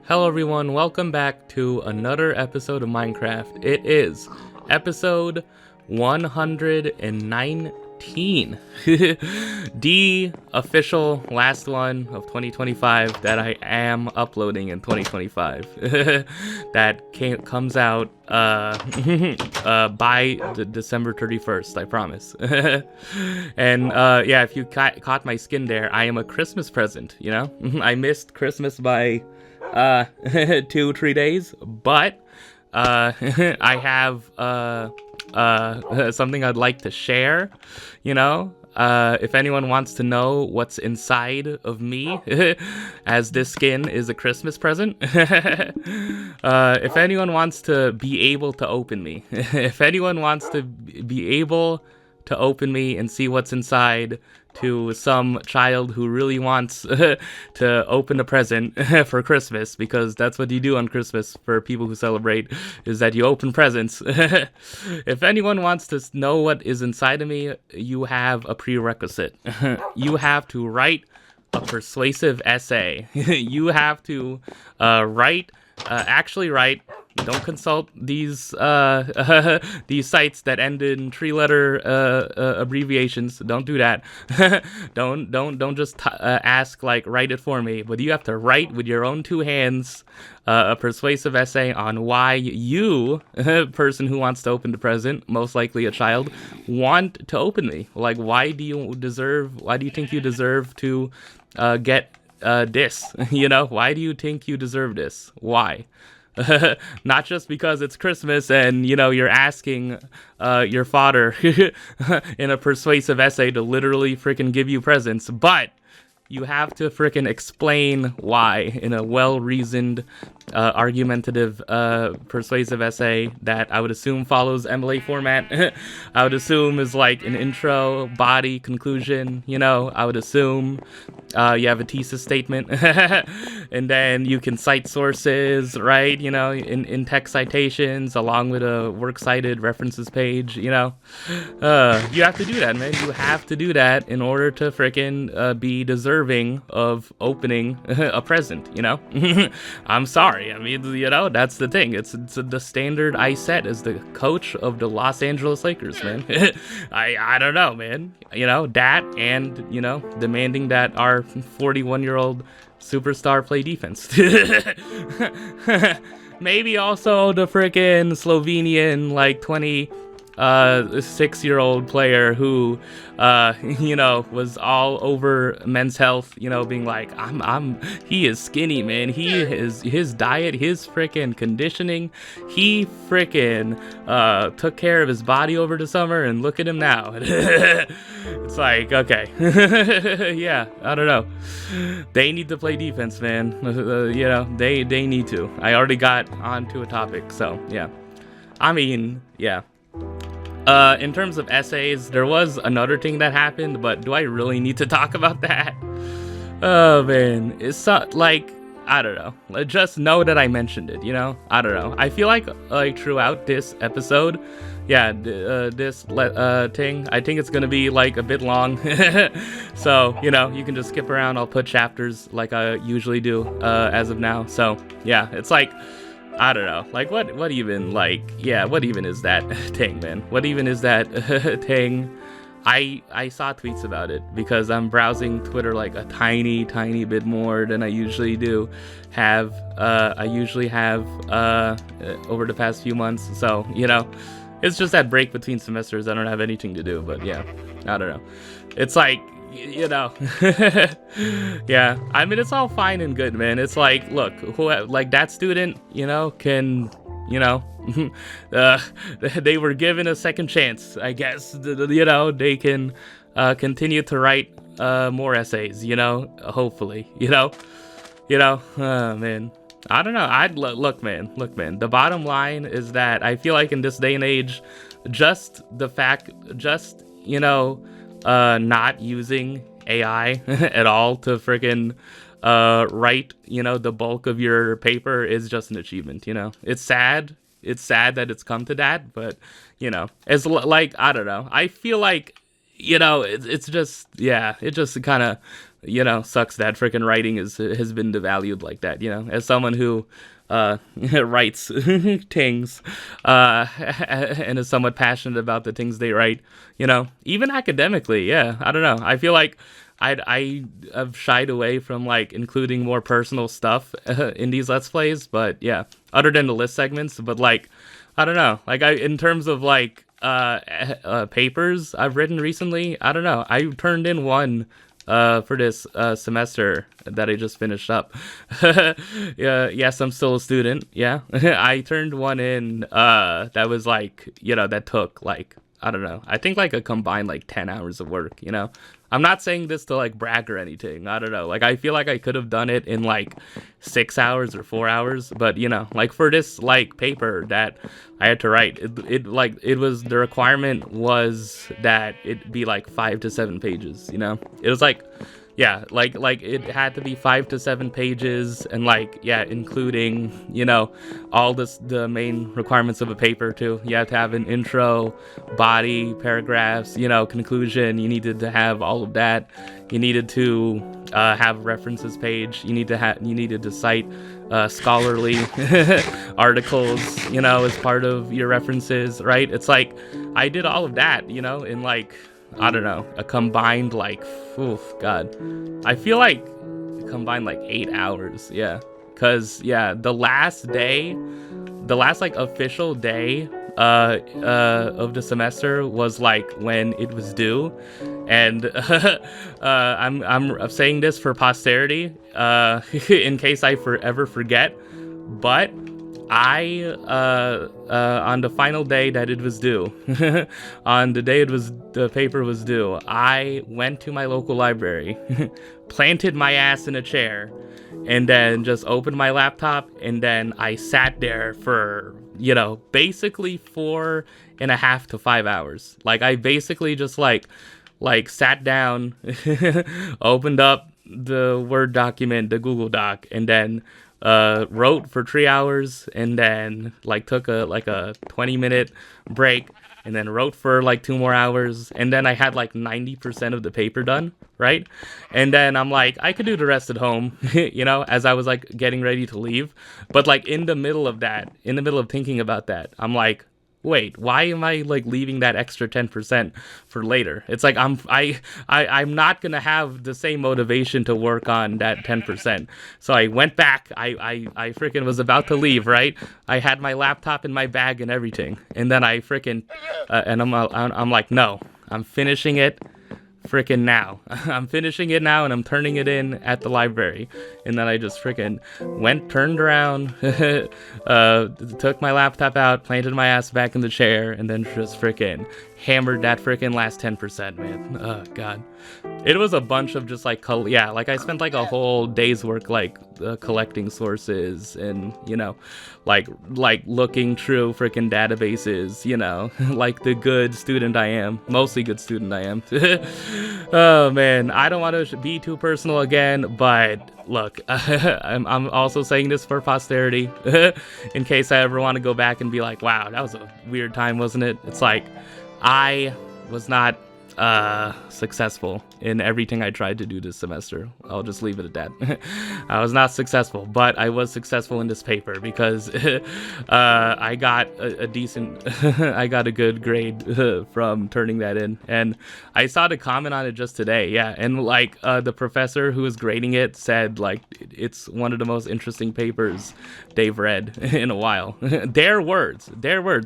Hello everyone, welcome back to another episode of Minecraft. It is episode 119. The official last one of 2025 that I am uploading in 2025. That comes out by December 31st, I promise. And yeah, if you caught my skin there, I am a Christmas present, you know? I missed Christmas by 2-3 days, but I have something I'd like to share, you know. If anyone wants to know what's inside of me, as this skin is a Christmas present, if anyone wants to be able to open me, if anyone wants to be able to open me and see what's inside to some child who really wants to open a present for Christmas, because that's what you do on Christmas for people who celebrate, is that you open presents. If anyone wants to know what is inside of me, you have a prerequisite. You have to write a persuasive essay. You have to actually write. Don't consult these these sites that end in 3-letter abbreviations. Don't do that. don't just ask, like, write it for me. But you have to write with your own 2 hands a persuasive essay on why you, person who wants to open the present, most likely a child, want to open me. Like, why do you think you deserve to get this? You know, why do you think you deserve this? Why? Not just because it's Christmas and, you know, you're asking your father in a persuasive essay to literally freaking give you presents, but you have to freaking explain why in a well-reasoned, argumentative, persuasive essay that I would assume follows MLA format. I would assume is like an intro, body, conclusion, you know. I would assume you have a thesis statement, and then you can cite sources, right, you know, in text citations, along with a works cited references page, you know. You have to do that, man. You have to do that in order to freaking be deserving of opening a present, you know. I'm sorry. I mean, you know, that's the thing. It's the standard I set as the coach of the Los Angeles Lakers, man. I don't know, man. You know, that, and, you know, demanding that our 41-year-old superstar play defense. Maybe also the freaking Slovenian, like, 6-year-old player who, you know, was all over Men's Health, you know, being like, he is skinny, man. His diet, his freaking conditioning, he freaking, took care of his body over the summer, and look at him now. It's like, okay. Yeah, I don't know. They need to play defense, man. You know, they need to. I already got onto a topic, so, yeah. I mean, yeah. In terms of essays, there was another thing that happened, but do I really need to talk about that? Oh, man. It's like, I don't know. Just know that I mentioned it, you know? I don't know. I feel like throughout this episode, yeah, this thing, I think it's gonna be, like, a bit long. So, you know, you can just skip around. I'll put chapters like I usually do as of now. So, yeah, it's like, I don't know, like, what even, like, yeah, what even is that thing, man? What even is that thing? I saw tweets about it because I'm browsing Twitter like a tiny bit more than I usually do have over the past few months. So, you know, it's just that break between semesters. I don't have anything to do, but yeah, I don't know. It's like, you know, yeah, I mean, it's all fine and good, man. It's like, look, like, that student, you know, can, you know, they were given a second chance, I guess. You know, they can continue to write more essays, you know, hopefully, you know, man. I don't know. Look, man, the bottom line is that I feel like in this day and age, you know, not using AI at all to freaking write, you know, the bulk of your paper is just an achievement, you know. It's sad that it's come to that, but, you know, it's like, I don't know. I feel like, you know, it's just, yeah, it just kind of sucks that freaking writing has been devalued like that. As someone who writes things and is somewhat passionate about the things they write, even academically. Yeah, I don't know. I feel like I have shied away from like including more personal stuff in these Let's Plays, but yeah, other than the list segments. But like, I don't know. Like in terms of like papers I've written recently, I don't know. I turned in one for this semester that I just finished up. Yeah, yes, I'm still a student. Yeah, I turned one in that was like, that took like, I don't know, I think like a combined like 10 hours of work. I'm not saying this to like brag or anything. I don't know. Like I feel like I could have done it in like 6 hours or 4 hours, but like for this like paper that I had to write, it was, the requirement was that it be like 5 to 7 pages. It was like, yeah, like it had to be 5 to 7 pages, and like, yeah, including all the main requirements of a paper too. You have to have an intro, body, paragraphs, conclusion. You needed to have all of that. You needed to have references page. You needed to cite scholarly articles, as part of your references, right? It's like I did all of that, in like, I don't know, a combined like, God, I feel like combined like 8 hours. Yeah, because yeah, the last like official day of the semester was like when it was due, and I'm saying this for posterity, in case I ever forget, but I on the final day that it was due, on the day the paper was due, I went to my local library, planted my ass in a chair, and then just opened my laptop, and then I sat there for basically 4.5 to 5 hours. Like I basically just like sat down, opened up the Word document, the Google Doc, and then wrote for 3 hours, and then like took a 20-minute break, and then wrote for like 2 more hours, and then I had like 90% of the paper done, right? And then I'm like, I could do the rest at home, as I was like getting ready to leave. But like in the middle of thinking about that, I'm like, wait, why am I like leaving that extra 10% for later? It's like I'm not gonna have the same motivation to work on that 10%. So I went back. I freaking was about to leave, right? I had my laptop in my bag and everything, and then I freaking and I'm like, no, I'm finishing it freaking now. I'm finishing it now, and I'm turning it in at the library. And then I just freaking turned around, took my laptop out, planted my ass back in the chair, and then just freaking hammered that freaking last 10%, man. Oh God, it was a bunch of just like, yeah, like I spent like a whole day's work like collecting sources, and like looking through freaking databases, like the good student I am, mostly good student I am. Oh man, I don't want to be too personal again, but look, I'm also saying this for posterity, in case I ever want to go back and be like, wow, that was a weird time, wasn't it? It's like, I was not successful in everything I tried to do this semester. I'll just leave it at that. I was not successful, but I was successful in this paper because I got a decent, I got a good grade from turning that in. And I saw the comment on it just today. Yeah. And like the professor who was grading it said like it's one of the most interesting papers they've read in a while. Their words.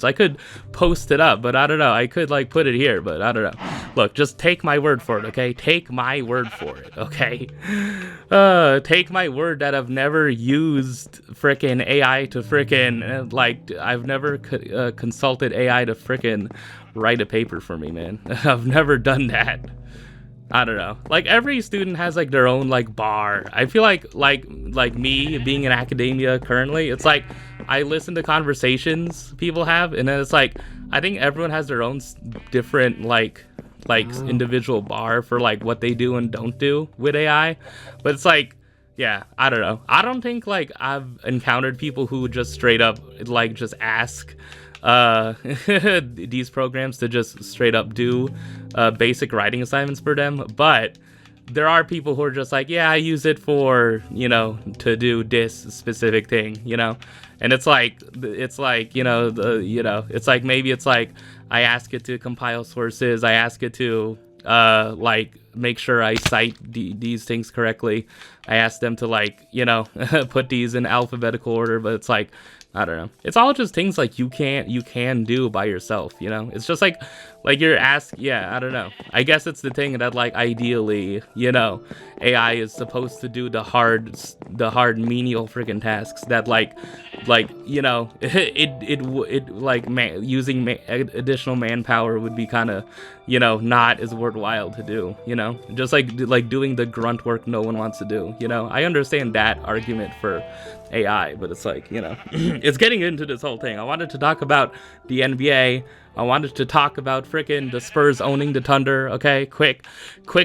I could post it up, but I don't know. I could like put it here, but I don't know. Look, just take my word for it, okay? Take my word for it, okay? Take my word that I've never used frickin' AI to frickin', like, I've never consulted AI to frickin' write a paper for me, man. I've never done that. I don't know. Like, every student has, like, their own, like, bar. I feel like me being in academia currently, it's like, I listen to conversations people have, and then it's like, I think everyone has their own different, like individual bar for like what they do and don't do with AI. But it's like, yeah, I don't know. I don't think like I've encountered people who just straight up like just ask these programs to just straight up do basic writing assignments for them. But there are people who are just like, yeah, I use it for, to do this specific thing, and it's like, it's like maybe it's like I ask it to compile sources, I ask it to like make sure I cite these things correctly, I ask them to like put these in alphabetical order, but it's like, I don't know. It's all just things like you can do by yourself, It's just like you're I don't know. I guess it's the thing that like ideally, AI is supposed to do the hard menial freaking tasks that using additional manpower would be kind of, not as worthwhile to do, just like doing the grunt work no one wants to do, I understand that argument for AI, but it's like, it's getting into this whole thing. I wanted to talk about the NBA. I wanted to talk about frickin' the Spurs owning the Thunder. Okay, quick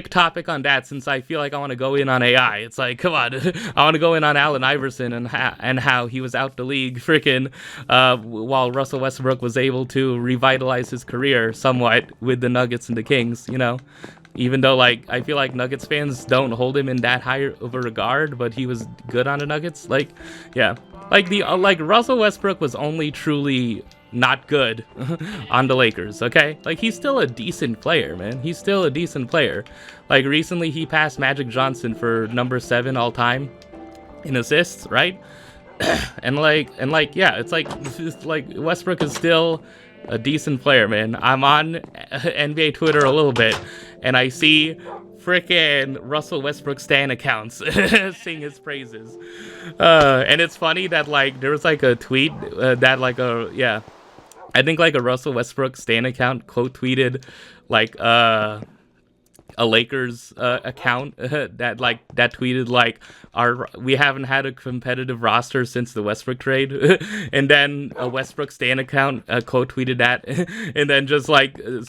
topic on that, since I feel like I want to go in on AI. It's like, come on, I want to go in on Allen Iverson and how he was out the league frickin' while Russell Westbrook was able to revitalize his career somewhat with the Nuggets and the Kings, Even though, I feel like Nuggets fans don't hold him in that high of a regard, but he was good on the Nuggets. Russell Westbrook was only truly not good on the Lakers, okay? He's still a decent player, man. He's still a decent player. Recently he passed Magic Johnson for number 7 all time in assists, right? It's like Westbrook is still a decent player, man. I'm on NBA Twitter a little bit, and I see frickin' Russell Westbrook stan accounts sing his praises. And it's funny that there was a tweet that I think a Russell Westbrook stan account quote tweeted a Lakers account that tweeted we haven't had a competitive roster since the Westbrook trade, and then a Westbrook stan account quote tweeted that, and then just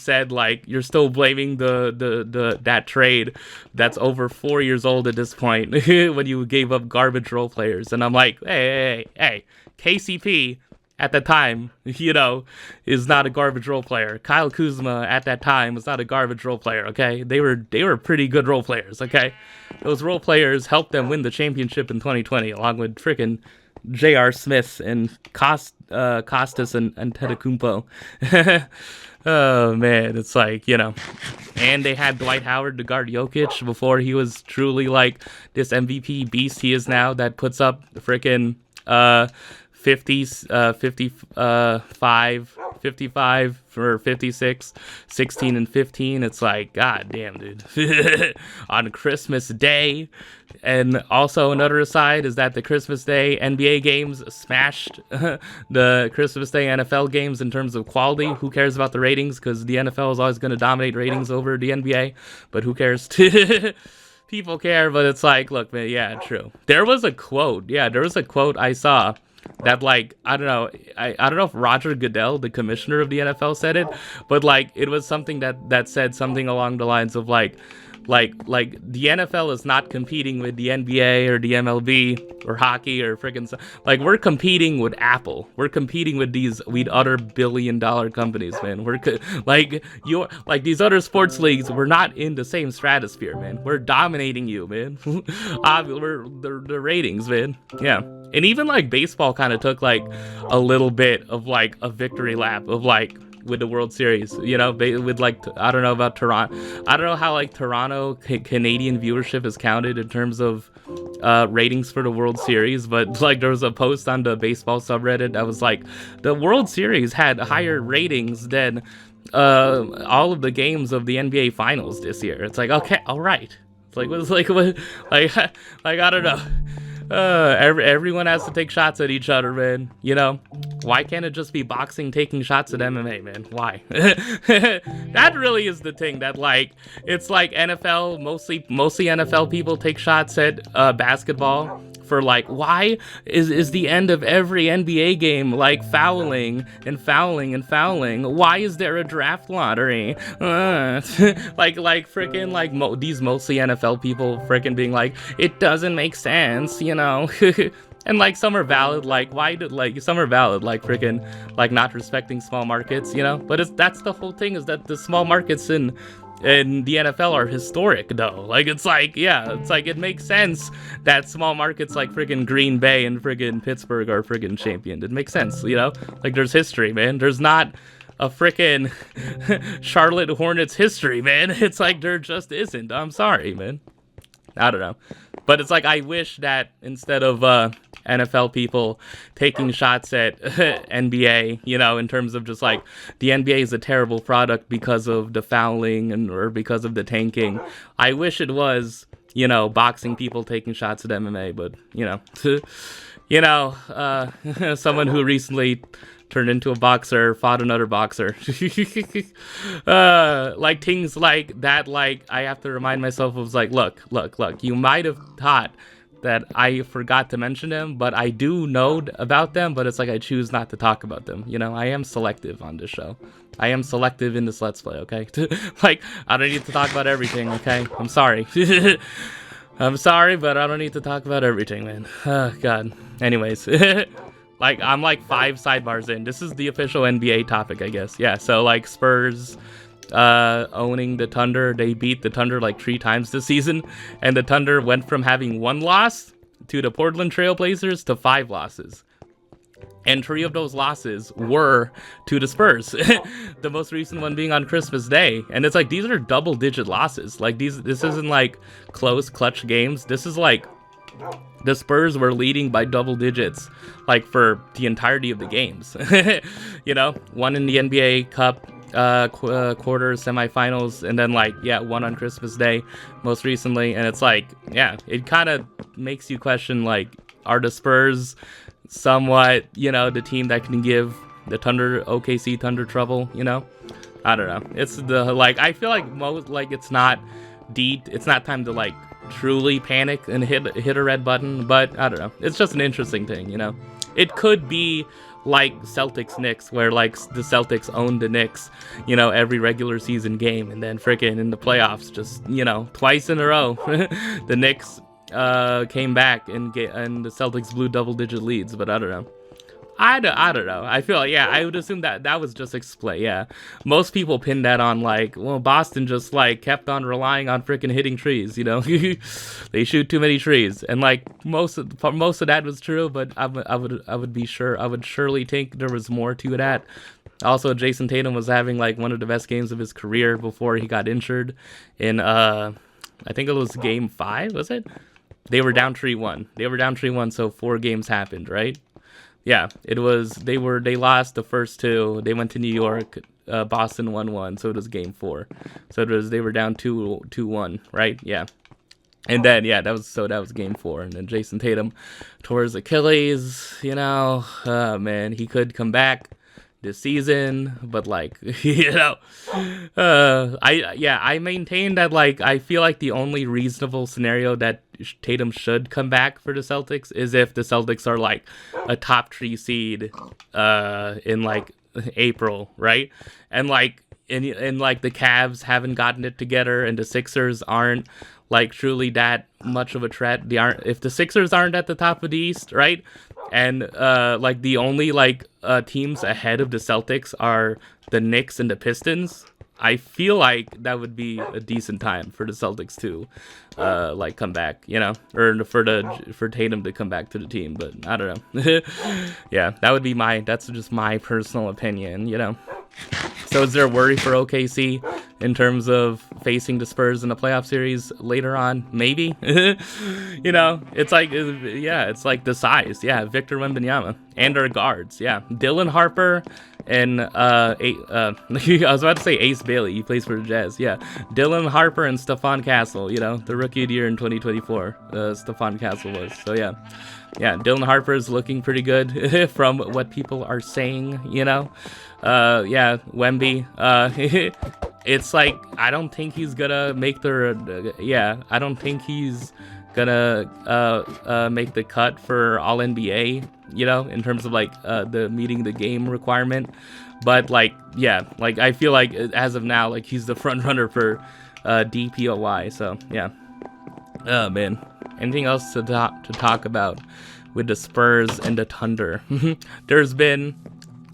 said you're still blaming that trade that's over 4 years old at this point when you gave up garbage role players. And I'm like, hey, KCP at that time, is not a garbage role player. Kyle Kuzma at that time was not a garbage role player, okay? They were pretty good role players, okay? Those role players helped them win the championship in 2020, along with frickin' J.R. Smith and Costas and Antetokounmpo. Oh, man, it's and they had Dwight Howard to guard Jokic before he was truly this MVP beast he is now that puts up frickin' 55 for 56, 16 and 15. It's god damn, dude. On Christmas Day. And also another aside is that the Christmas Day NBA games smashed the Christmas Day NFL games in terms of quality. Who cares about the ratings? Because the NFL is always going to dominate ratings over the NBA. But who cares? People care, but it's look, man, yeah, true. There was a quote I saw that I don't know if Roger Goodell, the commissioner of the NFL, said it, but it was something that said something along the lines of the NFL is not competing with the NBA or the MLB or hockey or freaking we're competing with Apple. We're competing with these other billion-dollar companies, man. We're these other sports leagues. We're not in the same stratosphere, man. We're dominating you, man. We're the ratings, man. Yeah. And even baseball kind of took a little bit of a victory lap of with the World Series, with I don't know about Toronto. I don't know how Toronto Canadian viewership is counted in terms of ratings for the World Series, but there was a post on the baseball subreddit that was the World Series had higher ratings than all of the games of the NBA Finals this year. It's okay, all right. It's what I don't know. Everyone has to take shots at each other, man. Why can't it just be boxing taking shots at MMA, man? Why? That really is the thing that it's NFL, mostly NFL people take shots at basketball for why is the end of every NBA game fouling and fouling and fouling? Why is there a draft lottery? Freaking these mostly NFL people freaking being it doesn't make sense, And some are valid, why did some are valid, freaking not respecting small markets, but that's the whole thing, is that the small markets in in the NFL are historic though. Like it's like, yeah, it's like it makes sense that small markets like friggin' Green Bay and friggin' Pittsburgh are friggin' championed. It makes sense, you know? Like there's history, man. There's not a frickin' Charlotte Hornets history, man. It's like there just isn't. I'm sorry, man. I don't know. But it's like I wish that instead of NFL people taking shots at NBA, you know, in terms of just like the NBA is a terrible product because of the fouling and or because of the tanking. I wish it was, you know, boxing people taking shots at MMA, but you know, someone who recently turned into a boxer, fought another boxer. Like things like that, like I have to remind myself of like, look, you might have thought that I forgot to mention them, but I do know about them, but it's like I choose not to talk about them. You know, I am selective on this show. I am selective in this Let's Play, okay? Like, I don't need to talk about everything, okay? I'm sorry. I'm sorry, but I don't need to talk about everything, man. Oh, God. Anyways. Like, I'm like 5 sidebars in. This is the official NBA topic, I guess. Yeah, so like Spurs owning the Thunder. They beat the Thunder like 3 times this season. And the Thunder went from having 1 loss to the Portland Trailblazers to 5 losses. And 3 of those losses were to the Spurs. The most recent one being on Christmas Day. And it's like, these are double-digit losses. Like, this isn't like close clutch games. This is like the Spurs were leading by double digits, like for the entirety of the games. You know, one in the NBA Cup quarters, semifinals, and then like, yeah, one on Christmas Day most recently. And it's like, yeah, it kind of makes you question, like, are the Spurs somewhat, you know, the team that can give the OKC Thunder trouble, you know? I don't know. It's the, like, I feel like most, like, it's not time to like truly panic and hit a red button, but I don't know. It's just an interesting thing, you know. It could be like Celtics Knicks, where like the Celtics owned the Knicks, you know, every regular season game, and then freaking in the playoffs, just, you know, twice in a row, the Knicks came back and the Celtics blew double-digit leads. But I don't know. I don't know. I feel like, yeah, I would assume that was just explain. Yeah, most people pin that on like, well, Boston just like kept on relying on freaking hitting trees. You know, they shoot too many trees, and like most of that was true. But I would surely think there was more to that. Also, Jason Tatum was having like one of the best games of his career before he got injured. In I think it was Game 5. Was it? They were down 3-1. So 4 games happened, right? Yeah, it was. They lost the first 2. They went to New York. Boston 1-1, so it was Game 4. So they were down 2-1, right? Yeah. And then that was Game 4. And then Jason Tatum tore his Achilles. You know, man, he could come back this season, but like, you know, I maintain that, like, I feel like the only reasonable scenario that Tatum should come back for the Celtics is if the Celtics are like a top 3 seed in like April, right? And like in like the Cavs haven't gotten it together, and the Sixers aren't like truly that much of a threat. If the Sixers aren't at the top of the East, right? And like the only like teams ahead of the Celtics are the Knicks and the Pistons. I feel like that would be a decent time for the Celtics to like come back, you know, or for Tatum to come back to the team. But I don't know. Yeah, that's just my personal opinion, you know. So is there a worry for OKC in terms of facing the Spurs in the playoff series later on? Maybe. You know, it's like the size. Yeah, Victor Wembanyama and our guards. Yeah, Dylan Harper and I was about to say Ace Bailey. He plays for the Jazz. Yeah, Dylan Harper and Stephon Castle. You know, the rookie of the year in 2024. Stephon Castle was. So yeah. Yeah, Dylan Harper is looking pretty good from what people are saying, you know. Yeah, Wemby. It's like, I don't think he's gonna make I don't think he's gonna make the cut for All NBA, you know, in terms of like the meeting the game requirement. But like, yeah, like I feel like as of now, like he's the front runner for DPOY. So yeah. Oh man. Anything else to talk about with the Spurs and the Thunder? There's been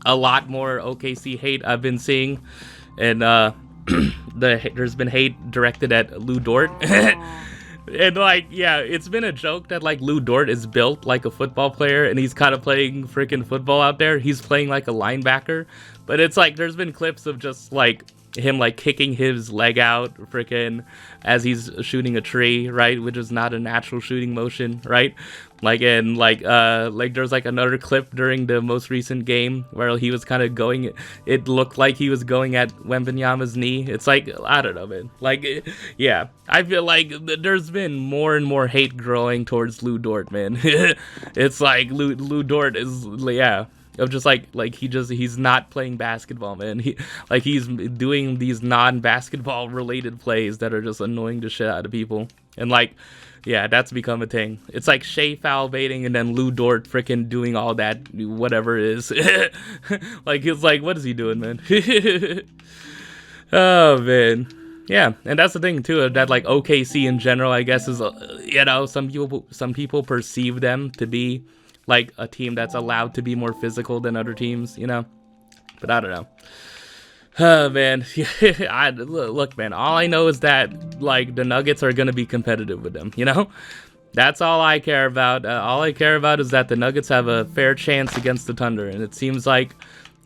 a lot more OKC hate I've been seeing, and there's been hate directed at Lou Dort. And like, yeah, it's been a joke that like Lou Dort is built like a football player and he's kind of playing freaking football out there. He's playing like a linebacker, but it's like there's been clips of just like him like kicking his leg out freaking as he's shooting a tree, right, which is not a natural shooting motion, right? Like, and like there's like another clip during the most recent game where he was kind of going, it looked like he was going at Wembanyama's knee. It's like, I don't know, man. Like, yeah, I feel like there's been more and more hate growing towards Lou Dort, man. It's like Lou Dort is, yeah, of just like he's not playing basketball, man. He's doing these non-basketball related plays that are just annoying the shit out of people. And like, yeah, that's become a thing. It's like Shea foul baiting and then Lou Dort freaking doing all that, whatever it is. Like, it's like, what is he doing, man? Oh, man. Yeah, and that's the thing, too, that, like, OKC in general, I guess, is, you know, some people perceive them to be, like, a team that's allowed to be more physical than other teams, you know? But I don't know. Oh, man. Look, man, all I know is that, like, the Nuggets are going to be competitive with them, you know? That's all I care about. All I care about is that the Nuggets have a fair chance against the Thunder, and it seems like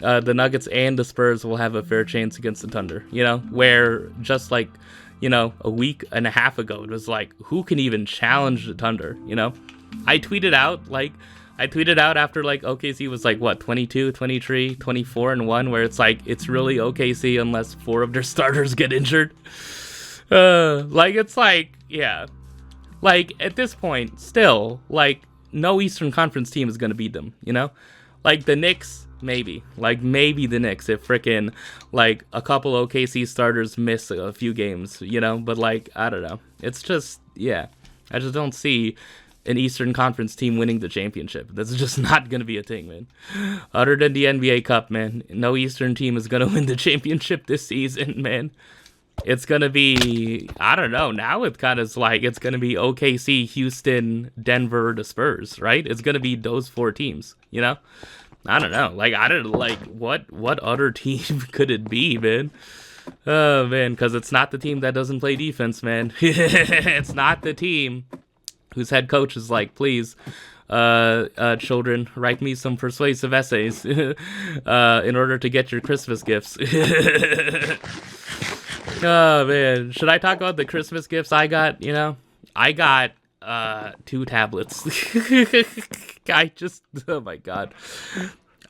the Nuggets and the Spurs will have a fair chance against the Thunder, you know? Where just, like, you know, a week and a half ago, it was like, who can even challenge the Thunder, you know? I tweeted out after, like, OKC was, like, what, 22, 23, 24, and 1, where it's, like, it's really OKC unless 4 of their starters get injured. Like, it's, like, yeah. Like, at this point, still, like, no Eastern Conference team is going to beat them, you know? Like, the Knicks, maybe. Like, maybe the Knicks if frickin', like, a couple OKC starters miss a few games, you know? But, like, I don't know. It's just, yeah. I just don't see an Eastern Conference team winning the championship. That's just not going to be a thing, man. Other than the NBA Cup, man, no Eastern team is going to win the championship this season, man. It's going to be, I don't know, now it kind of is like, it's going to be OKC, Houston, Denver, the Spurs, right? It's going to be those 4 teams, you know? I don't know. Like, what other team could it be, man? Oh, man, because it's not the team that doesn't play defense, man. It's not the team whose head coach is like, please, children, write me some persuasive essays in order to get your Christmas gifts. Oh, man. Should I talk about the Christmas gifts I got, you know? I got 2 tablets. Oh, my God.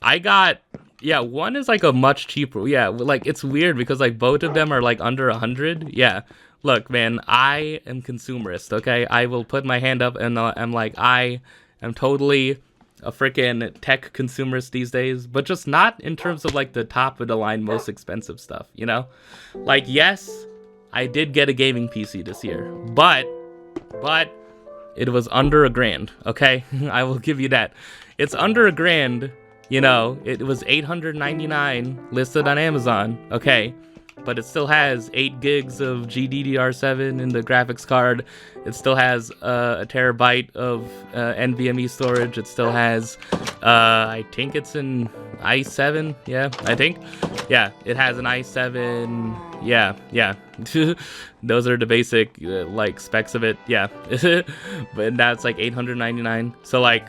I got, yeah, one is, like, a much cheaper, yeah, like, it's weird because, like, both of them are, like, under 100, yeah. Look, man, I am consumerist, okay? I will put my hand up and I'm like, I am totally a freaking tech consumerist these days, but just not in terms of, like, the top of the line, most expensive stuff, you know? Like, yes, I did get a gaming PC this year, but it was under $1,000, okay? I will give you that. It's under $1,000, you know? It was $899 listed on Amazon, okay? But it still has 8 gigs of GDDR7 in the graphics card. It still has a terabyte of NVMe storage. It still has, I think it's an i7. Yeah, I think. Yeah, it has an i7. Yeah. Those are the basic, like, specs of it. Yeah. But that's like $899. So, like,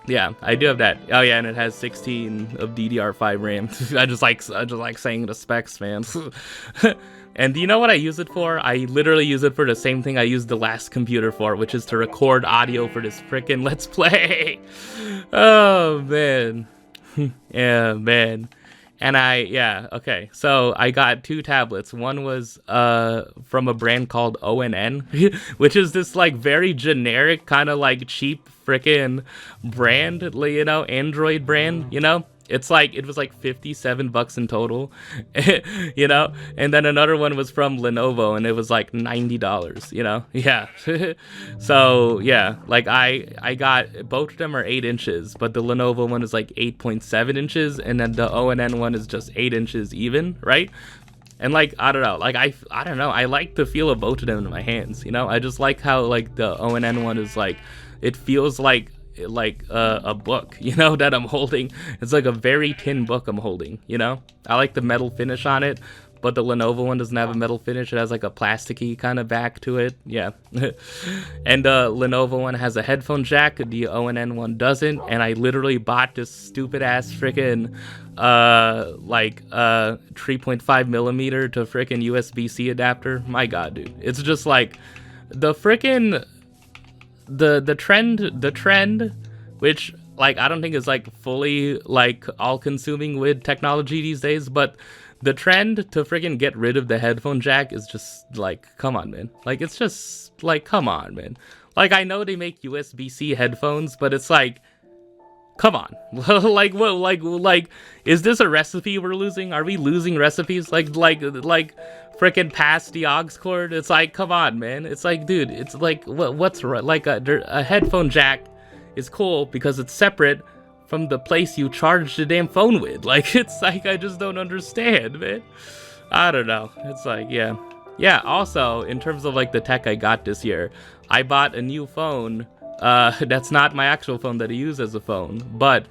yeah, I do have that. Oh yeah, and it has 16 of DDR5 RAM. I just like saying the specs, man. And do you know what I use it for? I literally use it for the same thing I used the last computer for, which is to record audio for this frickin' Let's Play. Oh, man. Yeah, man. And okay. So I got 2 tablets. One was from a brand called ONN, which is this, like, very generic kind of, like, cheap frickin' brand, you know, Android brand, you know? It's like, it was like $57 in total, you know? And then another one was from Lenovo and it was like $90, you know? Yeah. So yeah, like I got, both of them are 8 inches, but the Lenovo one is like 8.7 inches and then the ONN one is just 8 inches even, right? And like, I don't know, like I don't know, I like the feel of both of them in my hands, you know? I just like how, like, the ONN one is like, it feels like a book, you know, that I'm holding. It's like a very thin book I'm holding, you know? I like the metal finish on it, but the Lenovo one doesn't have a metal finish. It has like a plasticky kind of back to it. Yeah. And the Lenovo one has a headphone jack. The ONN one doesn't. And I literally bought this stupid ass freaking 3.5 millimeter to freaking USB-C adapter. My God, dude. It's just like the freaking the trend, which like I don't think is like fully like all consuming with technology these days, but the trend to freaking get rid of the headphone jack is just like, come on, man. Like, it's just like, come on, man. Like, I know they make USB-C headphones, but it's like, come on. Like, what, like, is this a recipe we're losing? Are we losing recipes? Like freaking past the aux cord? It's like, come on, man. It's like, dude, it's like, what's right? Like a headphone jack is cool because it's separate from the place you charge the damn phone with. Like, it's like, I just don't understand, man. I don't know. It's like, yeah. Yeah, also, in terms of, like, the tech I got this year, I bought a new phone. That's not my actual phone that I use as a phone, but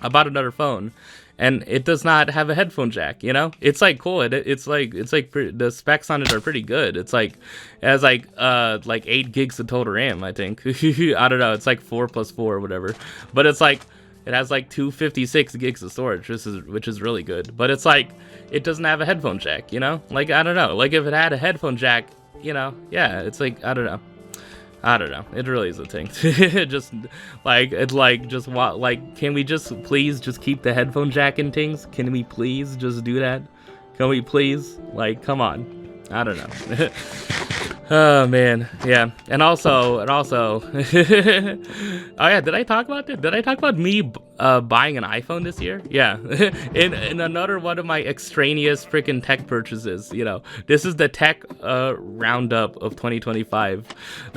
I bought another phone, and it does not have a headphone jack, you know? It's, like, cool. It's like the specs on it are pretty good. It's, like, it has, like 8 gigs of total RAM, I think. I don't know. It's, like, 4 plus 4 or whatever. But it's, like, it has like 256 gigs of storage, which is really good. But it's like, it doesn't have a headphone jack, you know? Like, I don't know. Like, if it had a headphone jack, you know, yeah, it's like, I don't know. It really is a thing. Just like, it's like, just what, like, can we just please just keep the headphone jack in things? Can we please just do that? Can we please? Like, come on. I don't know. Oh man, yeah, and also, oh yeah, did I talk about it? Did I talk about me buying an iPhone this year? Yeah, in another one of my extraneous freaking tech purchases. You know, this is the tech roundup of 2025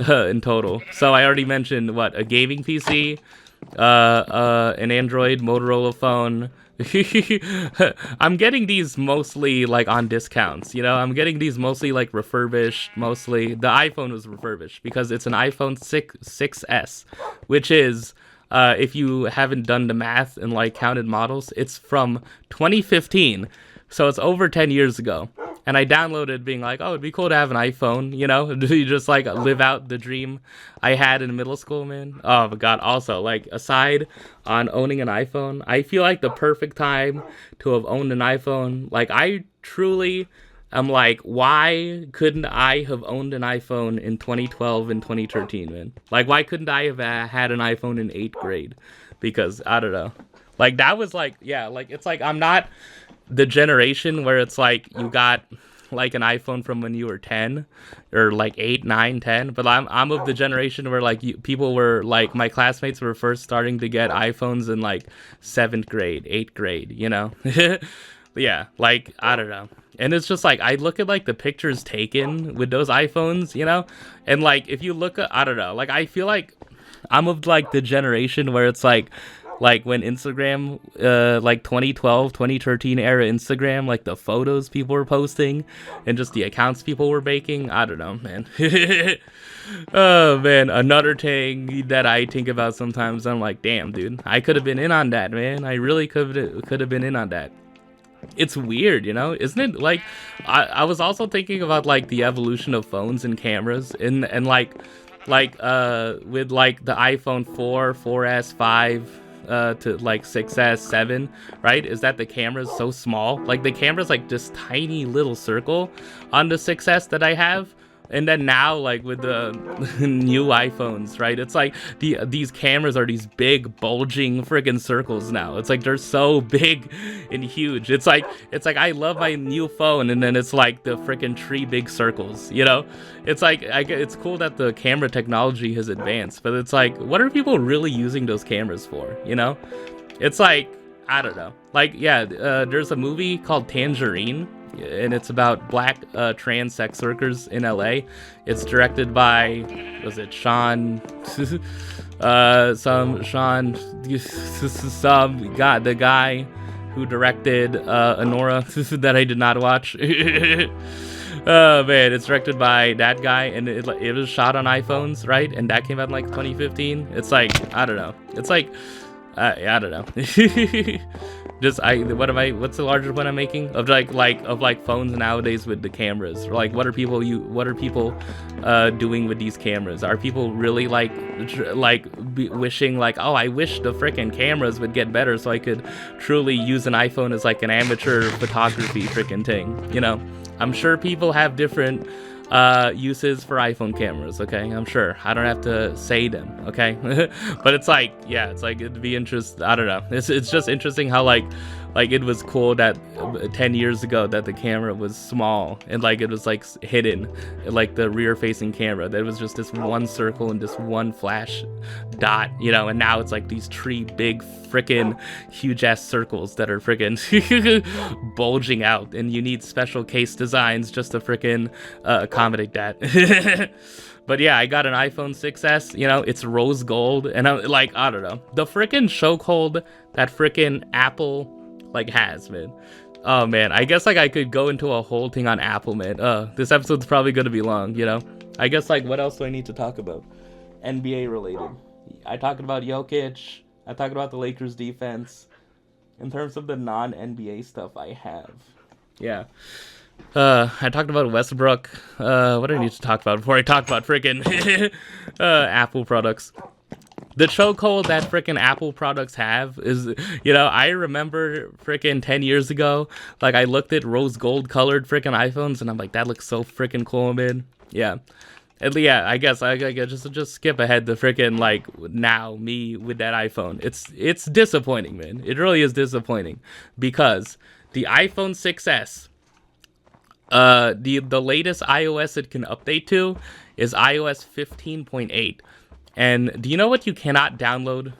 in total. So I already mentioned what, a gaming PC, an Android Motorola phone. I'm getting these mostly like on discounts, you know. I'm getting these mostly like refurbished. Mostly the iPhone was refurbished because it's an iPhone 6s, which is if you haven't done the math and like counted models, it's from 2015, so it's over 10 years ago. And I downloaded being like, oh, it'd be cool to have an iPhone, you know? You just like live out the dream I had in middle school, man. Oh my God. Also, like, aside on owning an iPhone, I feel like the perfect time to have owned an iPhone. Like, I truly am like, why couldn't I have owned an iPhone in 2012 and 2013, man? Like, why couldn't I have had an iPhone in 8th grade? Because, I don't know. Like, that was like, yeah, like, it's like, I'm not the generation where it's like you got like an iPhone from when you were 10 or like 8, 9, 10, but I'm of the generation where like people were like, my classmates were first starting to get iPhones in like 7th grade, 8th grade, you know? Yeah, like, I don't know. And it's just like, I look at like the pictures taken with those iPhones, you know? And like, if you look at, I don't know, like, I feel like I'm of like the generation where it's like when Instagram, like 2012, 2013 era Instagram, like the photos people were posting and just the accounts people were making. I don't know, man. Oh, man. Another thing that I think about sometimes, I'm like, damn, dude, I could have been in on that, man. I really could have been in on that. It's weird, you know, isn't it? Like, I was also thinking about like the evolution of phones and cameras and like with like the iPhone 4, 4S, 5, to like 6S, 7, right? Is that the camera's so small? Like, the camera's like this tiny little circle on the 6S that I have. And then now, like, with the new iPhones, right? It's like these cameras are these big, bulging freaking circles now. It's like they're so big and huge. It's like I love my new phone, and then it's like the freaking 3 big circles, you know? It's like, it's cool that the camera technology has advanced, but it's like, what are people really using those cameras for, you know? It's like, I don't know. Like, yeah, there's a movie called Tangerine, and it's about black trans sex workers in LA. It's directed by, was it Sean? The guy who directed Anora that I did not watch. Oh man, it's directed by that guy, and it was shot on iPhones, right? And that came out in like 2015. It's like, I don't know. It's like, I don't know. Just what's the largest one I'm making of like phones nowadays with the cameras? Or like what are people doing with these cameras? Are people really wishing like, oh, I wish the frickin' cameras would get better so I could truly use an iPhone as like an amateur photography frickin' thing, you know? I'm sure people have different uses for iPhone cameras, okay? I'm sure. I don't have to say them, okay? But it's like, yeah, it's like it'd be interesting. I don't know. It's just interesting how like it was cool that 10 years ago that the camera was small and like it was like hidden, like the rear facing camera. That was just this one circle and this one flash dot, you know, and now it's like these three big freaking huge ass circles that are freaking bulging out, and you need special case designs just to freaking accommodate that. But yeah, I got an iPhone 6s, you know, it's rose gold, and I'm like, I don't know, the freaking chokehold that freaking Apple like has, man. Oh man, I guess like I could go into a whole thing on Apple, man. This episode's probably gonna be long, you know. I guess like what else do I need to talk about? NBA related. I talked about Jokic. I talked about the Lakers defense. In terms of the non-NBA stuff I have, yeah. I talked about Westbrook. What do I need to talk about before I talk about freaking Apple products? The chokehold that freaking Apple products have is, you know, I remember freaking 10 years ago, like I looked at rose gold colored freaking iPhones and I'm like, that looks so freaking cool, man. Yeah. And yeah, I guess I just skip ahead to freaking like now me with that iPhone. It's disappointing, man. It really is disappointing because the iPhone 6s, the latest iOS it can update to is iOS 15.8. And do you know what you cannot download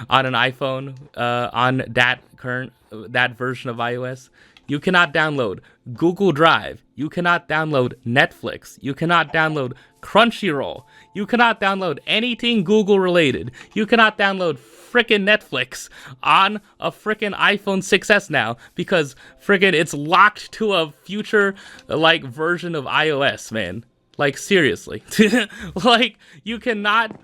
on an iPhone on that version of iOS? You cannot download Google Drive. You cannot download Netflix. You cannot download Crunchyroll. You cannot download anything Google related. You cannot download frickin' Netflix on a frickin' iPhone 6s now because frickin' it's locked to a future like version of iOS, man. Like, seriously. Like, you cannot,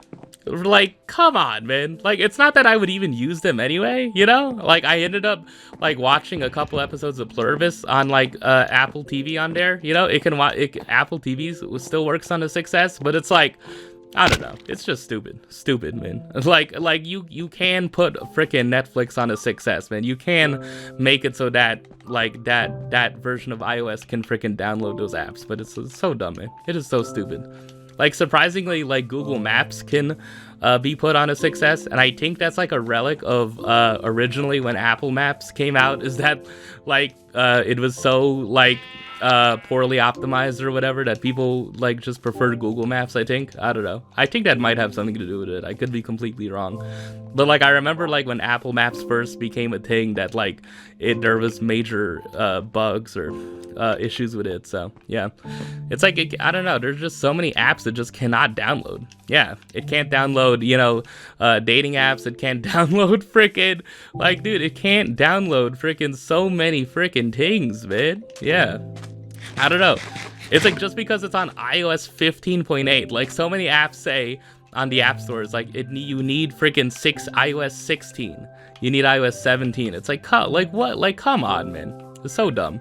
like, come on, man. Like, it's not that I would even use them anyway, you know? Like, I ended up, like, watching a couple episodes of Pluribus on, like, Apple TV on there, you know? Apple TV still works on the 6S, but it's like, I don't know. It's just stupid. Stupid, man. Like you can put frickin' Netflix on a 6S, man. You can make it so that like that version of iOS can frickin' download those apps, but it's so dumb, man. It is so stupid. Like surprisingly, like Google Maps can be put on a 6S, and I think that's like a relic of originally when Apple Maps came out. Is that like it was so like poorly optimized or whatever that people like just prefer Google Maps. I don't know. I think that might have something to do with it. I could be completely wrong, but like I remember like when Apple Maps first became a thing that like there was major bugs or issues with it. So yeah, it's like I don't know, there's just so many apps that just cannot download. Yeah, it can't download, you know, dating apps. It can't download freaking like, dude, it can't download freaking so many freaking things, man. Yeah, I don't know. It's like just because it's on iOS 15.8, like so many apps say on the app stores, like you need freaking iOS 16. You need iOS 17. It's like, what? Like, come on, man. It's so dumb.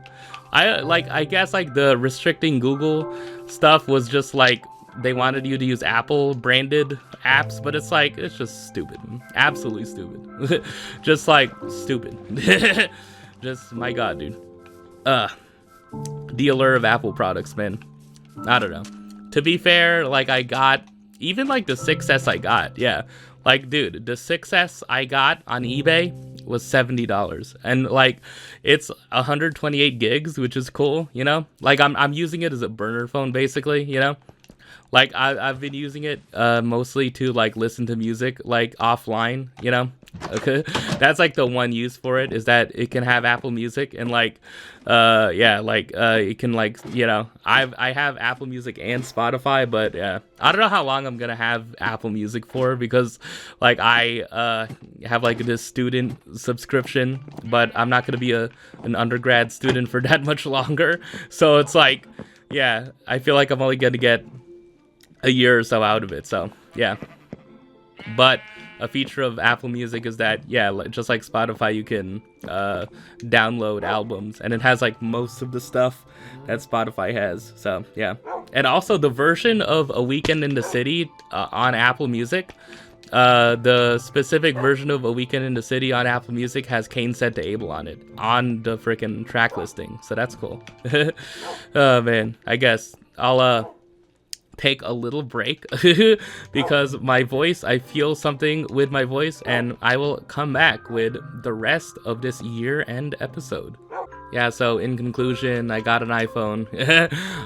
I guess like the restricting Google stuff was just like they wanted you to use Apple branded apps, but it's like it's just stupid. Absolutely stupid. Just like stupid. Just my god, dude. The allure of Apple products, man. I don't know. To be fair, like I got even like the 6S I got, yeah. Like, dude, the 6S I got on eBay was $70, and like it's 128 gigs, which is cool, you know. Like I'm using it as a burner phone, basically, you know. Like I've been using it mostly to like listen to music like offline, you know. Okay, that's like the one use for it, is that it can have Apple Music, and like yeah, like it can like, you know, I have Apple Music and Spotify, but yeah, I don't know how long I'm gonna have Apple Music for, because like I have like this student subscription, but I'm not gonna be an undergrad student for that much longer, so it's like, yeah, I feel like I'm only gonna get a year or so out of it, so yeah. But a feature of Apple Music is that, yeah, just like Spotify, you can download albums, and it has like most of the stuff that Spotify has. So yeah, and also the version of A Weekend in the City on Apple Music, the specific version of A Weekend in the City on Apple Music has Kane Said to Abel on it, on the freaking track listing. So that's cool. Oh man, I guess I'll take a little break because my voice, I feel something with my voice, and I will come back with the rest of this year-end episode. Yeah, so in conclusion, I got an iPhone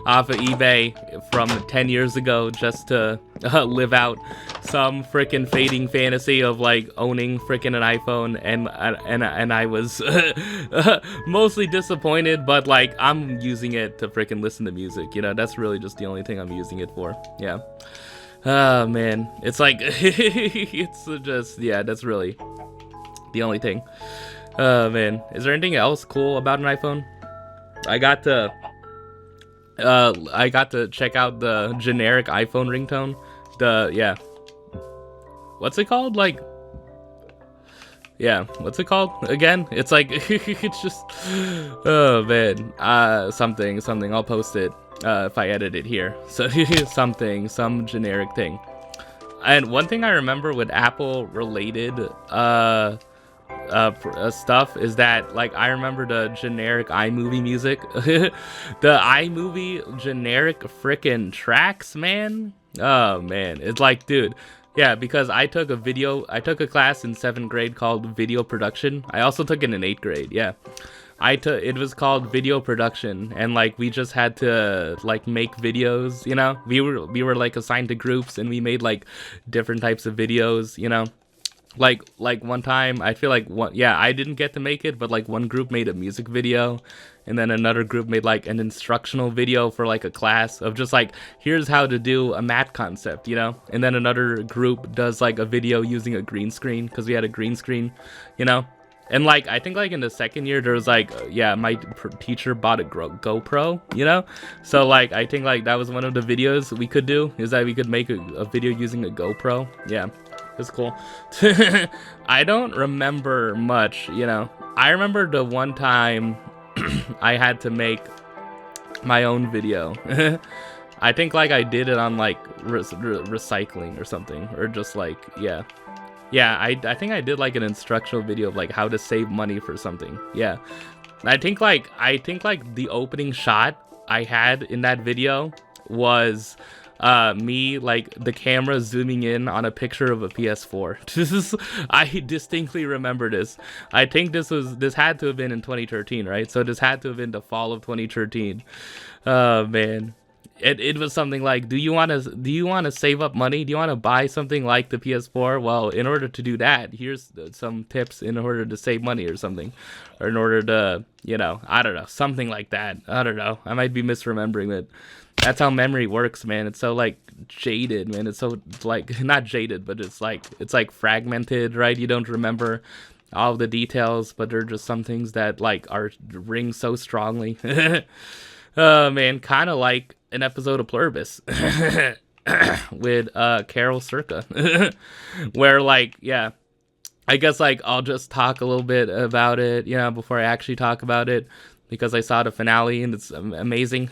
off of eBay from 10 years ago just to live out some freaking fading fantasy of like owning freaking an iPhone, and I was mostly disappointed, but like I'm using it to freaking listen to music, you know. That's really just the only thing I'm using it for. Yeah. Oh man, it's like it's just, yeah, that's really the only thing. Oh man, is there anything else cool about an iPhone? I got to check out the generic iPhone ringtone. Yeah, what's it called? Like, yeah, what's it called again? It's like it's just, oh man, something. I'll post it if I edit it here. So some generic thing. And one thing I remember with Apple related stuff is that, like, I remember the generic iMovie music. The iMovie generic frickin' tracks, man. Oh man, it's like, dude, yeah, because I took a class in 7th grade called video production. I also took it in 8th grade. Yeah, it was called video production, and like we just had to like make videos, you know. We were like assigned to groups, and we made like different types of videos, you know. Like one time, I feel like I didn't get to make it, but like one group made a music video, and then another group made like an instructional video for like a class of just like, here's how to do a math concept, you know. And then another group does like a video using a green screen, because we had a green screen, you know. And like I think like in the 2nd year there was like, my teacher bought a GoPro, you know. So like I think like that was one of the videos we could do, is that we could make a video using a GoPro. Yeah, it's cool. I don't remember much, you know. I remember the one time I had to make my own video. I think like I did it on like recycling or something, or just like, yeah, I think I did like an instructional video of like how to save money for something. Yeah, I think like the opening shot I had in that video was me, like the camera zooming in on a picture of a PS4. I distinctly remember this. I think this had to have been in 2013, right? So this had to have been the fall of 2013. Oh man. It was something like, do you want to save up money? Do you want to buy something like the PS4? Well, in order to do that, here's some tips in order to save money or something, or in order to, you know, I don't know, something like that. I don't know. I might be misremembering it. That's how memory works, man. It's so like jaded, man. It's so like not jaded, but it's like fragmented, right? You don't remember all the details, but there are just some things that like ring so strongly. Man, kind of like an episode of Pluribus with Carol Circa, where like, yeah, I guess like I'll just talk a little bit about it, you know, before I actually talk about it, because I saw the finale and it's amazing.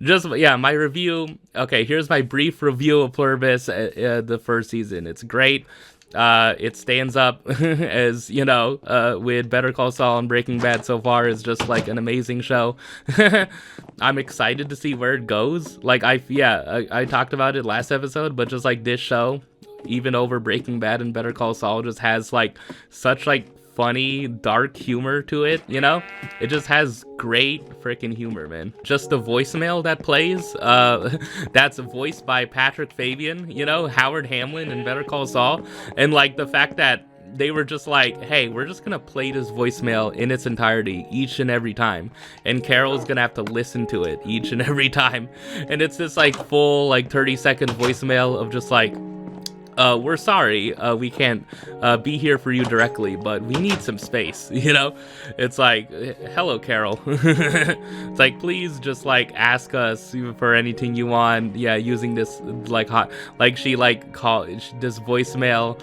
Just, yeah, my review. Okay, here's my brief review of Pluribus, the first season. It's great. It stands up as, you know, with Better Call Saul and Breaking Bad so far, is just like an amazing show. I'm excited to see where it goes. Like I talked about it last episode, but just like this show, even over Breaking Bad and Better Call Saul, just has like such like funny, dark humor to it, you know? It just has great freaking humor, man. Just the voicemail that plays, that's voiced by Patrick Fabian, you know, Howard Hamlin in Better Call Saul. And like the fact that they were just like, hey, we're just gonna play this voicemail in its entirety each and every time, and Carol's gonna have to listen to it each and every time. And it's this like full like 30-second voicemail of just like, we're sorry, we can't be here for you directly, but we need some space, you know? It's like, hello, Carol. It's like, please just like ask us for anything you want. Yeah, using this like hot, like she like this voicemail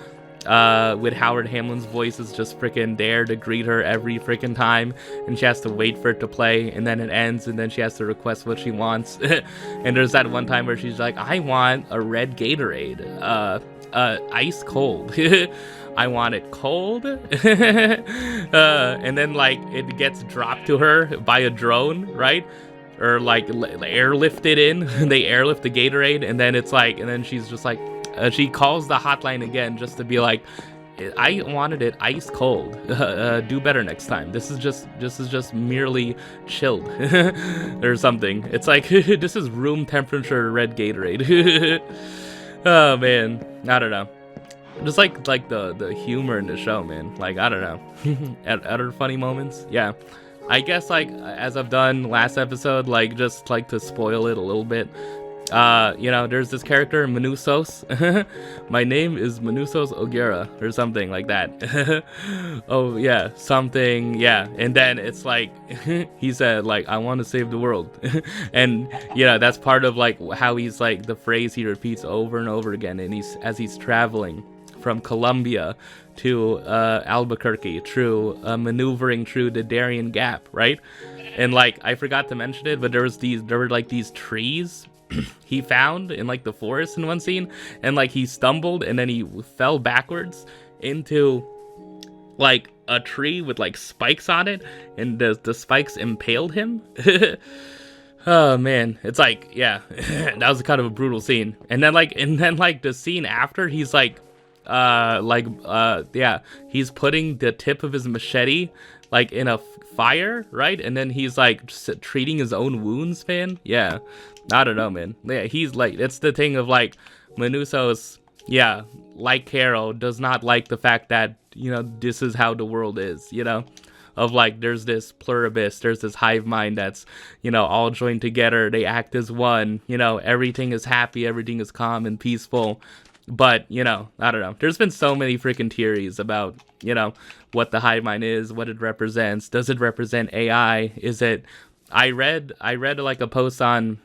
with Howard Hamlin's voice is just freaking there to greet her every freaking time, and she has to wait for it to play, and then it ends, and then she has to request what she wants. And there's that one time where she's like, I want a red Gatorade, ice cold. I want it cold. And then like it gets dropped to her by a drone, right? Or like airlifted in. They airlift the Gatorade, and then it's like, and then she's just like, she calls the hotline again just to be like, I wanted it ice cold. Do better next time. This is just merely chilled or something. It's like this is room temperature red Gatorade. Oh man, I don't know. Just like the humor in the show, man. Like I don't know. Other funny moments, yeah. I guess like as I've done last episode, like just like to spoil it a little bit. You know, there's this character, Manusos. My name is Manusos O'Gara, or something like that. Oh, yeah, something, yeah. And then it's like, he said, like, I want to save the world. And, yeah, that's part of, like, how he's, like, the phrase he repeats over and over again. And as he's traveling from Colombia to Albuquerque, maneuvering through the Darien Gap, right? And, like, I forgot to mention it, but there were, like, these trees he found in like the forest in one scene, and like he stumbled and then he fell backwards into like a tree with like spikes on it, and the spikes impaled him. Oh man, it's like, yeah, that was kind of a brutal scene. And then like the scene after, he's like yeah, he's putting the tip of his machete like in a fire, right? And then he's like treating his own wounds, man. Yeah, I don't know, man. Yeah, he's like, it's the thing of like Manusos, yeah, like Carol, does not like the fact that, you know, this is how the world is, you know, of like there's this pluribus, there's this hive mind that's, you know, all joined together, they act as one, you know, everything is happy, everything is calm and peaceful. But, you know, I don't know. There's been so many freaking theories about, you know, what the hive mind is, what it represents. Does it represent AI? Is it... I read like a post on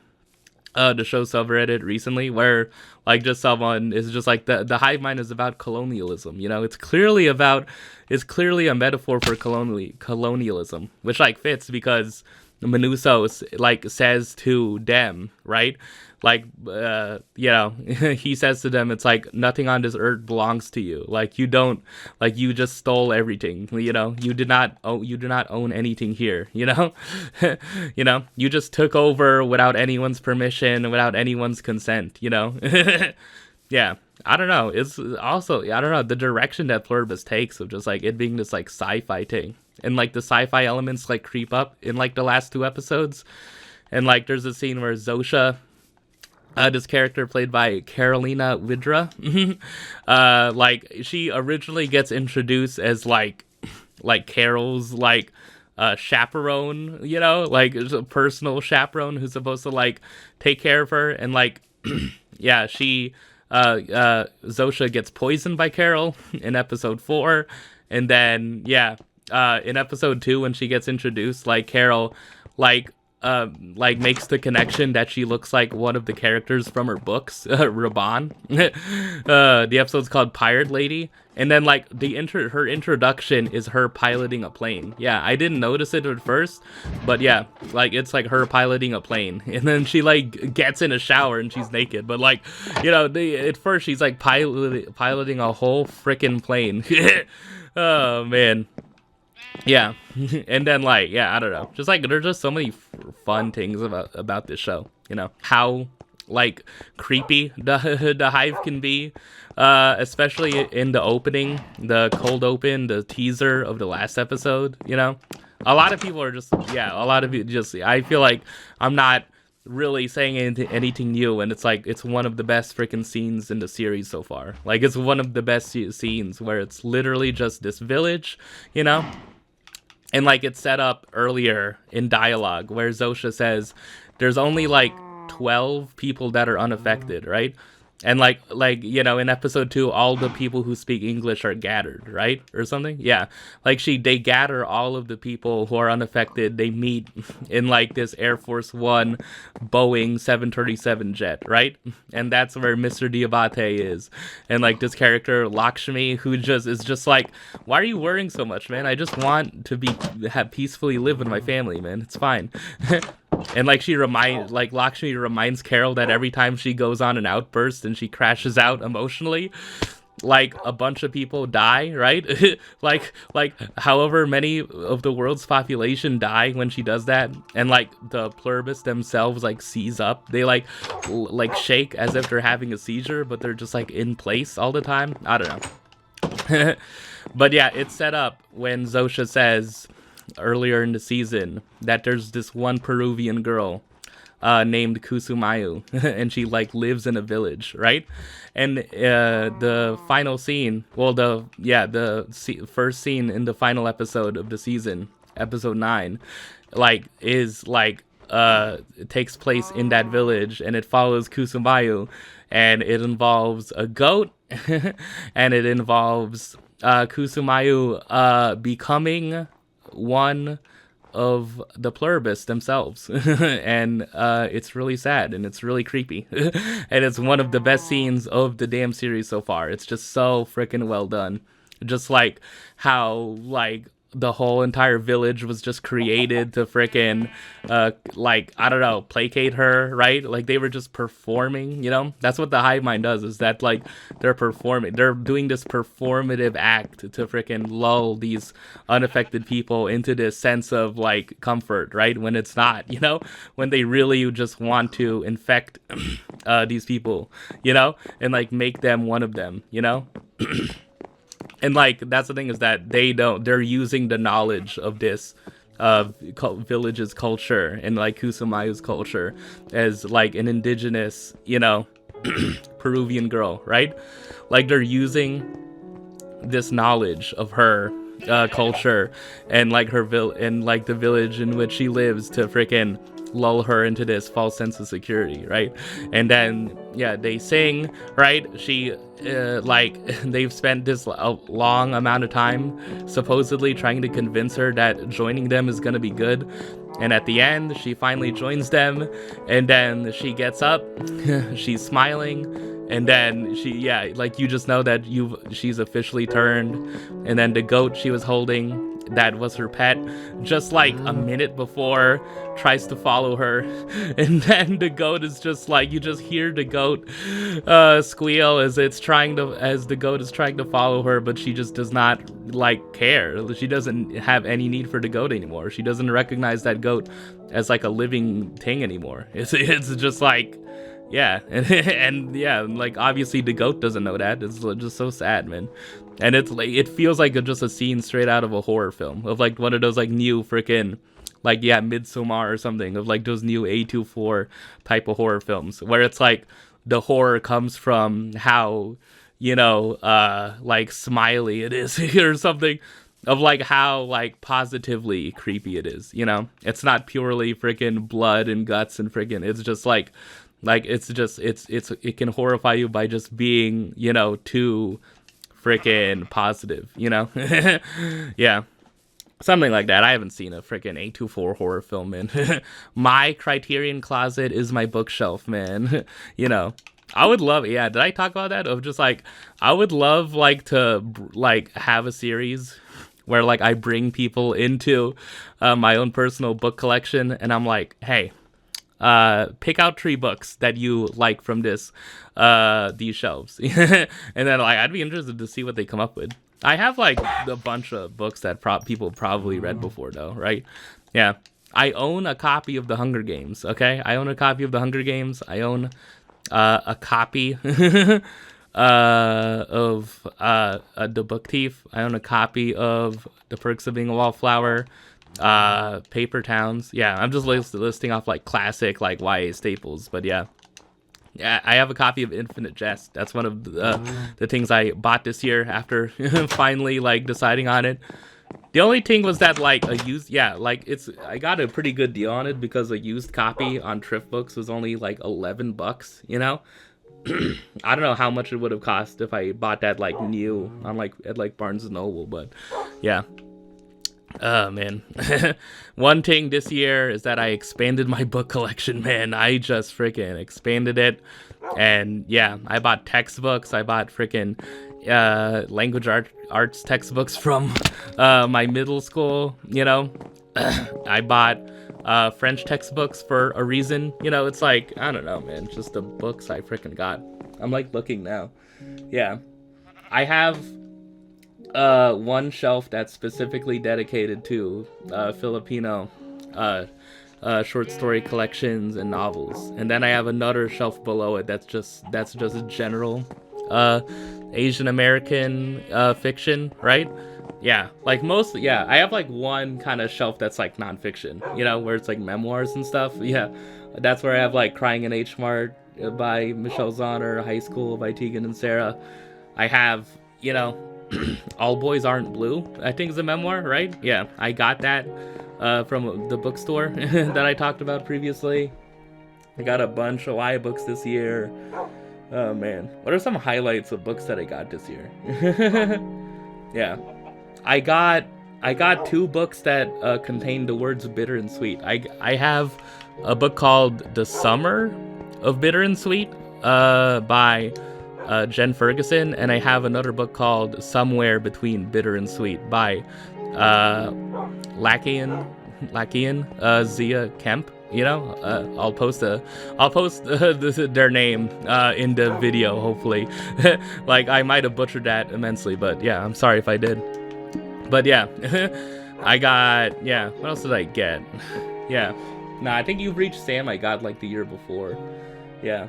the show subreddit recently where like just someone is just like the hive mind is about colonialism. You know, it's clearly a metaphor for colonialism, which like fits because Manusos like says to them, right? Like, you know, he says to them, it's like, nothing on this earth belongs to you. Like, you don't, like, you just stole everything, you know? You do not own anything here, you know? You know, you just took over without anyone's permission, without anyone's consent, you know? Yeah, I don't know. It's also, I don't know, the direction that Pluribus takes of just, like, it being this, like, sci-fi thing. And, like, the sci-fi elements, like, creep up in, like, the last 2 episodes. And, like, there's a scene where Zosha... this character played by Carolina Widra, like she originally gets introduced as like Carol's like chaperone, you know, like a personal chaperone who's supposed to like take care of her, and like yeah, she Zosha gets poisoned by Carol in episode 4, and then yeah, in episode 2 when she gets introduced, like Carol like makes the connection that she looks like one of the characters from her books, Raban. The episode's called Pirate Lady, and then like her introduction is her piloting a plane. Yeah, I didn't notice it at first, but yeah, like it's like her piloting a plane, and then she like gets in a shower and she's naked, but like, you know, at first she's like piloting a whole freaking plane. Oh man. Yeah, and then like, yeah, I don't know, just like there's just so many fun things about this show, you know, how like creepy the hive can be, especially in the opening, the cold open, the teaser of the last episode, you know. A lot of people are just, yeah, a lot of you just, I feel like I'm not really saying anything new, and it's like it's one of the best freaking scenes in the series so far. Like it's one of the best scenes where it's literally just this village, you know. And, like, it's set up earlier in dialogue where Zosha says there's only, like, 12 people that are unaffected, right? And like in episode 2, all the people who speak English are gathered, right, or something. Yeah, like they gather all of the people who are unaffected. They meet in like this Air Force One Boeing 737 jet, right, and that's where Mr. Diabate is, and like this character Lakshmi, who is just like, why are you worrying so much, man? I just want to have peacefully live with my family, man. It's fine. And like Lakshmi reminds Carol that every time she goes on an outburst and she crashes out emotionally, like a bunch of people die, right? like however many of the world's population die when she does that, and like the Pluribus themselves like seize up. They like shake as if they're having a seizure, but they're just like in place all the time. I don't know. But yeah, it's set up when Zosha says earlier in the season that there's this one Peruvian girl named Kusumayu, and she like lives in a village, right? And the final scene, first scene in the final episode of the season, episode 9, like is like it takes place in that village, and it follows Kusumayu, and it involves a goat, and it involves Kusumayu becoming one of the Pluribus themselves. And it's really sad, and it's really creepy. And it's one of the best scenes of the damn series so far. It's just so freaking well done. Just like how like the whole entire village was just created to freaking like, I don't know, placate her, right? Like they were just performing, you know? That's what the hive mind does, is that like they're doing this performative act to freaking lull these unaffected people into this sense of like comfort, right? When it's not, you know? When they really just want to infect these people, you know? And like make them one of them, you know? And like that's the thing, is that they're using the knowledge of this village's culture and like Kusumayu's culture as like an indigenous, you know, Peruvian girl, right? Like they're using this knowledge of her culture and like and like the village in which she lives to freaking lull her into this false sense of security, right? And then yeah, they sing, right? She like they've spent this long amount of time supposedly trying to convince her that joining them is gonna be good, and at the end she finally joins them, and then she gets up, she's smiling, and then like you just know that she's officially turned. And then the goat she was holding, that was her pet, just like a minute before tries to follow her, and then the goat is just like, you just hear the goat squeal as the goat is trying to follow her, but she just does not like care. She doesn't have any need for the goat anymore. She doesn't recognize that goat as like a living thing anymore. It's just like, yeah, and yeah, like obviously the goat doesn't know that. It's just so sad, man. And it's like, it feels like just a scene straight out of a horror film, of like one of those like new freaking like, yeah, Midsommar or something, of like those new A24 type of horror films, where it's like the horror comes from how, you know, like smiley it is or something, of like how like positively creepy it is, you know? It's not purely freaking blood and guts and freaking, it's just like it can horrify you by just being, you know, too freaking positive, you know? Yeah. Something like that. I haven't seen a freaking A24 horror film, man. My Criterion closet is my bookshelf, man. You know, I would love, yeah, did I talk about that? Of just like, I would love like to like have a series where like I bring people into my own personal book collection, and I'm like, hey, pick out 3 books that you like from these shelves. And then like I'd be interested to see what they come up with. I have like a bunch of books that people probably read before though, right? Yeah. I own a copy of The Hunger Games, okay? I own a copy of The Hunger Games. I own a copy of The Book Thief. I own a copy of The Perks of Being a Wallflower, Paper Towns. Yeah, I'm just listing off like classic like YA staples, but yeah. Yeah, I have a copy of Infinite Jest. That's one of the things I bought this year after finally like deciding on it. The only thing was that like a used, yeah, like I got a pretty good deal on it because a used copy on Thrift Books was only like $11, you know? I don't know how much it would have cost if I bought that like new on like at like Barnes and Noble, but yeah. Oh man. One thing this year is that I expanded my book collection, man. I just freaking expanded it. And yeah, I bought textbooks. I bought freaking language arts textbooks from my middle school, you know. I bought French textbooks for a reason. You know, it's like, I don't know, man. Just the books I freaking got. I'm like looking now. Yeah. I have one shelf that's specifically dedicated to Filipino short story collections and novels, and then I have another shelf below it that's just general Asian American fiction, right? Yeah, like mostly, yeah. I have like one kind of shelf that's like nonfiction, you know, where it's like memoirs and stuff. Yeah, that's where I have like Crying in H Mart by Michelle Zahner, High School by Tegan and Sarah. I have, you know, All Boys Aren't Blue, I think is a memoir, right? Yeah, I got that from the bookstore that I talked about previously. I got a bunch of YA books this year. Oh man, what are some highlights of books that I got this year? Yeah, I got 2 books that contain the words bitter and sweet. I have a book called The Summer of Bitter and Sweet by Jen Ferguson, and I have another book called Somewhere Between Bitter and Sweet by Lakian Zia Kemp. You know, I'll post their name in the video, hopefully. Like, I might have butchered that immensely, but yeah, I'm sorry if I did. But yeah, I got, yeah, what else did I get? Yeah, nah, I think You've Reached Sam I got like the year before. Yeah,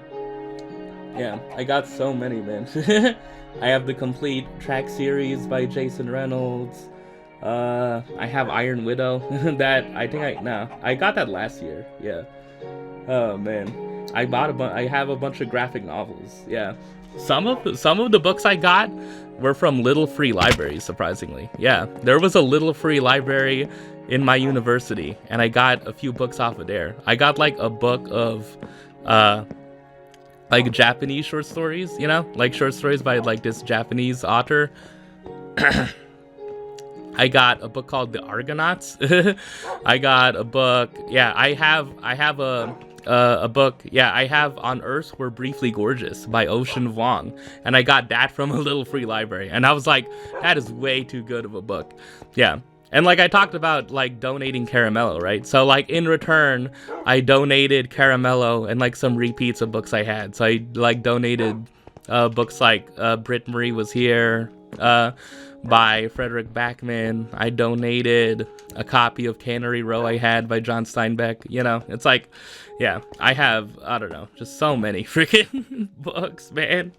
I got so many, man. I have the complete track series by Jason Reynolds. I have Iron Widow that I got that last year. Yeah. Oh man, I have a bunch of graphic novels. Yeah. Some of the books I got were from Little Free Libraries, surprisingly. Yeah, there was a Little Free Library in my university, and I got a few books off of there. I got like a book of like Japanese short stories, you know, like short stories by like this Japanese author. I got a book called The Argonauts. I got a book. Yeah, I have a book. Yeah, I have On Earth We're Briefly Gorgeous by Ocean Vuong, and I got that from a Little Free Library, and I was like, that is way too good of a book. Yeah. And like I talked about like donating Caramelo, right? So like in return, I donated Caramelo and like some repeats of books I had. So I like donated books like Britt Marie Was Here by Frederick Backman. I donated a copy of Cannery Row I had by John Steinbeck. You know, it's like, yeah, I have, I don't know, just so many freaking books, man.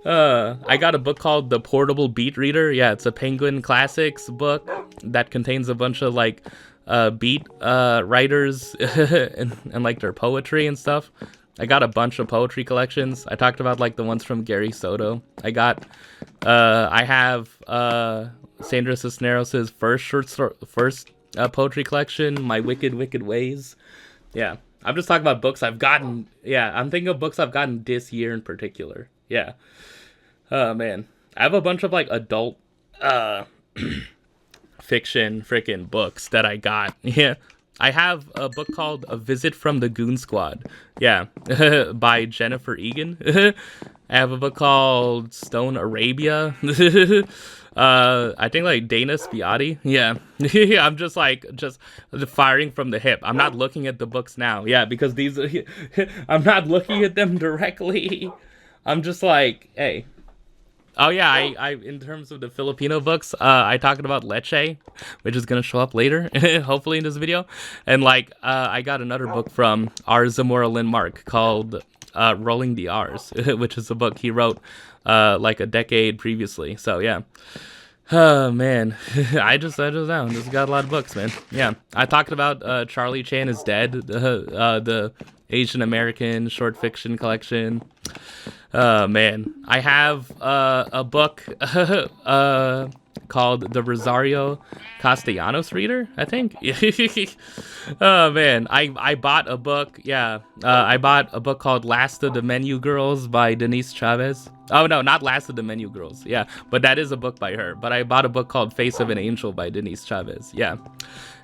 I got a book called The Portable Beat Reader. Yeah, it's a Penguin Classics book that contains a bunch of like beat writers and like their poetry and stuff. I got a bunch of poetry collections. I talked about like the ones from Gary Soto. I have Sandra Cisneros' first poetry collection, My Wicked Wicked Ways. Yeah, I'm just talking about books I've gotten. Yeah, I'm thinking of books I've gotten this year in particular. Yeah. Oh man, I have a bunch of like adult fiction freaking books that I got. Yeah. I have a book called A Visit from the Goon Squad. Yeah. By Jennifer Egan. I have a book called Stone Arabia. I think like Dana Spiotti. Yeah. I'm just firing from the hip. I'm not looking at the books now. Yeah, because I'm not looking at them directly. I'm just like, hey. Oh yeah, I in terms of the Filipino books, I talked about Leche, which is gonna show up later, hopefully in this video. And like, I got another book from R. Zamora Lindmark called Rolling the R's, which is a book he wrote like a decade previously. So yeah. Oh man, I just got a lot of books, man. Yeah, I talked about Charlie Chan Is Dead, the Asian American short fiction collection. Man, I have a book called The Rosario Castellanos Reader, I think. Oh man, I bought a book. Yeah, I bought a book called Last of the Menu Girls by Denise Chavez. Oh no, not Last of the Menu Girls. Yeah, but that is a book by her. But I bought a book called Face of an Angel by Denise Chavez. Yeah.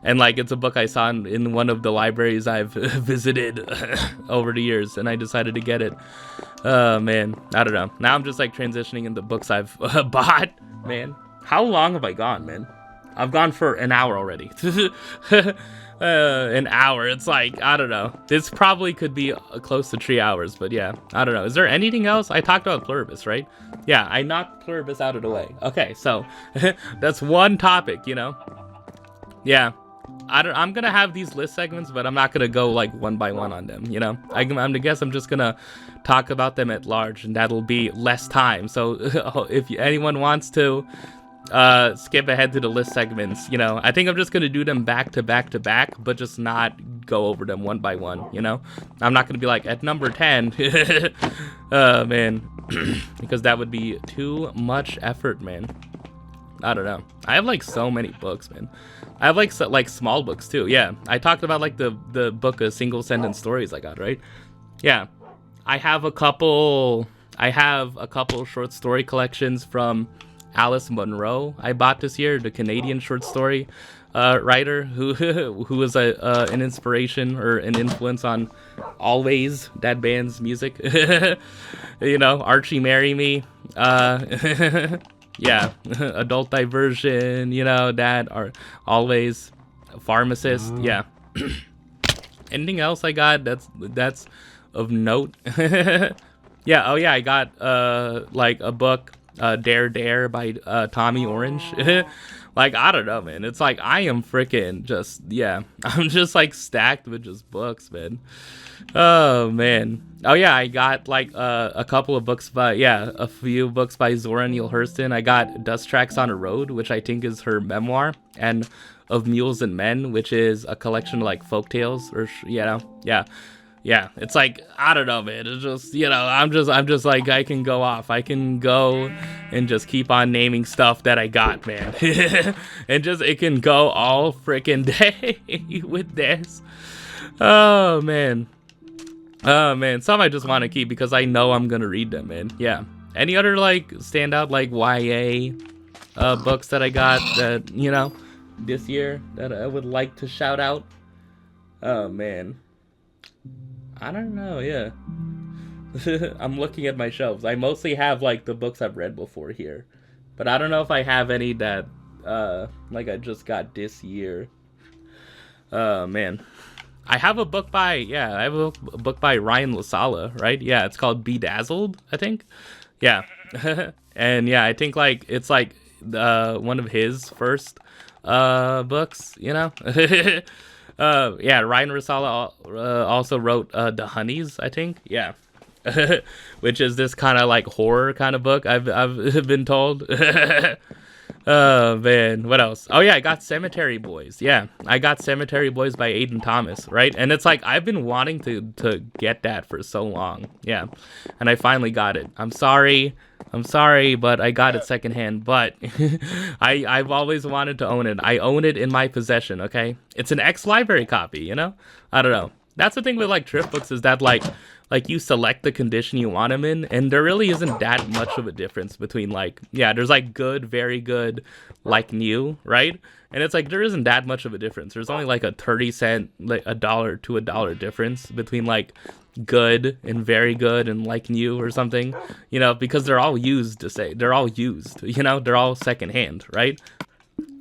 And like it's a book I saw in one of the libraries I've visited over the years, and I decided to get it. Man, I don't know. Now I'm just like transitioning into books I've bought. Man, how long have I gone, man? I've gone for an hour already. An hour. It's like, I don't know. This probably could be close to 3 hours, but yeah, I don't know. Is there anything else? I talked about Pluribus, right? Yeah, I knocked Pluribus out of the way. Okay, so that's one topic, you know? Yeah. I'm gonna have these list segments, but I'm not gonna go like one by one on them, you know? I guess I'm just gonna talk about them at large, and that'll be less time. So if anyone wants to skip ahead to the list segments, you know, I think I'm just gonna do them back to back to back, but just not go over them one by one, you know? I'm not gonna be like at number 10, man, because that would be too much effort, man. I don't know. I have like so many books, man. I have like small books too. Yeah, I talked about like the book of single sentence stories I got, right? Yeah, I have a couple short story collections from Alice Munro I bought this year, the Canadian short story writer who was an inspiration or an influence on Always, that band's music. You know, Archie Marry Me. Yeah, Adult Diversion, you know, that are Always, Pharmacist. Yeah. Anything else I got that's of note? Yeah, oh yeah, I got like a book, Dare Dare by Tommy Orange. Like, I don't know, man. It's like I am freaking just, yeah, I'm just like stacked with just books, man. Oh man. Oh yeah, I got like a couple of books by, yeah, a few books by Zora Neale Hurston. I got Dust Tracks on a Road, which I think is her memoir, and Of Mules and Men, which is a collection of like folk tales, or you know, yeah. It's like, I don't know, man. It's just, you know, I'm just like, I can go off. I can go and just keep on naming stuff that I got, man. And just, it can go all freaking day with this. Oh man. Some I just want to keep because I know I'm gonna read them, man. Yeah. Any other like standout like YA books that I got that, you know, this year that I would like to shout out? Oh man, I don't know. Yeah. I'm looking at my shelves. I mostly have like the books I've read before here, but I don't know if I have any that like I just got this year. Man. I have a book by, yeah, I have a book by Ryan LaSala, right? Yeah, it's called Bedazzled, I think. Yeah. And yeah, I think like it's like one of his first books, you know? Yeah, Ryan LaSala also wrote The Honeys, I think. Yeah. Which is this kind of like horror kind of book, I've been told. Oh man, what else? Oh yeah, I got Cemetery Boys. Yeah, I got Cemetery Boys by Aiden Thomas, right? And it's like I've been wanting to get that for so long. Yeah, and I finally got it. I'm sorry, but I got it secondhand. But I've always wanted to own it. I own it in my possession. Okay, it's an ex-library copy. You know, I don't know. That's the thing with like thrift books is that like you select the condition you want them in, and there really isn't that much of a difference between like, yeah, there's like good, very good, like new, right? And it's like there isn't that much of a difference. There's only like a 30-cent, like $1 to $1 difference between like good and very good and like new or something, you know, because they're all used, you know, they're all secondhand, right?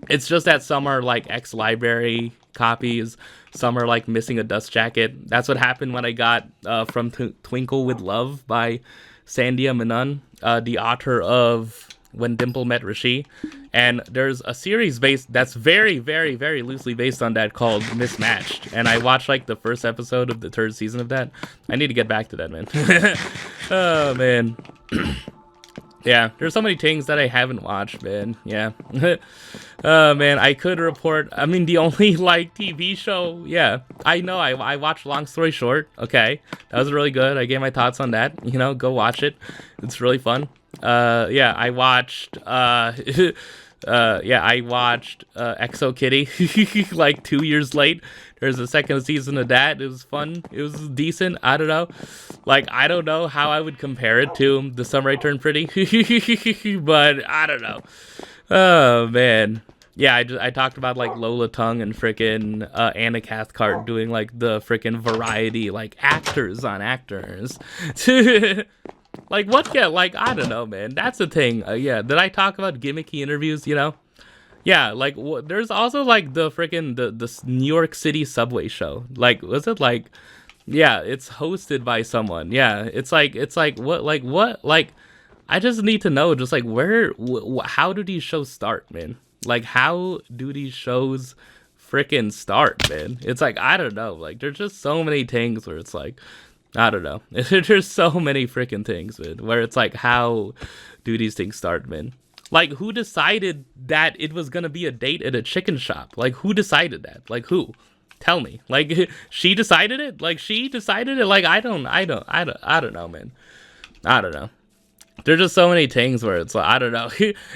It's just that some are like ex-library copies, some are like missing a dust jacket. That's what happened when I got From Twinkle with Love by Sandia Menon, the author of When Dimple Met Rishi. And there's a series that's very, very, very loosely based on that called Mismatched. And I watched like the first episode of the 3rd season of that. I need to get back to that, man. Oh, man. Yeah, there's so many things that I haven't watched, man. Yeah. Man, I could report, I mean, the only, like, TV show, yeah. I know, I watched Long Story Short, okay. That was really good. I gave my thoughts on that. You know, go watch it. It's really fun. Yeah, I watched, Yeah, I watched Exo Kitty like 2 years late. There's a second season of that. It was fun. It was decent. I don't know. Like, I don't know how I would compare it to The Summer I Turned Pretty. But I don't know. Oh, man. Yeah, I talked about like Lola Tung and frickin' Anna Cathcart doing like the frickin' variety, like actors on actors. Like, what? Yeah, like, I don't know, man. That's the thing. Yeah, did I talk about gimmicky interviews, you know? Yeah, like, there's also, like, the freaking, the New York City subway show. Like, was it, like, yeah, it's hosted by someone. Yeah, it's like, what, I just need to know, just, like, how do these shows start, man? Like, how do these shows freaking start, man? It's like, I don't know. Like, there's just so many things where it's like, I don't know. There's so many freaking things, man, where it's like, how do these things start, man? Like, who decided that it was gonna be a date at a chicken shop? Like, who decided that? Like, who? Tell me. Like, she decided it? Like, she decided it? Like, I don't know, man. I don't know. There's just so many things where it's like, I don't know.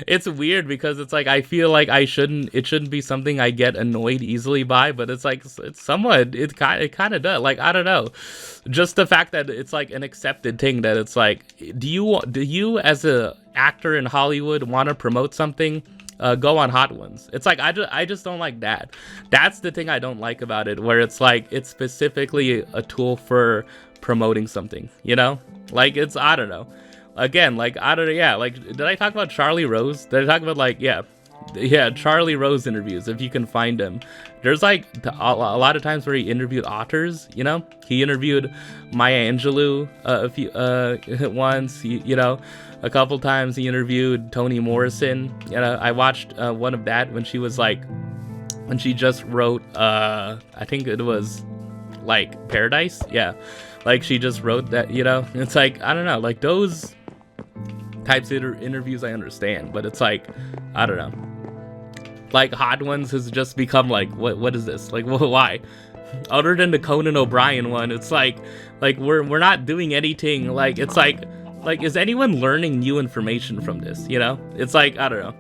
It's weird because it's like, I feel like it shouldn't be something I get annoyed easily by, but it's like, it's somewhat, it kind of does. Like, I don't know. Just the fact that it's like an accepted thing that it's like, do you as a actor in Hollywood want to promote something? Go on Hot Ones. It's like, I just don't like that. That's the thing I don't like about it, where it's like, it's specifically a tool for promoting something, you know? Like, it's, I don't know. Again, like, I don't know, yeah, like, did I talk about Charlie Rose? Did I talk about, like, yeah, Charlie Rose interviews, if you can find him. There's, like, a lot of times where he interviewed authors, you know? He interviewed Maya Angelou a few, once, you know? A couple times he interviewed Toni Morrison. You know, I watched one of that when she was, like, when she just wrote, I think it was, like, Paradise? Yeah. Like, she just wrote that, you know? It's like, I don't know, like, those types of interviews I understand, but it's like, I don't know. Like, Hot Ones has just become like, what is this? Like, why? Other than the Conan O'Brien one, it's like we're not doing anything. Like, it's like is anyone learning new information from this? You know? It's like, I don't know.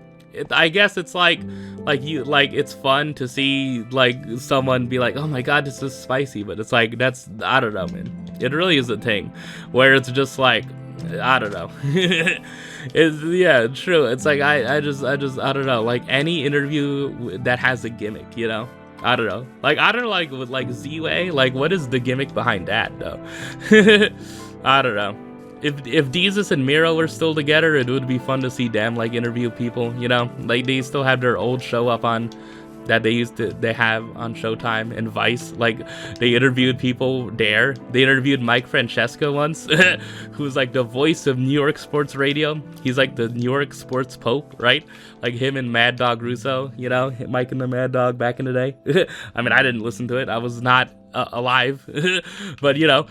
I guess it's like it's fun to see like someone be like, oh my god, this is spicy, but it's like, that's, I don't know, man. It really is a thing where it's just like, I don't know. It's, yeah, true. It's like, I just I don't know. Like, any interview that has a gimmick, you know? I don't know. Like, I don't know, like, with like Z-Way, like, what is the gimmick behind that though? I don't know. If Deezus and Miro were still together, it would be fun to see them like interview people, you know? Like, they still have their old show up on that they have on Showtime and Vice. Like, they interviewed people there. They interviewed Mike Francesco once, who's like the voice of New York sports radio. He's like the New York sports pope, right? Like him and Mad Dog Russo, you know, Mike and the Mad Dog back in the day. I mean, I didn't listen to it. I was not alive, but you know.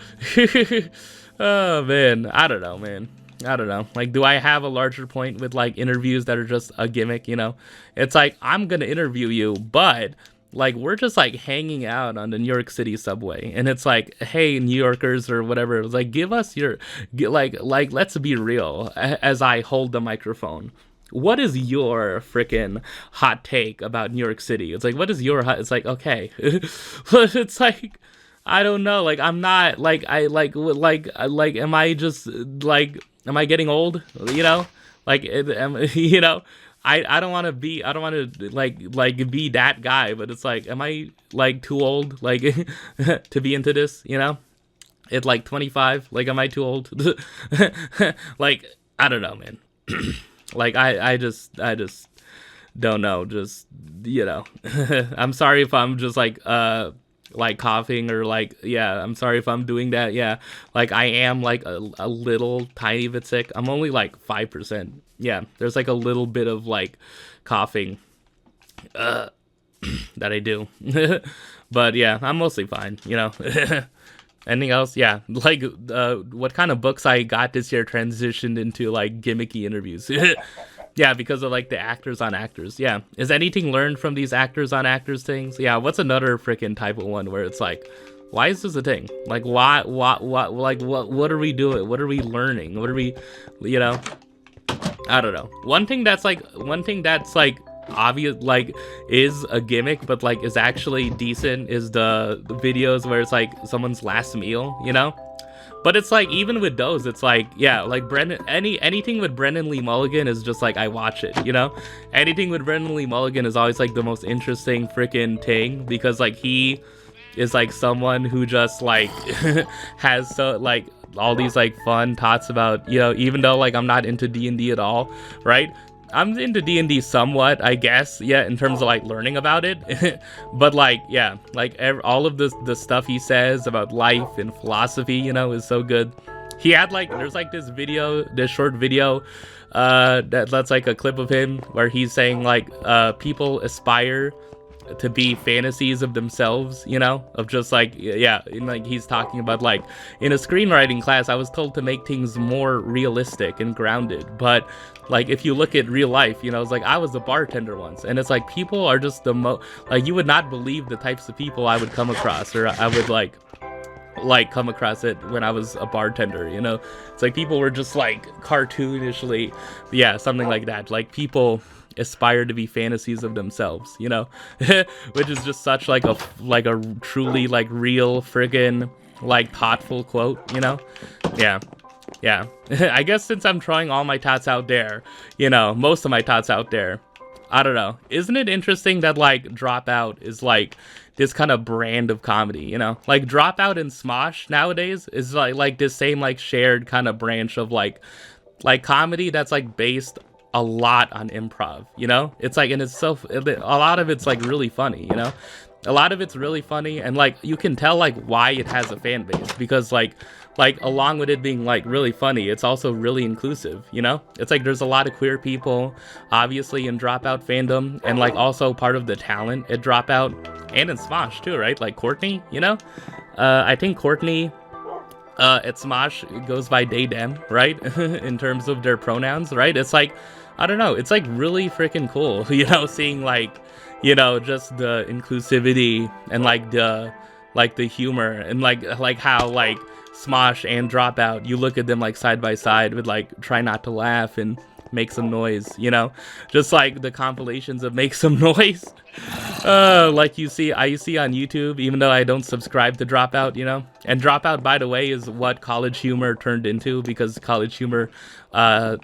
Oh man, I don't know, man. I don't know. Like, do I have a larger point with like interviews that are just a gimmick, you know? It's like, I'm gonna interview you, but like, we're just like hanging out on the New York City subway, and it's like, hey, New Yorkers or whatever, it's like, give us your, like let's be real. As I hold the microphone, what is your freaking hot take about New York City? It's like, what is your hot? It's like, okay. It's like, I don't know. Like, I'm not like, am I just like, am I getting old? You know, like, you know, I don't want to be, like be that guy, but it's like, am I like too old, like, to be into this, you know? At like 25, like, am I too old? Like, I don't know, man. Like, I just don't know. Just, you know, I'm sorry if I'm just like coughing or like, yeah, I'm sorry if I'm doing that. Yeah, like, I am like a little tiny bit sick. I'm only like 5%. Yeah, there's like a little bit of like coughing that I do. But yeah, I'm mostly fine, you know. Anything else? Yeah, like what kind of books I got this year transitioned into like gimmicky interviews. Yeah, because of like the actors on actors. Yeah, is anything learned from these actors on actors things? Yeah, what's another freaking type of one where it's like, why is this a thing? Like, why, like, what are we doing? What are we learning? What are we, you know? I don't know. One thing that's like obvious, like is a gimmick, but like is actually decent, is the videos where it's like someone's last meal, you know. But it's like, even with those, it's like, yeah, like anything with Brennan Lee Mulligan is just like, I watch it, you know? Anything with Brennan Lee Mulligan is always like the most interesting freaking thing, because like he is like someone who just like has so like all these like fun thoughts about, you know, even though like I'm not into D&D at all, right? I'm into D&D somewhat, I guess, yeah, in terms of like learning about it. But like, yeah, like all of the stuff he says about life and philosophy, you know, is so good. He had like, there's like this short video that's like a clip of him where he's saying like people aspire to be fantasies of themselves, you know, of just like, yeah, and like he's talking about like in a screenwriting class I was told to make things more realistic and grounded, but like if you look at real life, you know, it's like I was a bartender once, and it's like people are just like you would not believe the types of people I would come across, or I would like come across it when I was a bartender, you know. It's like people were just like cartoonishly, yeah, something like that, like people aspire to be fantasies of themselves, you know. Which is just such like a truly like real friggin' like thoughtful quote, you know. Yeah I guess since I'm throwing all my thoughts out there, you know, most of my thoughts out there, I don't know, isn't it interesting that like Dropout is like this kind of brand of comedy, you know? Like Dropout and Smosh nowadays is like this same like shared kind of branch of like comedy that's like based a lot on improv, you know. It's like, and it's so, a lot of it's like really funny, you know. A lot of it's really funny, and like you can tell like why it has a fan base, because like along with it being like really funny, it's also really inclusive, you know. It's like there's a lot of queer people obviously in Dropout fandom, and like also part of the talent at Dropout and in Smosh too, right? Like Courtney, you know. I think Courtney at Smosh goes by they them, right? In terms of their pronouns, right? It's like, I don't know, it's like really freaking cool, you know, seeing like, you know, just the inclusivity and like the humor, and like how like Smosh and Dropout, you look at them like side by side with like Try Not to Laugh and Make Some Noise, you know, just like the compilations of Make Some Noise, like I see on YouTube, even though I don't subscribe to Dropout, you know. And Dropout, by the way, is what College Humor turned into, because College Humor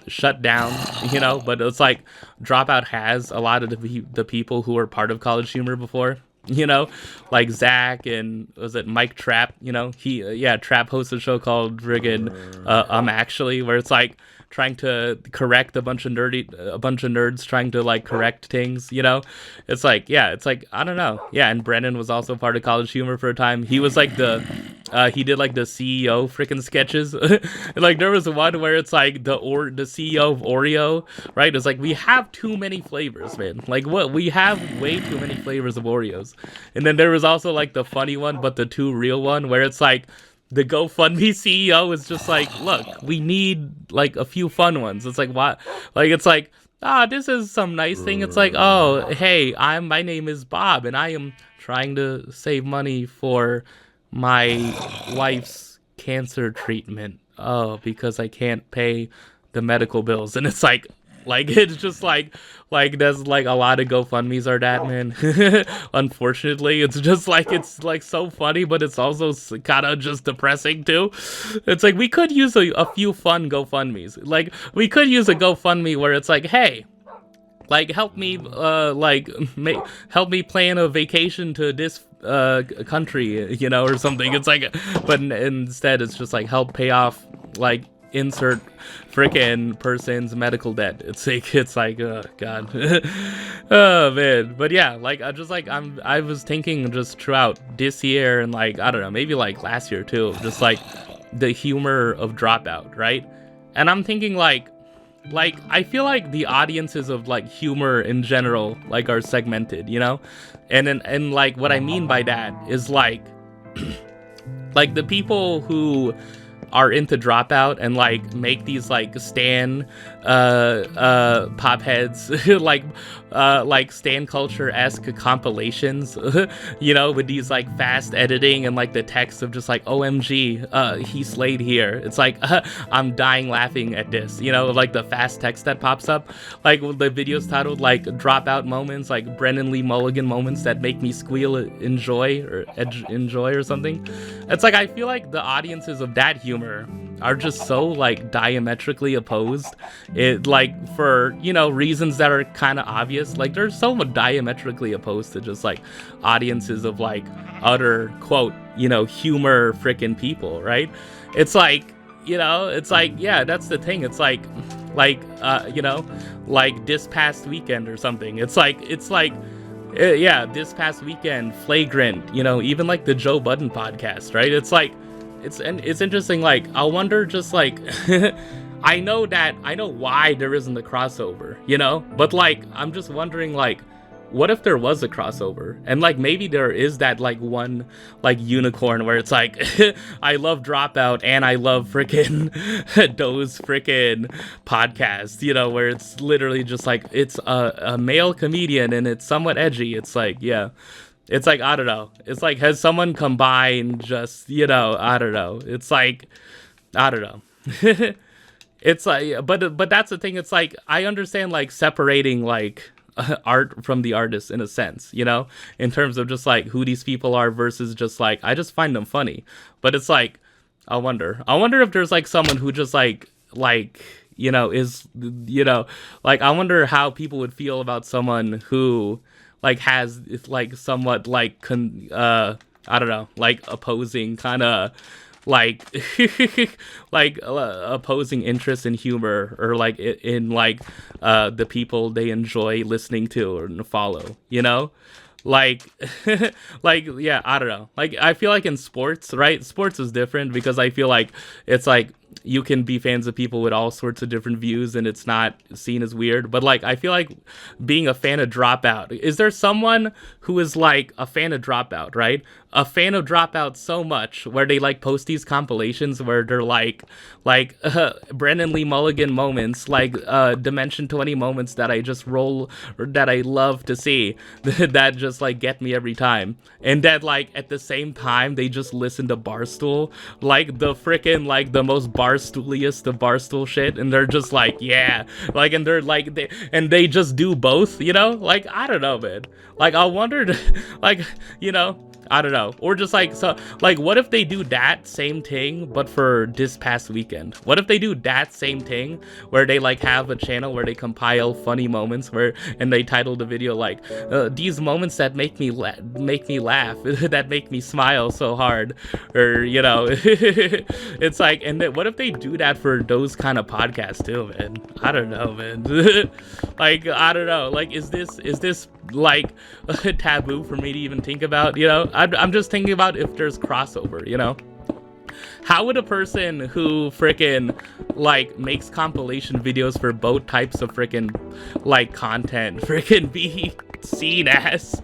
shut down, you know. But it's like Dropout has a lot of the people who were part of College Humor before, you know, like Zach and was it Mike Trapp, you know. Trapp hosts a show called friggin' Actually, where it's like trying to correct a bunch of nerds trying to like correct things, you know. It's like, yeah, it's like, I don't know, yeah. And Brennan was also part of College Humor for a time. He was like he did like the CEO freaking sketches. Like there was one where it's like the CEO of Oreo, right? It's like, we have too many flavors, man. Like what, we have way too many flavors of Oreos. And then there was also like the funny one, but the too real one, where it's like the GoFundMe CEO is just like, look, we need like a few fun ones. It's like, what? Like, it's like, this is some nice thing. It's like, oh, hey, my name is Bob, and I am trying to save money for my wife's cancer treatment. Oh, because I can't pay the medical bills. And it's like it's just like there's like a lot of GoFundMes are that, man. Unfortunately, it's just like, it's like so funny, but it's also kind of just depressing too. It's like, we could use a few fun GoFundMes. Like we could use a GoFundMe where it's like, hey, like help me help me plan a vacation to this country, you know, or something. It's like, but instead it's just like, help pay off like insert frickin' person's medical debt. It's like oh god. Oh man. But yeah, like I was thinking just throughout this year, and like, I don't know, maybe like last year too, just like the humor of Dropout, right? And I'm thinking like I feel like the audiences of like humor in general like are segmented, you know. And like what I mean by that is like like the people who are into Dropout and like make these like stan pop heads, like stan culture-esque compilations, with these like fast editing and like the text of just like OMG, he slayed here. It's like I'm dying laughing at this, like the fast text that pops up, like the videos titled like Dropout moments, like Brennan Lee Mulligan moments that make me squeal enjoy or something. It's like I feel like the audiences of that humor are just so like diametrically opposed, it like for reasons that are kind of obvious. Like they're so diametrically opposed to just like audiences of like utter quote humor freaking people, right? It's like it's like, yeah, that's the thing. It's like this past weekend or something. It's like yeah, this past weekend, flagrant, even like the Joe Budden podcast, right? It's like it's interesting. Like I wonder, just like I know why there isn't a crossover, but like I'm just wondering, like, what if there was a crossover and like maybe there is that like one like unicorn where it's like I love Dropout and I love freaking those freaking podcasts, where it's literally just like it's a male comedian and it's somewhat edgy. It's like, yeah, it's like, I don't know. It's like, has someone combined just, I don't know. It's like, I don't know. It's like, but that's the thing. It's like, I understand like separating like art from the artist in a sense, in terms of just like who these people are versus just like, I just find them funny. But it's like, I wonder if there's like someone who just like, is, like, I wonder how people would feel about someone who like has like somewhat like I don't know, like opposing kind of like like opposing interest in humor or like in like the people they enjoy listening to or follow, like like, yeah, I don't know. Like I feel like in sports, right? Sports is different because I feel like it's like you can be fans of people with all sorts of different views and it's not seen as weird. But like I feel like being a fan of Dropout, is there someone who is like a fan of Dropout, right? A fan of Dropout so much where they like post these compilations where they're like Brennan Lee Mulligan moments, like Dimension 20 moments that I just roll, or that I love to see, that just like get me every time. And that like at the same time they just listen to Barstool, like the freaking like the most barstooliest of Barstool shit, and they're just like, yeah, like, and they're like they just do both, like, I don't know, man. Like I wondered like, I don't know. Or just like, so like, what if they do that same thing but for this past weekend? What if they do that same thing where they like have a channel where they compile funny moments and they title the video like these moments that make me laugh that make me smile so hard, or it's like, and then what if they do that for those kind of podcasts too, man? I don't know, man. Like, I don't know, like, is this like a taboo for me to even think about? I'm just thinking about if there's crossover. How would a person who freaking like makes compilation videos for both types of freaking like content freaking be seen as,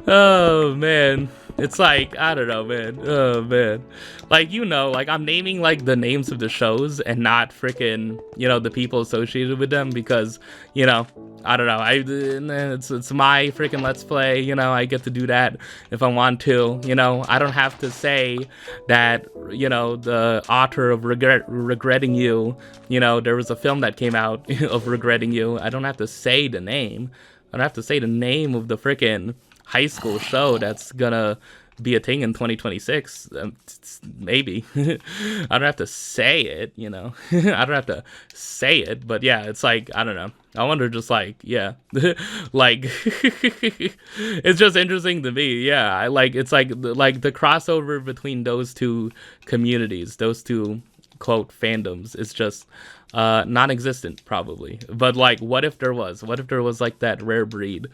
oh man. It's like, I don't know, man. Oh man. Like, like I'm naming like the names of the shows and not freaking, the people associated with them because, I don't know. It's my freaking Let's Play, I get to do that if I want to, I don't have to say that, the author of Regretting You, there was a film that came out of Regretting You. I don't have to say the name. I don't have to say the name of the freaking high school show that's gonna be a thing in 2026, maybe. I don't have to say it, I don't have to say it, but yeah, it's like, I don't know. I wonder, just like, yeah, like, it's just interesting to me. Yeah, I like, it's like the crossover between those two communities, those two quote fandoms, is just non-existent probably. But like, what if there was like that rare breed,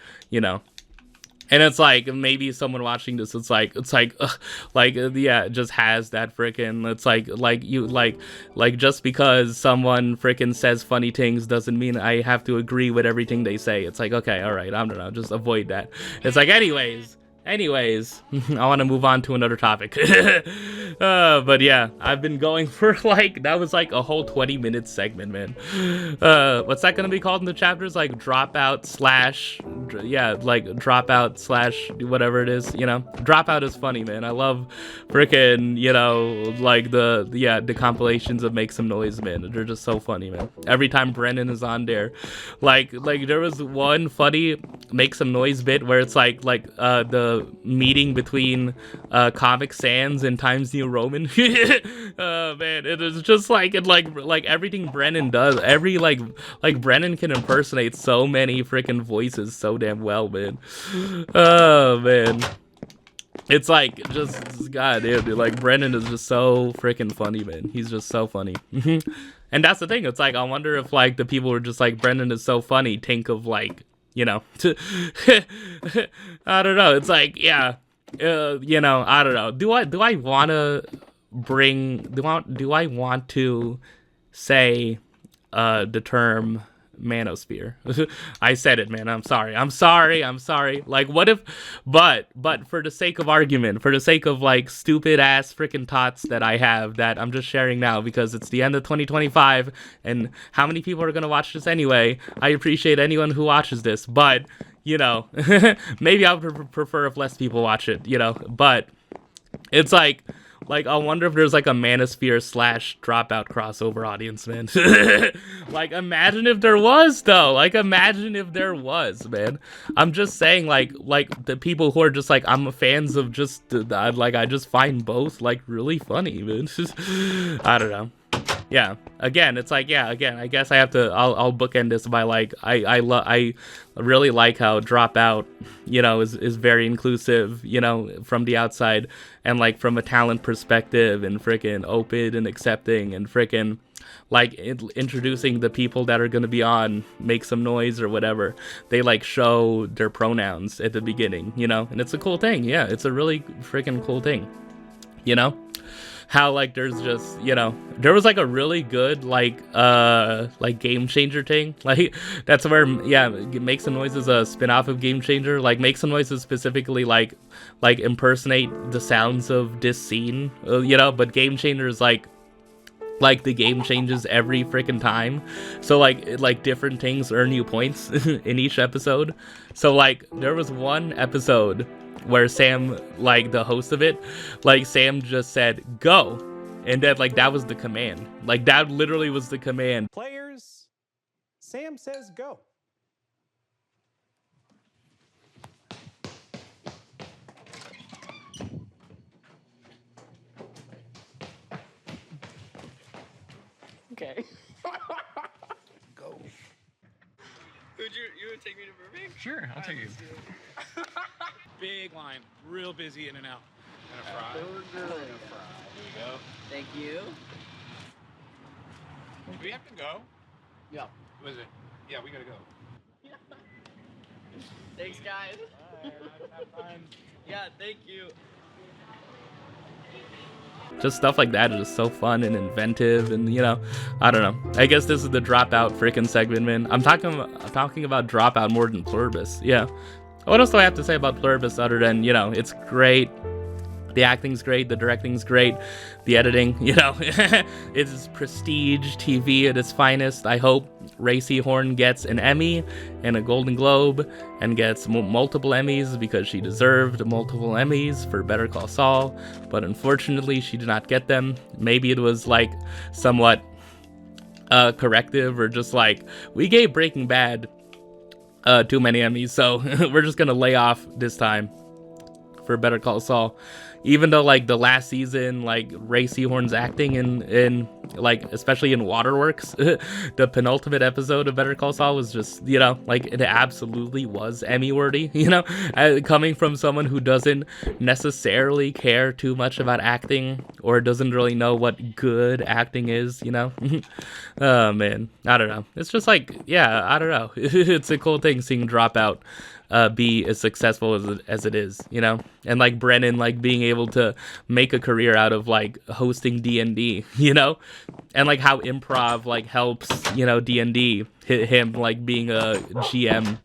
And it's like, maybe someone watching this, it's like, yeah, it just has that freaking, it's like you, like just because someone freaking says funny things doesn't mean I have to agree with everything they say. It's like, okay, all right, I don't know, just avoid that. It's like, anyways, I want to move on to another topic. But yeah, I've been going for like, that was like a whole 20-minute segment, man. What's that gonna be called in the chapters? Like dropout slash, yeah, like dropout slash whatever it is, you know? Dropout is funny, man. I love freaking, you know, like the compilations of Make Some Noise, man. They're just so funny, man. Every time Brennan is on there, like there was one funny Make Some Noise bit where it's like the meeting between Comic Sans and Times New Roman. Oh man, it is just like it like everything Brennan does. Every like Brennan can impersonate so many freaking voices so damn well, man. Oh man. It's like just god damn, dude. Like Brennan is just so freaking funny, man. He's just so funny. And that's the thing. It's like I wonder if like the people were just like Brennan is so funny. Think of like, you know, I don't know. It's like yeah, you know, I don't know. Do I want to bring? Do I want to say the term manosphere? I said it, man. I'm sorry. Like, what if, but for the sake of argument, for the sake of like stupid ass freaking thoughts that I have that I'm just sharing now because it's the end of 2025 and how many people are gonna watch this anyway? I appreciate anyone who watches this, but you know, maybe I would prefer if less people watch it, you know, but it's like I wonder if there's like a manosphere / dropout crossover audience, man. Like, imagine if there was, though. Like, imagine if there was, man. I'm just saying, like the people who are just like, I'm fans of just, like, I just find both, like, really funny, man. I don't know. Yeah, again, it's like, yeah, again, I guess I have to, I'll bookend this by like, I really like how Dropout, you know, is very inclusive, you know, from the outside and like from a talent perspective and freaking open and accepting and freaking like introducing the people that are going to be on Make Some Noise or whatever. They like show their pronouns at the beginning, you know, and it's a cool thing. Yeah, it's a really freaking cool thing, you know? How like there's just, you know, there was like a really good like Game Changer thing. Like that's where, yeah, Make Some Noise is a spin-off of Game Changer. Like Make Some Noise is specifically like impersonate the sounds of this scene, you know, but Game Changer is like the game changes every freaking time. So like different things earn you points in each episode. So like there was one episode where Sam, like the host of it, like Sam just said go, and then like that was the command. Like that literally was the command. Players, Sam says go. Okay. Go. You would take me to Burbank? Sure, I'll take you. Big line, real busy in and out. And a fry. Burger and a fry. There you go. Thank you. Do we have to go? Yeah. Was it? Yeah, we gotta go. Thanks, guys. Have fun. Yeah, thank you. Just stuff like that is just so fun and inventive, and you know, I don't know. I guess this is the Dropout freaking segment, man. I'm talking about Dropout more than Pluribus. Yeah. What else do I have to say about Pluribus other than, you know, it's great. The acting's great, the directing's great, the editing, you know, it's prestige TV at its finest. I hope Ray Seahorn gets an Emmy and a Golden Globe and gets multiple Emmys because she deserved multiple Emmys for Better Call Saul, but unfortunately she did not get them. Maybe it was like somewhat corrective, or just like, we gave Breaking Bad too many Emmys, so we're just gonna lay off this time for Better Call Saul. Even though like the last season, like Ray Seahorn's acting in like, especially in Waterworks, the penultimate episode of Better Call Saul was just, you know, like it absolutely was Emmy worthy, you know, coming from someone who doesn't necessarily care too much about acting or doesn't really know what good acting is, you know. Oh man, I don't know. It's just like, yeah, I don't know. It's a cool thing seeing Dropout be as successful as it is, you know, and like Brennan like being able to make a career out of like hosting D&D, you know, and like how improv like helps, you know, D&D, him like being a GM,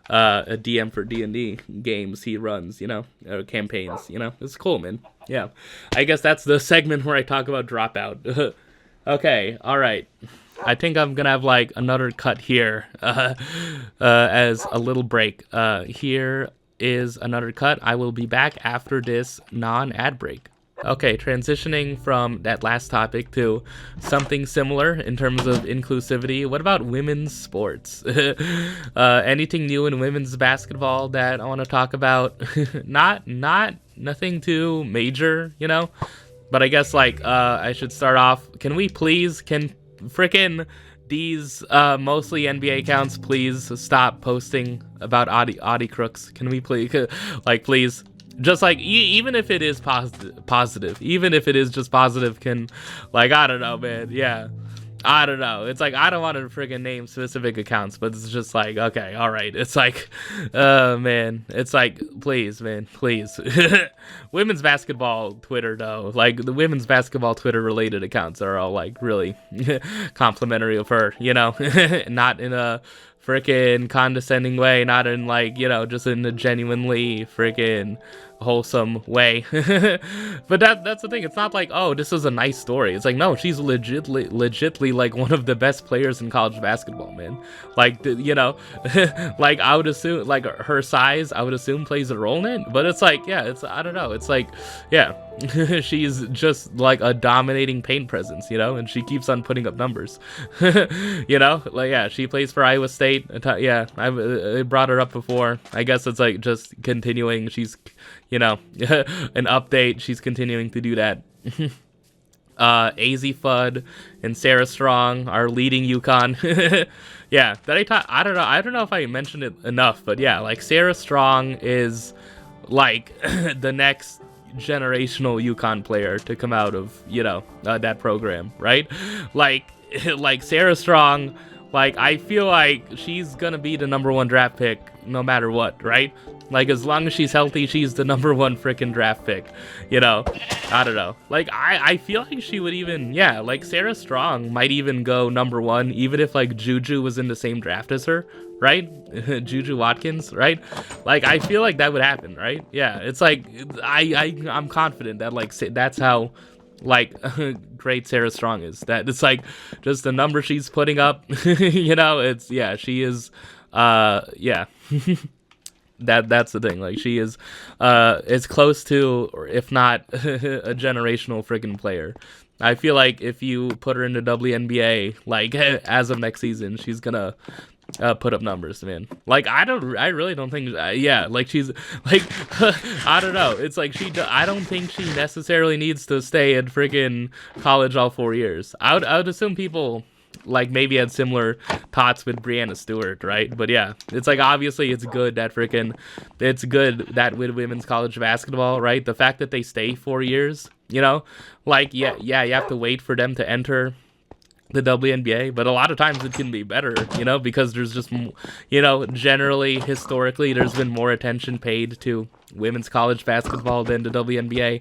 a DM for D&D games he runs, you know, campaigns, you know. It's cool, man. Yeah, I guess that's the segment where I talk about Dropout. Okay, all right. I think I'm gonna have like another cut here as a little break. Here is another cut. I will be back after this non-ad break. Okay, transitioning from that last topic to something similar in terms of inclusivity. What about women's sports? Anything new in women's basketball that I want to talk about? Nothing too major, you know? But I guess like I should start off. Can frickin' these mostly NBA accounts please stop posting about Audi crooks? Can we please like please? Just like even if it is positive, even if it is just positive, can like I don't know, man. Yeah, I don't know. It's like I don't want to friggin' name specific accounts, but it's just like okay, all right. It's like, man. It's like please, man, please. Women's basketball Twitter though, like the women's basketball Twitter related accounts are all like really complimentary of her, you know, not in a freaking condescending way, not in like, you know, just in a genuinely freaking wholesome way. But that's the thing. It's not like, oh, this is a nice story. It's like, no, she's legitly like one of the best players in college basketball, man. Like, you know, like I would assume like her size, I would assume plays a role in it. But it's like, yeah, it's, I don't know. It's like, yeah, she's just like a dominating paint presence, you know, and she keeps on putting up numbers. You know, like, yeah, she plays for Iowa State. Yeah, I brought her up before. I guess it's like just continuing. She's, you know, an update. She's continuing to do that. AZ Fudd and Sarah Strong are leading UConn. Yeah, that I don't know if I mentioned it enough, but yeah, like Sarah Strong is like the next generational UConn player to come out of, you know, that program, right? Like Sarah Strong, like I feel like she's gonna be the #1 draft pick no matter what, right? Like as long as she's healthy, she's the #1 freaking draft pick, you know. I don't know. Like I feel like she would even, yeah, like Sarah Strong might even go #1 even if like Juju was in the same draft as her, right? Juju Watkins, right? Like I feel like that would happen, right? Yeah, it's like I'm confident that like that's how like great Sarah Strong is. That it's like just the number she's putting up, you know. It's yeah, she is yeah. That's the thing. Like she is as close to, or if not a generational freaking player. I feel like if you put her into WNBA, like as of next season, she's gonna put up numbers, man. Like I really don't think, yeah, like she's like I don't know. It's like I don't think she necessarily needs to stay at freaking college all 4 years. I would assume people like maybe had similar thoughts with Brianna Stewart, right? But yeah, it's like obviously it's good that with women's college basketball, right? The fact that they stay 4 years, you know, like yeah, you have to wait for them to enter the WNBA, but a lot of times it can be better, you know, because there's just, you know, generally historically there's been more attention paid to women's college basketball than the WNBA.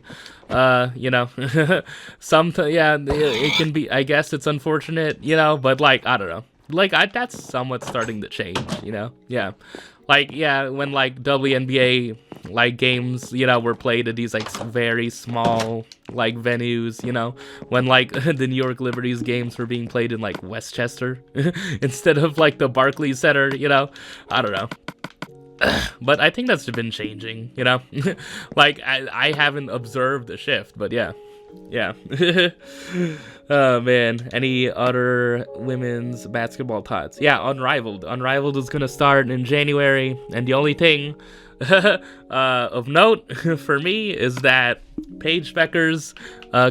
You know, yeah, it can be, I guess it's unfortunate, you know, but like I don't know, like that's somewhat starting to change, you know. Yeah, like yeah, when like WNBA like games, you know, were played at these like very small like venues, you know, when like the New York Liberties games were being played in like Westchester instead of like the Barclays Center, you know. I don't know. But I think that's been changing, you know. Like I haven't observed a shift, but yeah. Oh man, any other women's basketball thoughts? Yeah, Unrivaled is gonna start in January, and the only thing of note for me is that Paige Beckers,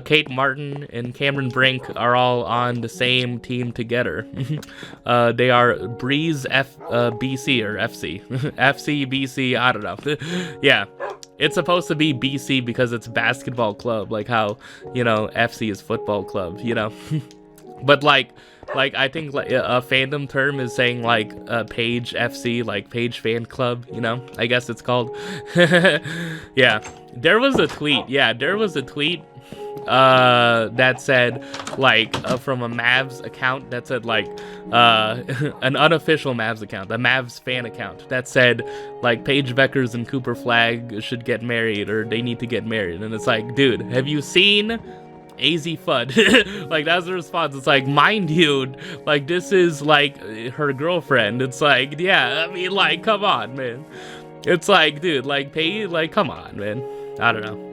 Kate Martin, and Cameron Brink are all on the same team together. They are Breeze BC or FC. FC BC, I don't know. Yeah, it's supposed to be BC because it's basketball club, like how, you know, FC is football club, you know. But like I think like a fandom term is saying like Page FC, like Page Fan Club, you know, I guess it's called. Yeah, there was a tweet that said, like, from a Mavs account that said, like, an unofficial Mavs account, a Mavs fan account that said, like, Paige Beckers and Cooper Flagg should get married, or they need to get married. And it's like, dude, have you seen AZ FUD? Like, that's the response. It's like, mind you, like, this is, like, her girlfriend. It's like, yeah, I mean, like, come on, man. It's like, dude, like, Paige, like, come on, man. I don't know.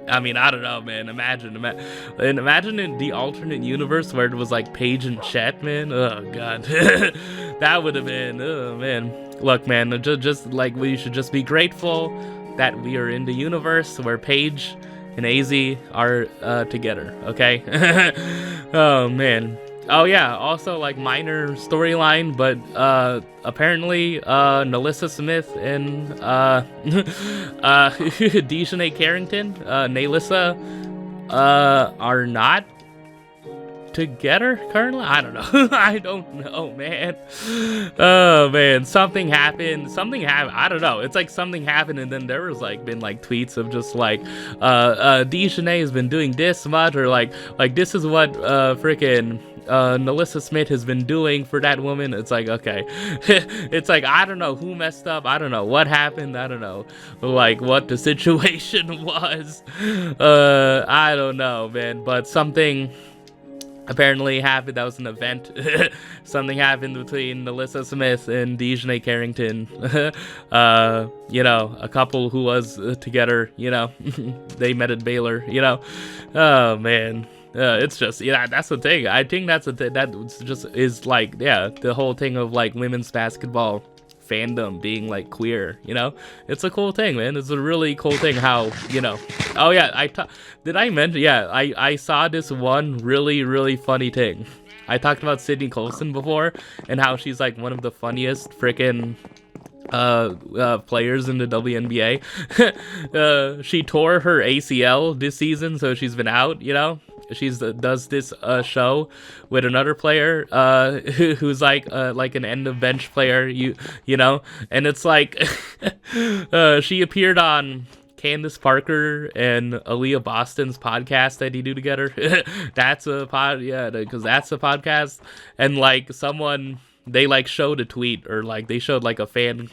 I mean, I don't know, man. Imagine in the alternate universe where it was like Paige and Chet, man. Oh god, that would have been. Oh man. Look, man. Just like, we should just be grateful that we are in the universe where Paige and AZ are together. Okay. Oh man. Oh yeah. Also, like, minor storyline, but apparently Nalissa Smith and Dejanay Carrington, Nalissa, are not together currently. I don't know. I don't know, man. Oh man, something happened. I don't know. It's like something happened, and then there was like been like tweets of just like Dejanay has been doing this much, or like this is what freaking Nalissa Smith has been doing for that woman. It's like, okay. It's like, I don't know who messed up. I don't know what happened. I don't know, like, what the situation was. I don't know, man. But something apparently happened. That was an event. Something happened between Nalissa Smith and Dejanay Carrington. You know, a couple who was together, you know. They met at Baylor, you know. Oh, man. It's just, yeah, that's the thing. I think that's that just is like, yeah, the whole thing of like women's basketball fandom being like queer, you know. It's a cool thing, man. It's a really cool thing how, you know. Oh yeah, did I mention? Yeah, I saw this one really funny thing. I talked about Sydney Colson before and how she's like one of the funniest freaking players in the WNBA. She tore her ACL this season, so she's been out, you know. She's does this show with another player who's like an end of bench player, you know, and it's like she appeared on Candace Parker and Aaliyah Boston's podcast that they do together. That's a pod, yeah, because that's a podcast. And like someone, they like showed a tweet, or like they showed like a fan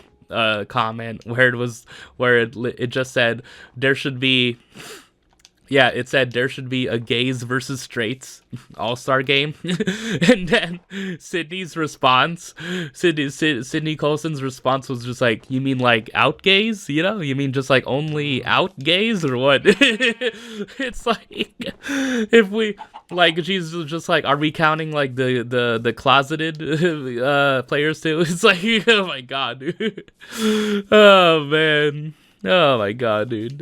comment where it just said there should be. Yeah, it said there should be a gays versus straights all-star game. And then Sydney Colson's response was just like, you mean like out gays? You know? You mean just like only out gays or what? It's like, if we, like, she's just like, are we counting like the closeted players too? It's like, oh my god, dude. Oh man. Oh my god, dude.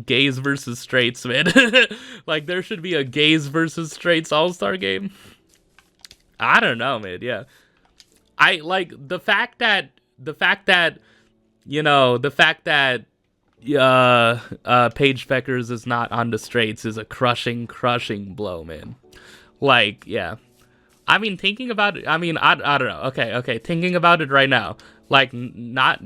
Gays versus straights, man. Like, there should be a gays versus straights all-star game. I don't know, man. Yeah. I like the fact that Paige Beckers is not on the straights is a crushing blow, man. Like, yeah. I mean, thinking about it, I mean, I don't know. Okay. Thinking about it right now. Like, not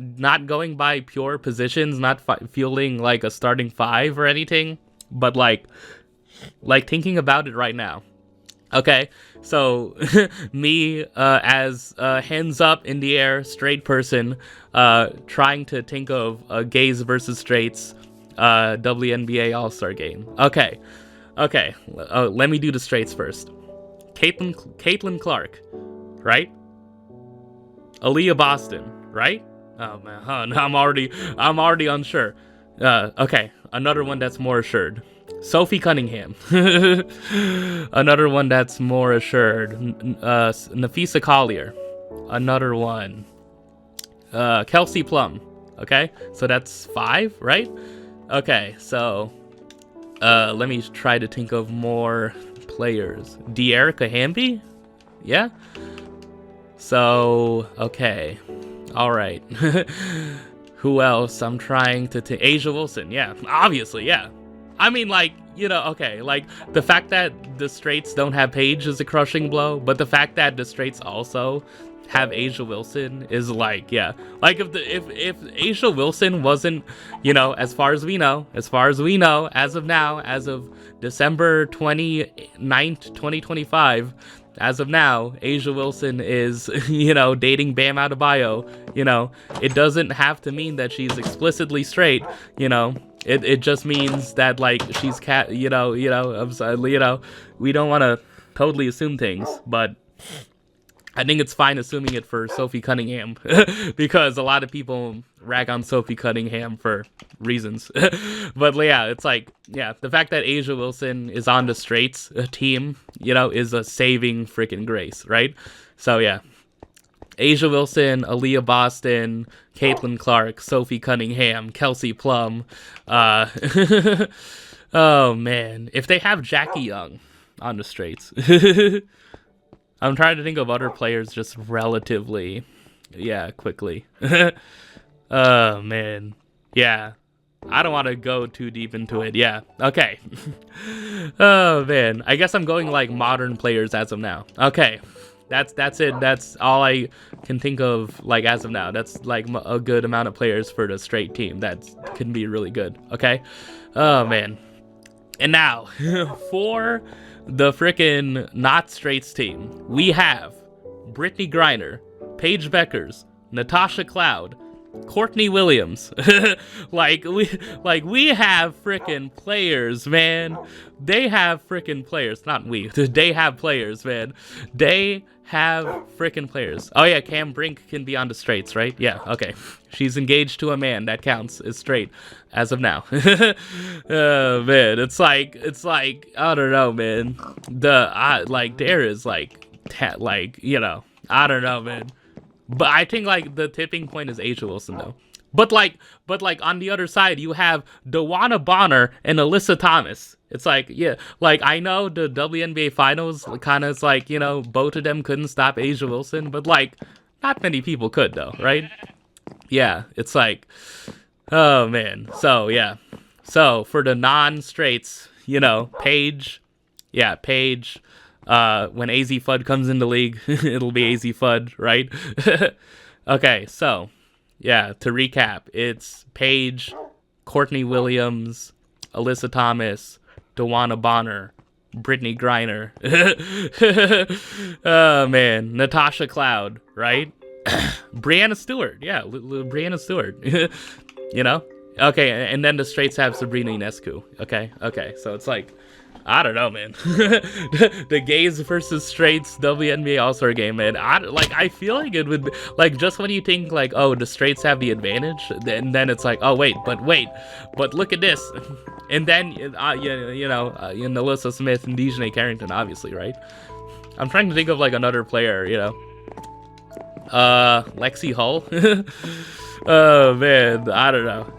going by pure positions, not fielding like a starting five or anything, but like thinking about it right now. Okay, so me as a hands up in the air straight person, trying to think of a gays versus straights WNBA All-Star game. Okay. Let me do the straights first. Caitlin Clark, right? Aaliyah Boston, right? Oh man, I'm already unsure. Okay, another one that's more assured. Sophie Cunningham. Another one that's more assured. Nafisa Collier. Another one. Kelsey Plum. Okay, so that's 5, right? Okay, so let me try to think of more players. De'Erica Hamby? Yeah? So, okay. Alright. Who else? I'm trying to think. Asia Wilson, yeah. Obviously, yeah. I mean, like, you know, okay, like, the fact that the straights don't have Paige is a crushing blow, but the fact that the straights also have Asia Wilson is like, yeah, like if Asia Wilson wasn't, you know, as far as we know, as of now, as of December 29th, 2025, as of now, Asia Wilson is, you know, dating Bam Adebayo. You know, it doesn't have to mean that she's explicitly straight. You know, it just means that like she's you know, I'm sorry, you know, we don't want to totally assume things, but I think it's fine assuming it for Sophie Cunningham because a lot of people rag on Sophie Cunningham for reasons. But yeah, it's like, yeah, the fact that Asia Wilson is on the straights team, you know, is a saving freaking grace, right? So yeah, Asia Wilson, Aaliyah Boston, Caitlin Clark, Sophie Cunningham, Kelsey Plum. Oh man, if they have Jackie Young on the straights. I'm trying to think of other players just relatively, yeah, quickly. Oh, man. Yeah. I don't want to go too deep into it. Yeah. Okay. Oh, man. I guess I'm going, like, modern players as of now. Okay. That's it. That's all I can think of, like, as of now. That's, like, a good amount of players for the straight team. That can be really good. Okay? Oh, man. And now, for the frickin' not straights team, we have Brittany Griner, Paige Beckers, Natasha Cloud, Courtney Williams. like we have frickin' players, man. They have frickin' players. Not we. They have players, man. They have frickin' players. Oh yeah, Cam Brink can be on the straights, right? Yeah, okay. She's engaged to a man. That counts as straight as of now. Oh man, it's like I don't know, man. There is like you know, I don't know, man. But I think like the tipping point is Asia Wilson though. But like on the other side, you have Dewana Bonner and Alyssa Thomas. It's like, yeah, like I know the WNBA finals kind of is like, you know, both of them couldn't stop Asia Wilson, but like not many people could though, right? Yeah, it's like, oh man. So yeah. So for the non-straights, you know, Paige. When AZ Fudd comes in the league, it'll be AZ Fudd, right? Okay, so yeah, to recap, it's Paige, Courtney Williams, Alyssa Thomas, Dewana Bonner, Brittany Griner. Oh man, Natasha Cloud, right? Brianna Stewart, yeah, Brianna Stewart. You know? Okay, and then the straights have Sabrina Ionescu. Okay, so it's like, I don't know, man. The gays versus straights WNBA All-Star game, man. I feel like it would, like, just when you think, like, oh, the straights have the advantage, and then it's like, oh, wait, but look at this. And then, Alyssa Smith and Dejanay Carrington, obviously, right? I'm trying to think of, like, another player, you know. Lexi Hull. Oh, man, I don't know.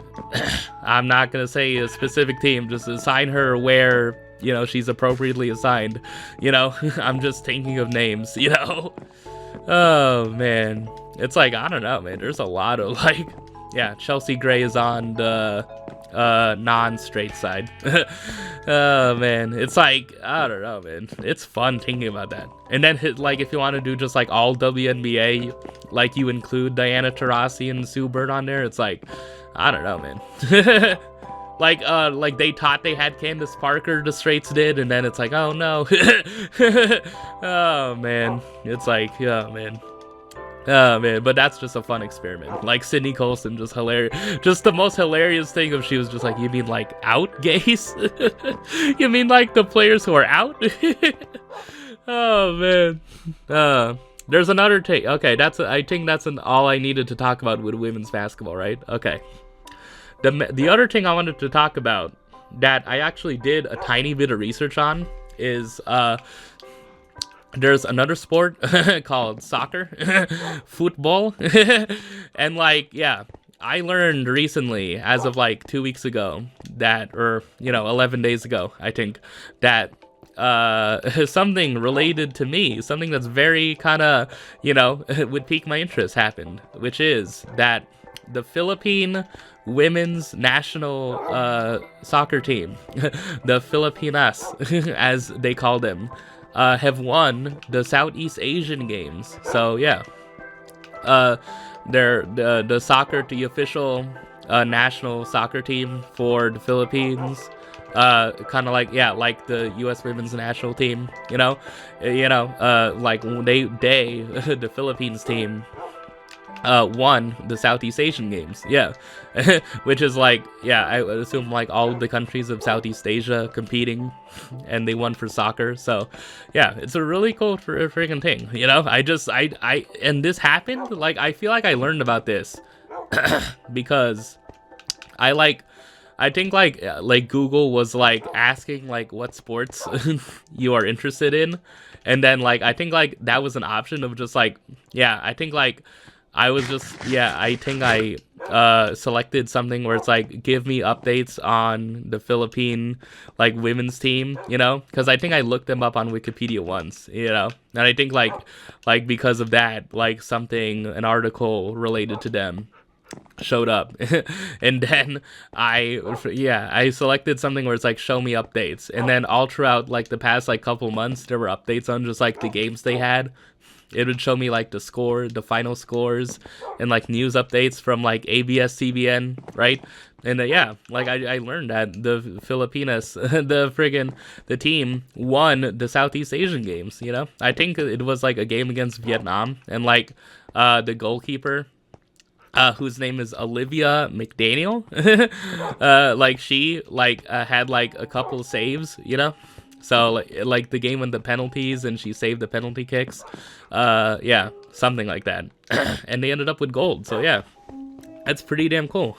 I'm not going to say a specific team, just assign her where, you know, she's appropriately assigned, you know. I'm just thinking of names, you know. Oh man, it's like, I don't know, man, there's a lot of like, yeah, Chelsea Gray is on the non-straight side. Oh man, it's like, I don't know, man, it's fun thinking about that. And then like if you want to do just like all WNBA, like you include Diana Taurasi and Sue Bird on there, it's like, I don't know, man. Like they thought they had Candace Parker, the straights did, and then it's like, oh no. Oh man, it's like, oh man, but that's just a fun experiment. Like Sydney Colson, just hilarious, just the most hilarious thing of she was just like, you mean like out gays? You mean like the players who are out? Oh man. There's another take. Okay, I think that's all I needed to talk about with women's basketball, right? Okay. The other thing I wanted to talk about that I actually did a tiny bit of research on is there's another sport called soccer, football, and like, yeah, I learned recently, as of like 2 weeks ago, that, or 11 days ago, I think, that something related to me, something that's very kind of, would pique my interest happened, which is that the Philippine women's national soccer team, the Filipinas, as they call them, have won the Southeast Asian Games. So yeah, they're the official national soccer team for the Philippines. Kind of like, yeah, like the U.S. women's national team, like they the Philippines team won the Southeast Asian Games, yeah, which is like, yeah, I would assume like all of the countries of Southeast Asia competing, and they won for soccer. So, yeah, it's a really cool freaking thing, and this happened, like, I feel like I learned about this because I think like Google was like asking like what sports you are interested in, and then like I think like that was an option of just like, yeah, I think like I was just, yeah, I think I selected something where it's like, give me updates on the Philippine like women's team, because I think I looked them up on Wikipedia once, and I think like because of that, like an article related to them showed up. And then I selected something where it's like, show me updates, and then all throughout like the past like couple months there were updates on just like the games they had. It would show me like the final scores, and like news updates from like ABS-CBN, right? And yeah, like I learned that the Filipinas, the team won the Southeast Asian Games. I think it was like a game against Vietnam, and like the goalkeeper, whose name is Olivia McDaniel, like she had like a couple saves, so like the game went the penalties and she saved the penalty kicks, yeah, something like that. And they ended up with gold. So yeah, that's pretty damn cool.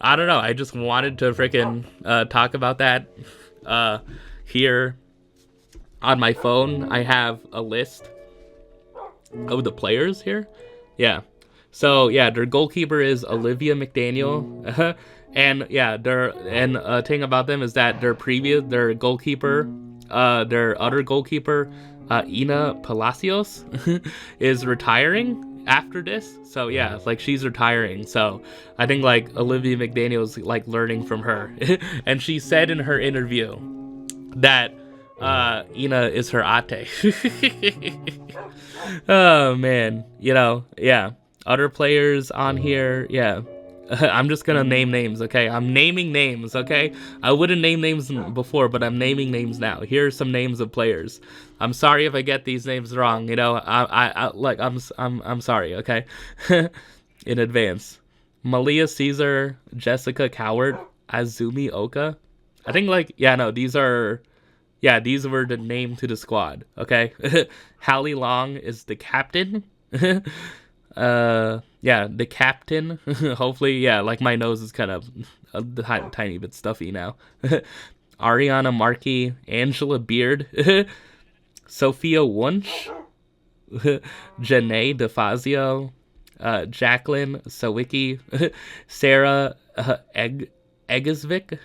I don't know, I just wanted to freaking talk about that. Here on my phone I have a list of the players here. Yeah, so yeah, their goalkeeper is Olivia McDaniel. And yeah, a thing about them is that their goalkeeper, their other goalkeeper, Ina Palacios, is retiring after this. So yeah, like she's retiring. So I think like Olivia McDaniel's like learning from her. And she said in her interview that Ina is her ate. Oh man, yeah. Other players on here, yeah. I'm just gonna name names, okay? I'm naming names, okay? I wouldn't name names before, but I'm naming names now. Here are some names of players. I'm sorry if I get these names wrong, I'm sorry, okay? In advance. Malia Caesar, Jessica Coward, Azumi Oka. I think these were the name to the squad, okay? Hallie Long is the captain. Yeah, the captain. Hopefully, yeah, like my nose is kind of a tiny bit stuffy now. Ariana Markey, Angela Beard, Sophia Wunsch, Janae DeFazio, Jacqueline Sawicki, Sarah Eggsvik,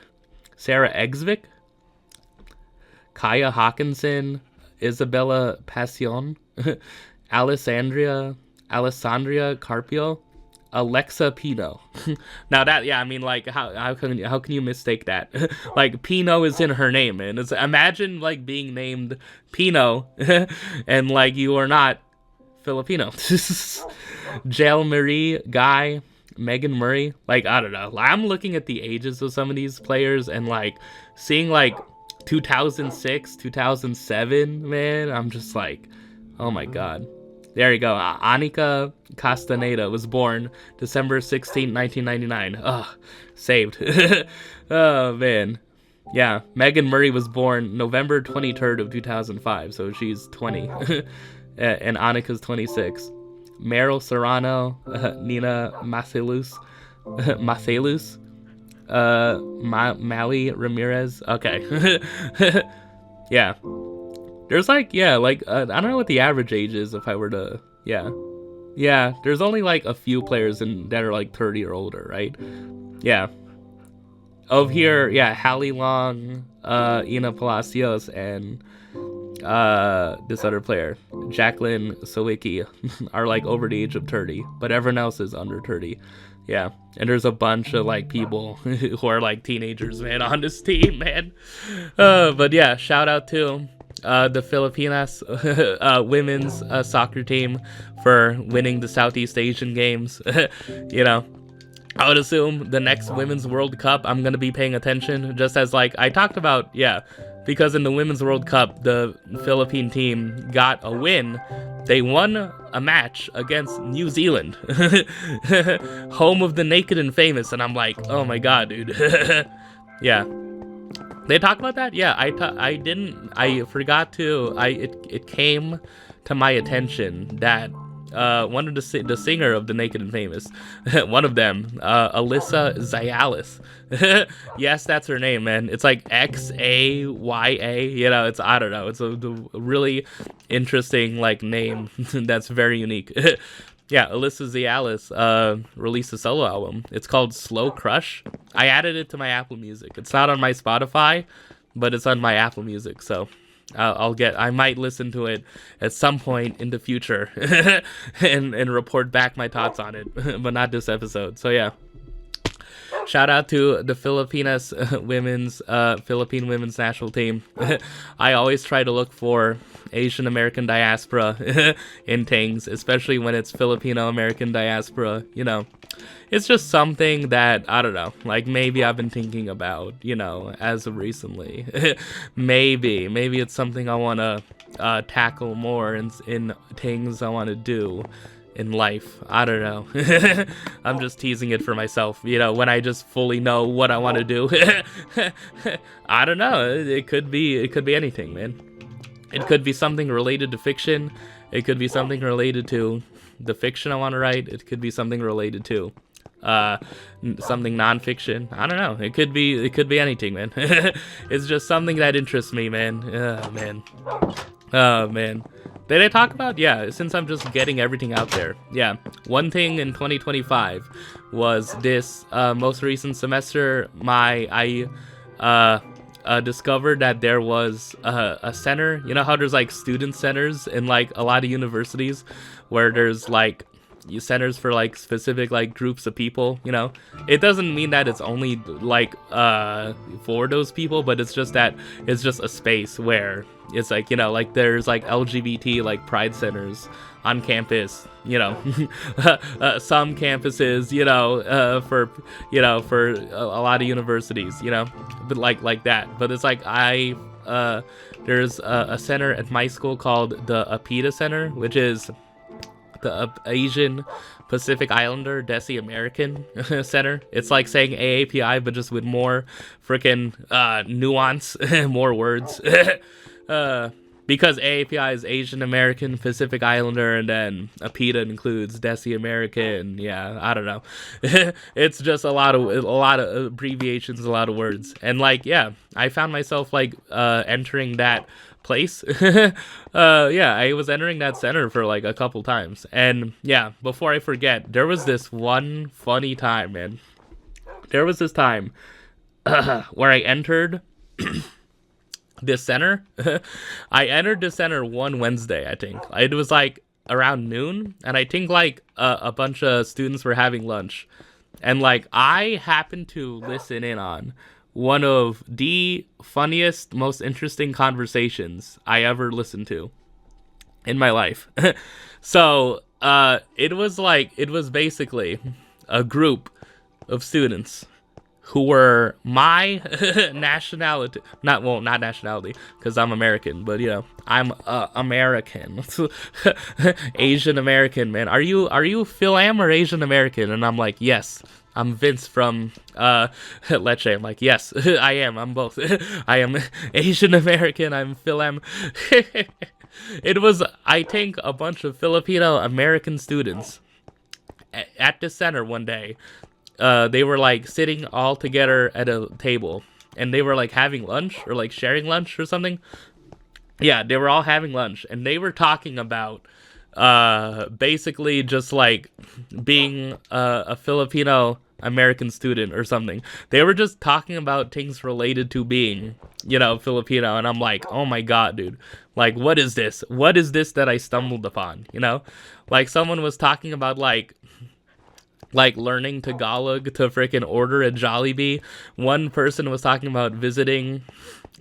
Kaya Hawkinson, Isabella Passion, Alessandria Carpio, Alexa Pino. Now that, yeah, I mean, like, how can you mistake that? Like, Pino is in her name, and imagine like being named Pino and like you are not Filipino. Jail Marie Guy, Megan Murray, like, I don't know. I'm looking at the ages of some of these players and like seeing like 2006, 2007, man, I'm just like, oh my god. There you go. Anika Castaneda was born December 16, 1999. Ugh, saved. Oh, man. Yeah, Megan Murray was born November 23rd of 2005, so she's 20. And Anika's 26. Meryl Serrano, Nina Macelus, Mally Ramirez. Okay. Yeah. There's like, yeah, like, I don't know what the average age is if I were to, yeah. Yeah, there's only like a few players that are like 30 or older, right? Yeah. Over here, yeah, Hallie Long, Ina Palacios, and this other player, Jacqueline Sawicki, are like over the age of 30, but everyone else is under 30. Yeah, and there's a bunch of like people who are like teenagers, man, on this team, man. But yeah, shout out to the Filipinas women's soccer team for winning the Southeast Asian Games. You know, I would assume the next Women's World Cup, I'm going to be paying attention, just as, like, I talked about, because in the Women's World Cup, the Philippine team got a win. They won a match against New Zealand, home of the naked and famous, and I'm like, oh my god, dude. Yeah. They talk about that? Yeah, I forgot to, it came to my attention that one of the singer of the Naked and Famous, one of them, Alyssa Zayales. Yes, that's her name, man. It's like Xaya. You know, I don't know. It's a really interesting like name that's very unique. Yeah, Alyssa Zayales released a solo album. It's called Slow Crush. I added it to my Apple Music. It's not on my Spotify, but it's on my Apple Music, so I might listen to it at some point in the future and report back my thoughts on it, but not this episode. So yeah. Shout out to the Philippine women's national team. I always try to look for Asian American diaspora in things, especially when it's Filipino-American diaspora. You know, it's just something that, I don't know, like maybe I've been thinking about, you know, as of recently. maybe it's something I want to tackle more in things I want to do in life. I don't know. I'm just teasing it for myself, you know, when I just fully know what I want to do. I don't know. It could be anything, man. It could be something related to fiction. It could be something related to the fiction I want to write. It could be something related to something non-fiction. I don't know. It could be anything, man. It's just something that interests me, man. Oh man. Did I talk about? Yeah, since I'm just getting everything out there. Yeah, one thing in 2025 was this most recent semester, I discovered that there was a center. You know how there's like student centers in like a lot of universities where there's like centers for like specific like groups of people, you know. It doesn't mean that it's only like for those people, but it's just that it's just a space where it's like, you know, like there's like LGBT like pride centers on campus, you know. Some campuses, you know, for a lot of universities, you know, but like that. But it's like there's a center at my school called the APITA Center, which is the Asian Pacific Islander Desi American Center. It's like saying AAPI, but just with more freaking nuance, more words. Because AAPI is Asian American Pacific Islander, and then APITA includes Desi American. Yeah, I don't know. It's just a lot of abbreviations, a lot of words, and like, yeah, I found myself like entering that place. Yeah, I was entering that center for like a couple times, and yeah, before I forget, there was this one funny time, man. There was this time where I entered this center. I entered the center one Wednesday, I think. It was like around noon, and I think like a bunch of students were having lunch, and like I happened to listen in on one of the funniest, most interesting conversations I ever listened to in my life. So it was basically a group of students who were my nationality, not nationality, because I'm American, but you know, I'm American. Asian American, man. Are you Phil-Am or Asian American? And I'm like, yes. I'm Vince from Leche. I'm like, yes, I am. I'm both. I am Asian American. I'm Phil-Am. It was, I think, a bunch of Filipino-American students at the center one day. They were like sitting all together at a table, and they were like having lunch or like sharing lunch or something. Yeah, they were all having lunch, and they were talking about basically just like being a Filipino American student or something. They were just talking about things related to being, you know, Filipino, and I'm like, oh my god, dude, like what is this that I stumbled upon, you know? Like someone was talking about like like learning Tagalog to freaking order at Jollibee. One person was talking about visiting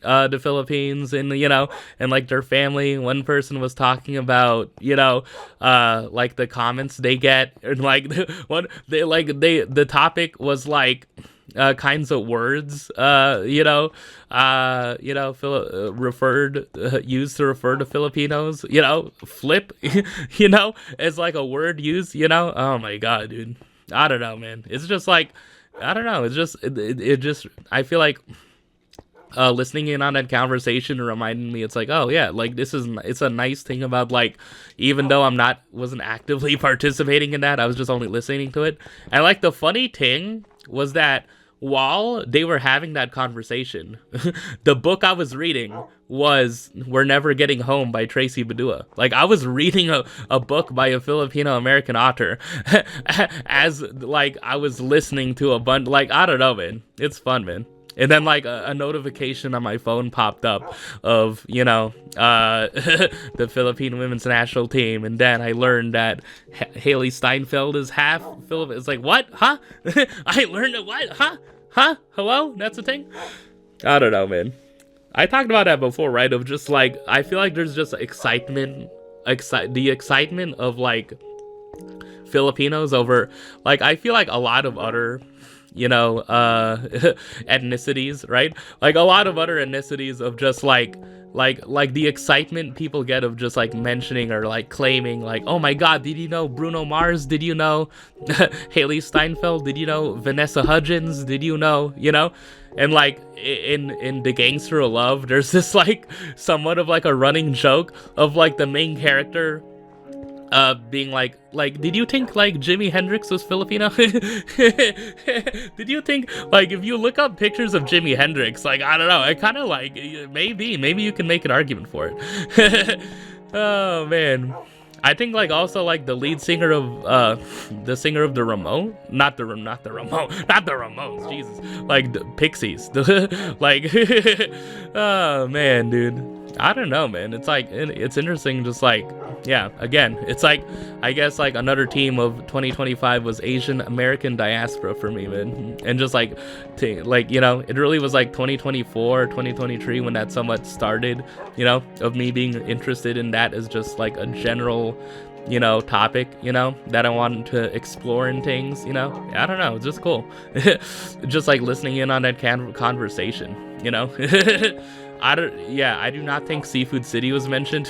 the Philippines and and like their family. One person was talking about like the comments they get, and like the topic was like kinds of words referred used to refer to Filipinos, flip as like a word used, oh my god, dude. I don't know, man. It's just like, I don't know, it's just it just, I feel like listening in on that conversation reminded me, it's like, oh yeah, like it's a nice thing about, like, even though wasn't actively participating in that, I was just only listening to it. And like the funny thing was that while they were having that conversation, the book I was reading was We're Never Getting Home by Tracy Badua. Like, I was reading a book by a Filipino-American author as like I was listening to a bunch, like, I don't know, man. It's fun, man. And then like a notification on my phone popped up of, the Philippine women's national team. And then I learned that Haley Steinfeld is half Philip. It's like, what? Huh? I learned it. What? Huh? Hello? That's a thing? I don't know, man. I talked about that before, right? Of just like, I feel like there's just excitement, the excitement of like Filipinos over, like, I feel like a lot of other ethnicities, right? Like a lot of other ethnicities of just like the excitement people get of just like mentioning or like claiming, like, oh my god, did you know Bruno Mars? Did you know Haley Steinfeld? Did you know Vanessa Hudgens? Did you know, And like in The Gangster of Love, there's this like somewhat of like a running joke of like the main character being like, did you think like Jimi Hendrix was Filipino? Did you think, like, if you look up pictures of Jimi Hendrix, like, I don't know, I kind of like, maybe you can make an argument for it. Oh man, I think like also like the lead singer of the singer of the Ramones, not the Ramones, Jesus, like the Pixies, like, oh man, dude. I don't know, man. It's like, it's interesting, just like, yeah, again, it's like, I guess like another team of 2025 was Asian American diaspora for me, man. And just like, it really was like 2024, 2023 when that somewhat started, of me being interested in that as just like a general, topic, that I wanted to explore in things, I don't know, it's just cool. Just like listening in on that conversation, I do not think Seafood City was mentioned.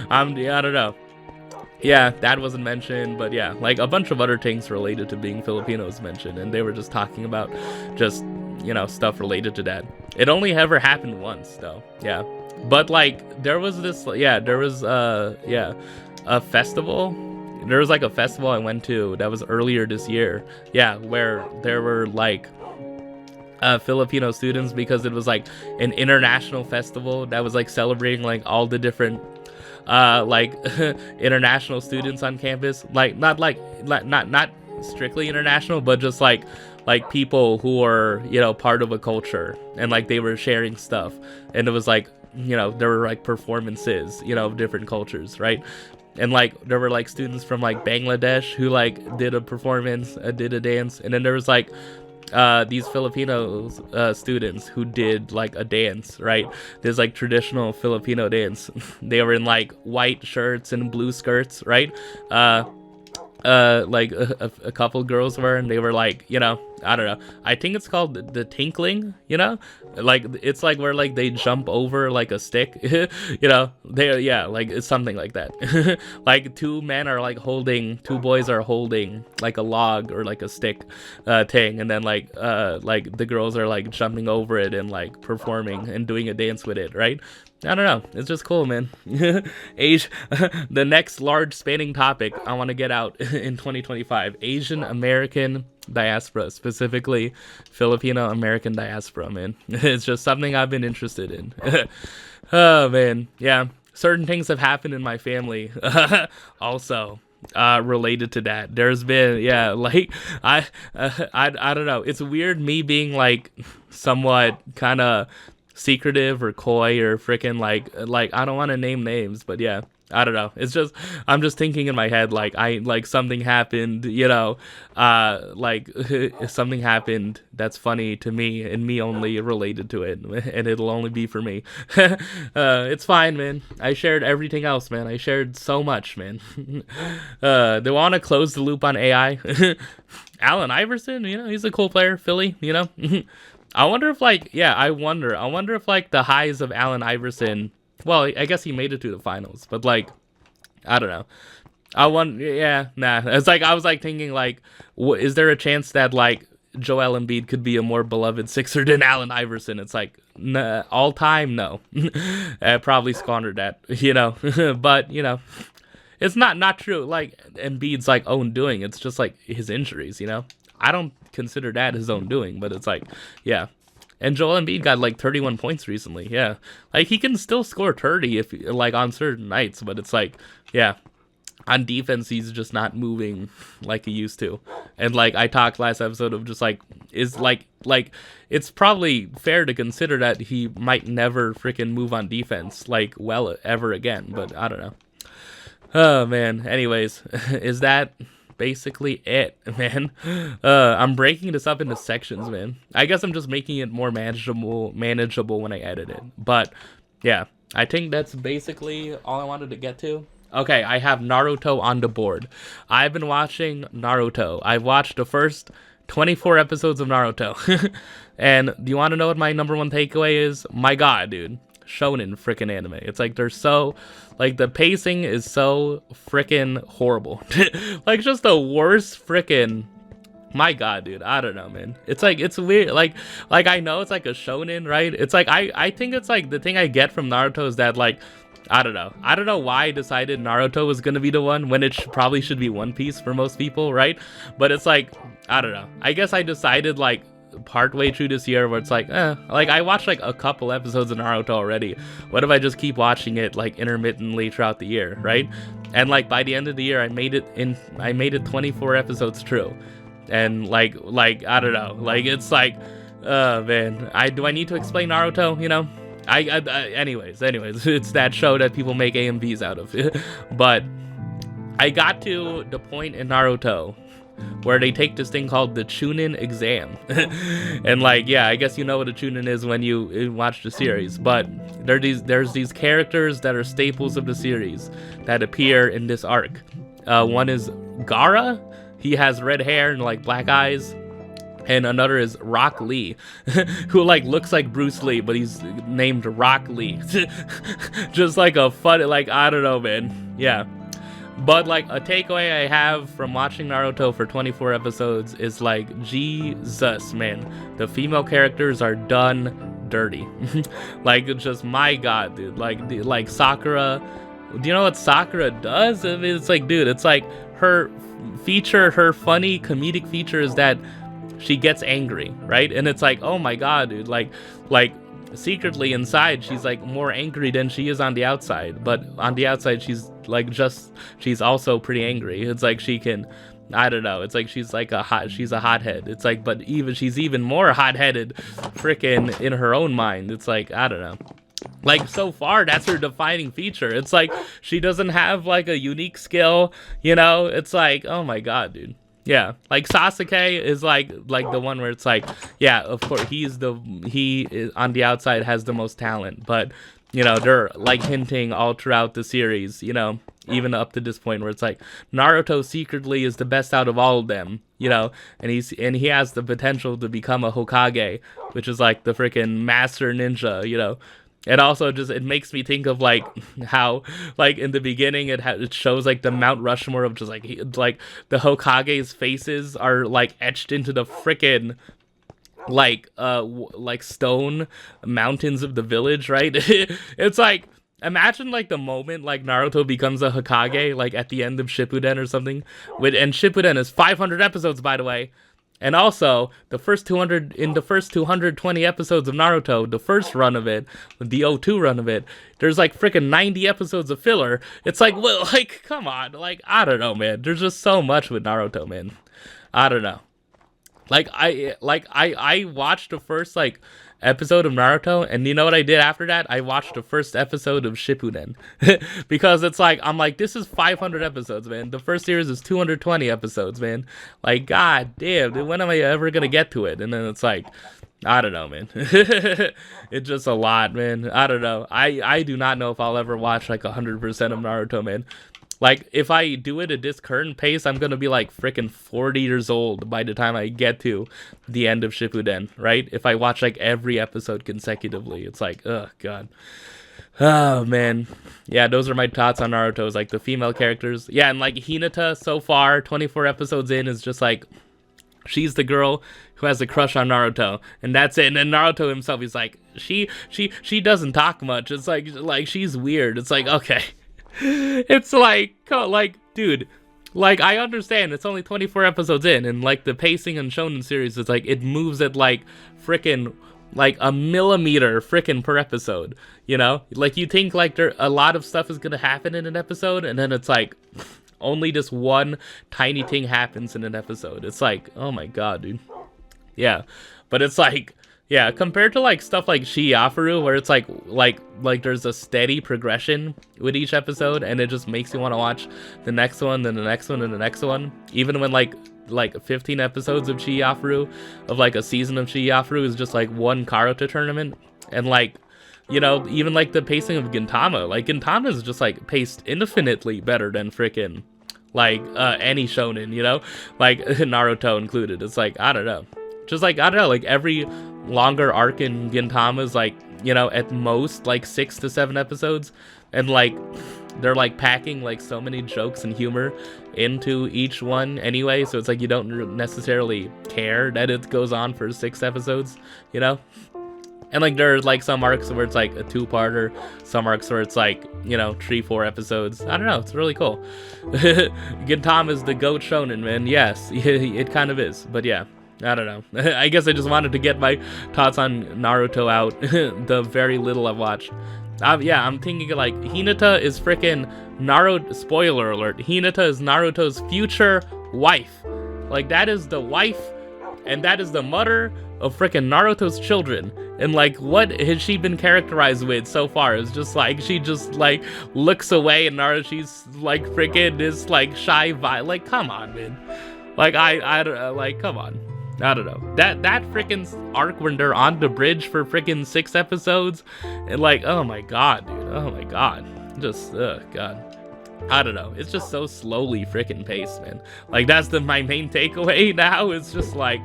I don't know. Yeah, that wasn't mentioned, but yeah, like a bunch of other things related to being Filipino was mentioned, and they were just talking about just, stuff related to that. It only ever happened once, though. Yeah. But like, there was this, a festival. There was like a festival I went to that was earlier this year. Yeah, where there were like Filipino students, because it was like an international festival that was like celebrating like all the different like international students on campus, like not strictly international, but just like people who are part of a culture, and like they were sharing stuff, and it was like there were like performances of different cultures, right? And like there were like students from like Bangladesh who like did a performance, did a dance, and then there was like these Filipino students who did like a dance, right? There's like traditional Filipino dance. They were in like white shirts and blue skirts, right? Like a couple girls were, and they were like, I don't know. I think it's called the tinkling, like it's like where like they jump over like a stick, like it's something like that. Like two boys are holding like a log or like a stick thing, and then like the girls are like jumping over it and like performing and doing a dance with it, right? I don't know. It's just cool, man. The next large spanning topic I want to get out in 2025, Asian American diaspora, specifically Filipino-American diaspora, man. It's just something I've been interested in. Oh, man. Yeah. Certain things have happened in my family also related to that. There's been, like, I don't know. It's weird me being like somewhat kind of secretive or coy or freaking like I don't want to name names, but yeah, I don't know. It's just I'm just thinking in my head like something happened, like something happened that's funny to me and me only related to it, and it'll only be for me. It's fine, man. I shared everything else, man. I shared so much, man. They want to close the loop on AI. Allen Iverson, he's a cool player, Philly, I wonder if I wonder if the highs of Allen Iverson. Well, I guess he made it to the finals, but I don't know. It's I was thinking is there a chance that Joel Embiid could be a more beloved Sixer than Allen Iverson? It's nah, all time, no. I probably squandered that, but it's not true. Embiid's own doing. It's just his injuries, I don't consider that his own doing, but it's yeah. And Joel Embiid got 31 points recently. Yeah. He can still score 30 if on certain nights, but it's yeah. On defense, he's just not moving like he used to. And I talked last episode of just it's probably fair to consider that he might never freaking move on defense ever again, but I don't know. Oh man. Anyways, is that basically it, man? I'm breaking this up into sections, man. I guess I'm just making it more manageable when I edit it. But yeah, I think that's basically all I wanted to get to. Okay, I have Naruto on the board. I've been watching Naruto. I've watched the first 24 episodes of Naruto. And do you want to know what my number one takeaway is? My God, dude. Shonen freaking anime. It's they're so the pacing is so freaking horrible. Just the worst freaking. My God, dude. I don't know, man. It's it's weird. I know it's a shonen, right? It's I think it's the thing I get from Naruto is that I don't know. I don't know why I decided Naruto was gonna be the one when it probably should be One Piece for most people, right? But it's I don't know. I guess I decided partway through this year where it's I watched a couple episodes of Naruto already. What if I just keep watching it intermittently throughout the year, right? And by the end of the year I made it 24 episodes through. And I don't know. It's man, do I need to explain Naruto, anyways, it's that show that people make AMVs out of. But I got to the point in Naruto where they take this thing called the Chunin exam. And yeah, I guess you know what a Chunin is when you watch the series, but there's these characters that are staples of the series that appear in this arc. One is Gaara. He has red hair and black eyes. And another is Rock Lee, who looks like Bruce Lee, but he's named Rock Lee. Just a fun, I don't know, man. Yeah. But a takeaway I have from watching Naruto for 24 episodes is Jesus, man, the female characters are done dirty. Just my God, dude. Sakura. Do you know what Sakura does? I mean, it's dude, it's her feature, her funny comedic feature is that she gets angry, right? And it's oh my God, dude. Secretly inside she's more angry than she is on the outside, but on the outside she's she's also pretty angry. It's she can, I don't know, it's she's she's a hothead. It's but she's even more hot-headed freaking in her own mind. It's I don't know, so far that's her defining feature. It's she doesn't have a unique skill, it's oh my God, dude. Yeah, Sasuke is the one where it's yeah, of course he is on the outside has the most talent, but they're hinting all throughout the series, even up to this point where it's Naruto secretly is the best out of all of them, and he has the potential to become a Hokage, which is the freaking master ninja, It also it makes me think of how in the beginning it shows the Mount Rushmore of just the Hokage's faces are etched into the frickin' stone mountains of the village, right? It's imagine the moment Naruto becomes a Hokage at the end of Shippuden or something. And Shippuden is 500 episodes, by the way. And also, the first 220 episodes of Naruto, the first run of it, the O2 run of it, there's freaking 90 episodes of filler. It's well, come on, I don't know, man. There's just so much with Naruto, man. I don't know. I watched the first like episode of Naruto, and you know what I did after that? I watched the first episode of Shippuden. Because it's like, I'm like, this is 500 episodes, man. The first series is 220 episodes, man. Like, god damn, dude, when am I ever gonna get to it? And then it's like, I don't know, man. It's just a lot, man. I don't know. I do not know if I'll ever watch like 100% of Naruto, man. Like, if I do it at this current pace, I'm gonna be like freaking 40 years old by the time I get to the end of Shippuden, right? If I watch like every episode consecutively, it's like, oh god. Oh man. Yeah, those are my thoughts on Naruto. It's like the female characters. Yeah, and like Hinata so far, 24 episodes in, is just like, she's the girl who has a crush on Naruto, and that's it. And then Naruto himself, he's like, she doesn't talk much. It's like she's weird. It's like, okay. It's like, dude, like, I understand it's only 24 episodes in, and like the pacing in Shonen series is like, it moves at like freaking like a millimeter freaking per episode, you know? Like, you think like a lot of stuff is gonna happen in an episode, and then it's like only just one tiny thing happens in an episode. It's like, oh my god, dude. Yeah, but it's like, yeah, compared to like stuff like Shiafaru, where it's like there's a steady progression with each episode, and it just makes you want to watch the next one, then the next one, and the next one. Even when like 15 episodes of Shiafaru, of like a season of Shiafaru, is just like one Karate tournament, and like, you know, even like the pacing of Gintama, like Gintama is just like paced infinitely better than freaking like any shonen, you know, like Naruto included. It's like, I don't know. Just like, I don't know, like every longer arc in Gintama is like, you know, at most like 6 to 7 episodes, and like they're like packing like so many jokes and humor into each one anyway, so it's like you don't necessarily care that it goes on for 6 episodes, you know? And like there's like some arcs where it's like a 2-parter, some arcs where it's like, you know, 3-4 episodes. I don't know, it's really cool. Gintama is the GOAT shonen, man. Yes, it kind of is, but yeah. I don't know. I guess I just wanted to get my thoughts on Naruto out. The very little I've watched. Yeah, I'm thinking like Hinata is freaking Naruto. Spoiler alert: Hinata is Naruto's future wife. Like, that is the wife, and that is the mother of freaking Naruto's children. And like, what has she been characterized with so far? It's just like, she just like looks away, and Naruto, she's like freaking this like shy vibe. Like, come on, man. Like, I like, come on. I don't know. That freaking arc when they're on the bridge for freaking 6 episodes, and like, oh my god, dude. Oh my god. Just, god. I don't know. It's just so slowly freaking paced, man. Like, that's my main takeaway now. It's just like,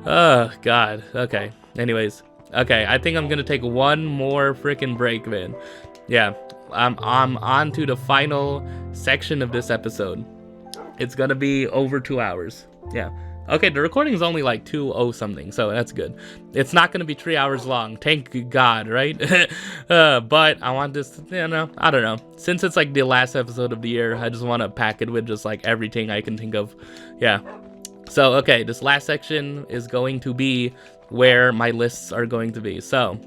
oh god. Okay. Anyways. Okay, I think I'm gonna take one more freaking break, man. Yeah. I'm on to the final section of this episode. It's gonna be over 2 hours. Yeah. Okay, the recording is only like 2:00 something, so that's good. It's not going to be 3 hours long, thank God, right? But I want this, you know, I don't know. Since it's like the last episode of the year, I just want to pack it with just like everything I can think of. Yeah. So, okay, this last section is going to be where my lists are going to be. So,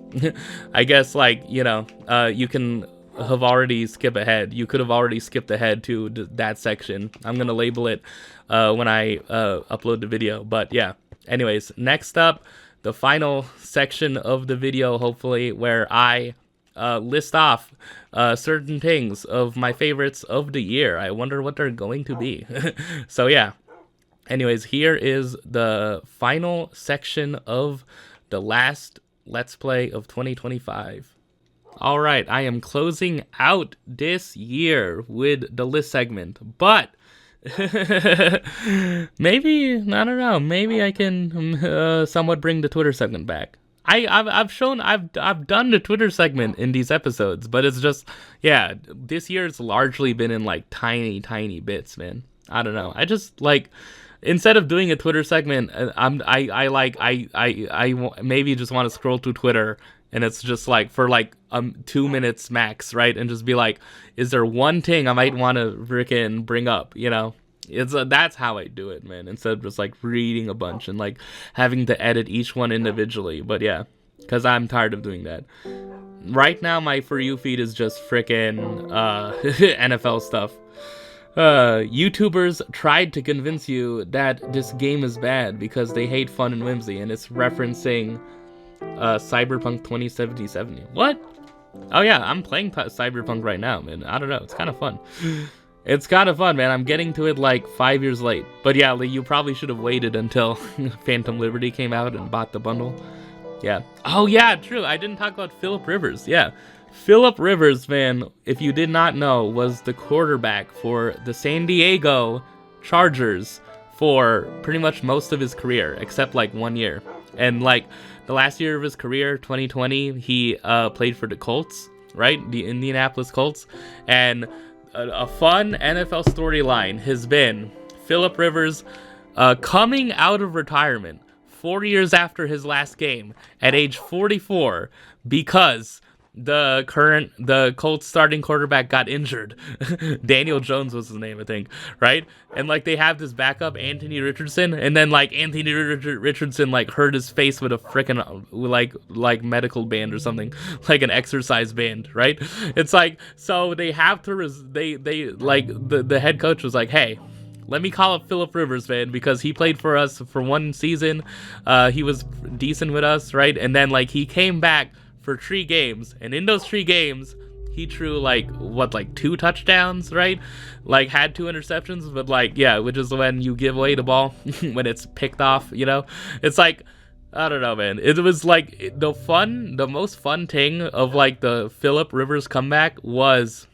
I guess like, you know, you can have already skipped ahead. You could have already skipped ahead to that section. I'm going to label it when I upload the video. But yeah, anyways, next up, the final section of the video, hopefully, where I list off certain things of my favorites of the year. I wonder what they're going to be. So yeah, anyways, here is the final section of the last Let's Play of 2025. All right, I am closing out this year with the list segment, but maybe, I don't know, maybe I can somewhat bring the Twitter segment back. I've done the Twitter segment in these episodes, but it's just, yeah, this year's largely been in like tiny bits, man. I don't know. I just like, instead of doing a Twitter segment, I maybe just want to scroll through Twitter, and it's just like for like 2 minutes max, right? And just be like, is there one thing I might want to freaking bring up, you know? It's that's how I do it, man, instead of just like reading a bunch and like having to edit each one individually. But yeah, because I'm tired of doing that. Right now my For You feed is just freaking NFL stuff. YouTubers tried to convince you that this game is bad because they hate fun and whimsy, and it's referencing Cyberpunk 2077. What? Oh yeah, I'm playing Cyberpunk right now, man. I don't know, it's kind of fun. It's kind of fun, man. I'm getting to it like 5 years late. But yeah, you probably should have waited until Phantom Liberty came out and bought the bundle. Yeah. Oh yeah, true. I didn't talk about Phillip Rivers. Yeah. Phillip Rivers, man, if you did not know, was the quarterback for the San Diego Chargers for pretty much most of his career, except like 1 year. And like the last year of his career, 2020, he played for the Colts, right? The Indianapolis Colts. And a fun NFL storyline has been Phillip Rivers coming out of retirement 4 years after his last game at age 44 because the Colts starting quarterback got injured. Daniel Jones was his name, I think, right? And like they have this backup, Anthony Richardson, and then like Anthony Richardson like hurt his face with a freaking like medical band or something, like an exercise band, right? It's like, so they have to they like the head coach was like, hey, let me call up Phillip Rivers, man, because he played for us for one season. He was decent with us, right? And then like he came back for 3 games, and in those 3 games he threw like 2 touchdowns, right? Like had 2 interceptions, but like, yeah, which is when you give away the ball when it's picked off, you know? It's like, I don't know, man. It was like the most fun thing of like the Phillip Rivers comeback was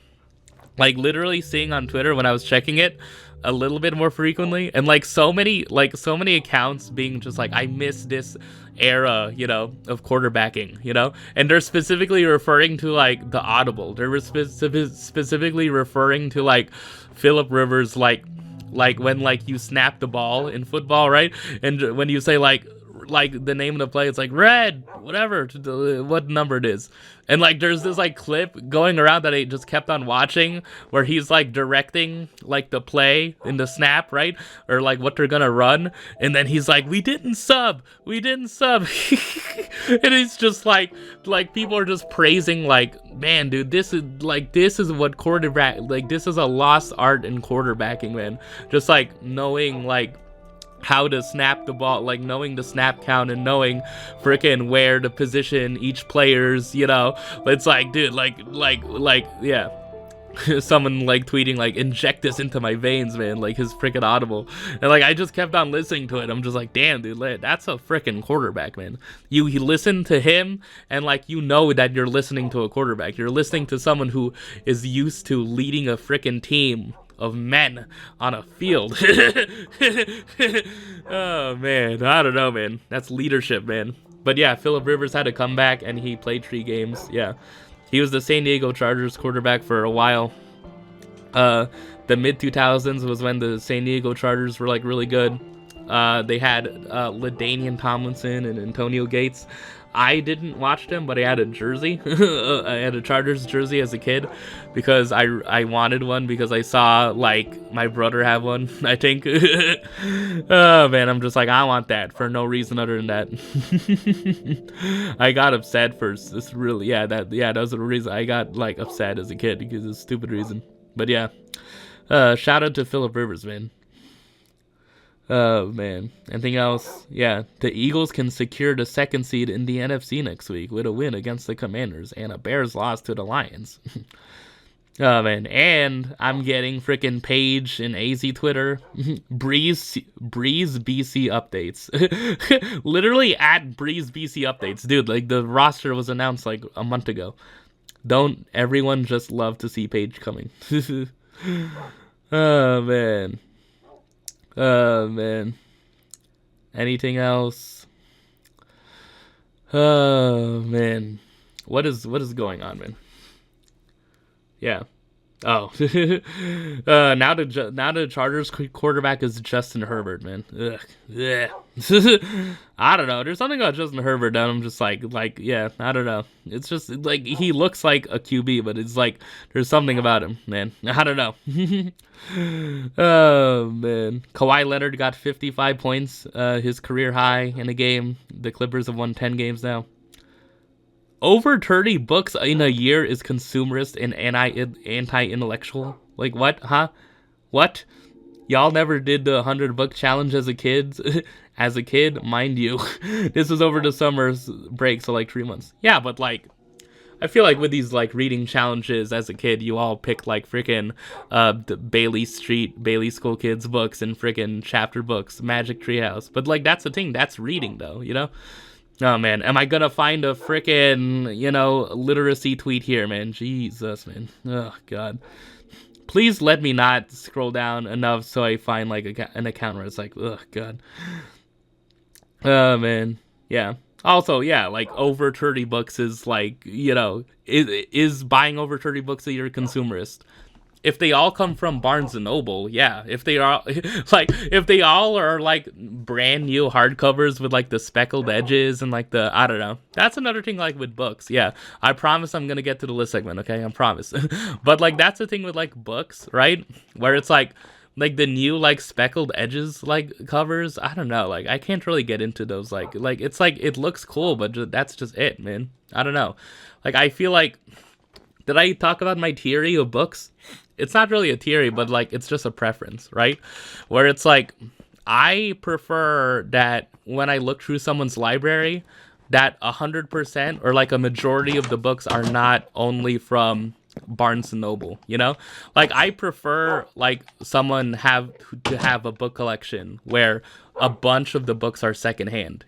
like literally seeing on Twitter when I was checking it a little bit more frequently, and like so many accounts being just like, I miss this era, you know, of quarterbacking, you know, and they're specifically referring to like the audible. They're specifically referring to like Phillip Rivers, like when like you snap the ball in football, right? And when you say like the name of the play, it's like red, whatever, what number it is. And like there's this like clip going around that I just kept on watching where he's like directing like the play in the snap, right? Or like what they're gonna run, and then he's like, we didn't sub. And it's just like people are just praising, like, man, dude, this is what quarterback, like this is a lost art in quarterbacking, man. Just like knowing like how to snap the ball, like knowing the snap count and knowing freaking where to position each player's, you know. It's like, dude, like yeah. Someone like tweeting like, inject this into my veins, man, like his freaking audible. And like I just kept on listening to it. I'm just like, damn, dude, that's a freaking quarterback, man. You listen to him and like you know that you're listening to a quarterback. You're listening to someone who is used to leading a freaking team of men on a field. Oh man, I don't know, man. That's leadership, man. But yeah, Phillip Rivers had to come back and he played 3 games. Yeah, he was the San Diego Chargers quarterback for a while. The mid 2000s was when the San Diego Chargers were like really good. They had LaDainian Tomlinson and Antonio Gates. I didn't watch them, but I had a jersey. I had a Chargers jersey as a kid because I wanted one because I saw like my brother have one, I think. Oh man, I'm just like, I want that for no reason other than that. I got upset for this really, that was the reason I got like upset as a kid, because it's a stupid reason. But yeah, shout out to Phillip Rivers, man. Oh, man. Anything else? Yeah, the Eagles can secure the 2nd seed in the NFC next week with a win against the Commanders and a Bears loss to the Lions. Oh, man. And I'm getting freaking Paige and AZ Twitter. Breeze BC updates. Literally at Breeze BC updates. Dude, like the roster was announced like a month ago. Don't everyone just love to see Paige coming? Oh, man. Oh man. Anything else? Oh man. What is going on, man? Yeah. Oh. Now the Chargers quarterback is Justin Herbert, man. Ugh. Yeah. I don't know. There's something about Justin Herbert that I'm just like, yeah, I don't know. It's just like he looks like a QB, but it's like there's something about him, man. I don't know. Oh man. Kawhi Leonard got 55 points, his career high in a game. The Clippers have won 10 games now. Over 30 books in a year is consumerist and anti-intellectual. Like what? Huh? What? Y'all never did the 100 book challenge as a kid? As a kid, mind you. This was over the summer break, so like 3 months. Yeah, but like, I feel like with these like reading challenges as a kid, you all pick like freaking the Bailey School Kids books and freaking chapter books, Magic Treehouse. But like, that's the thing. That's reading though, you know? Oh man, am I gonna find a freaking, literacy tweet here, man? Jesus, man. Oh god. Please let me not scroll down enough so I find like an account where it's like, oh god. Oh man, yeah. Also, yeah, like over 30 books is like, is buying over 30 books a year consumerist? If they all come from Barnes and Noble, yeah. If they are if they all are like brand new hardcovers with like the speckled edges and like I don't know. That's another thing like with books. Yeah, I promise I'm gonna get to the list segment. Okay, I promise. But like that's the thing with like books, right? Where it's like the new like speckled edges like covers. I don't know. Like I can't really get into those. Like it's like it looks cool, but that's just it, man. I don't know. Like I feel like. Did I talk about my theory of books? It's not really a theory, but like it's just a preference, right? Where it's like I prefer that when I look through someone's library, that 100% or like a majority of the books are not only from Barnes and Noble, Like I prefer like someone to have a book collection where a bunch of the books are secondhand,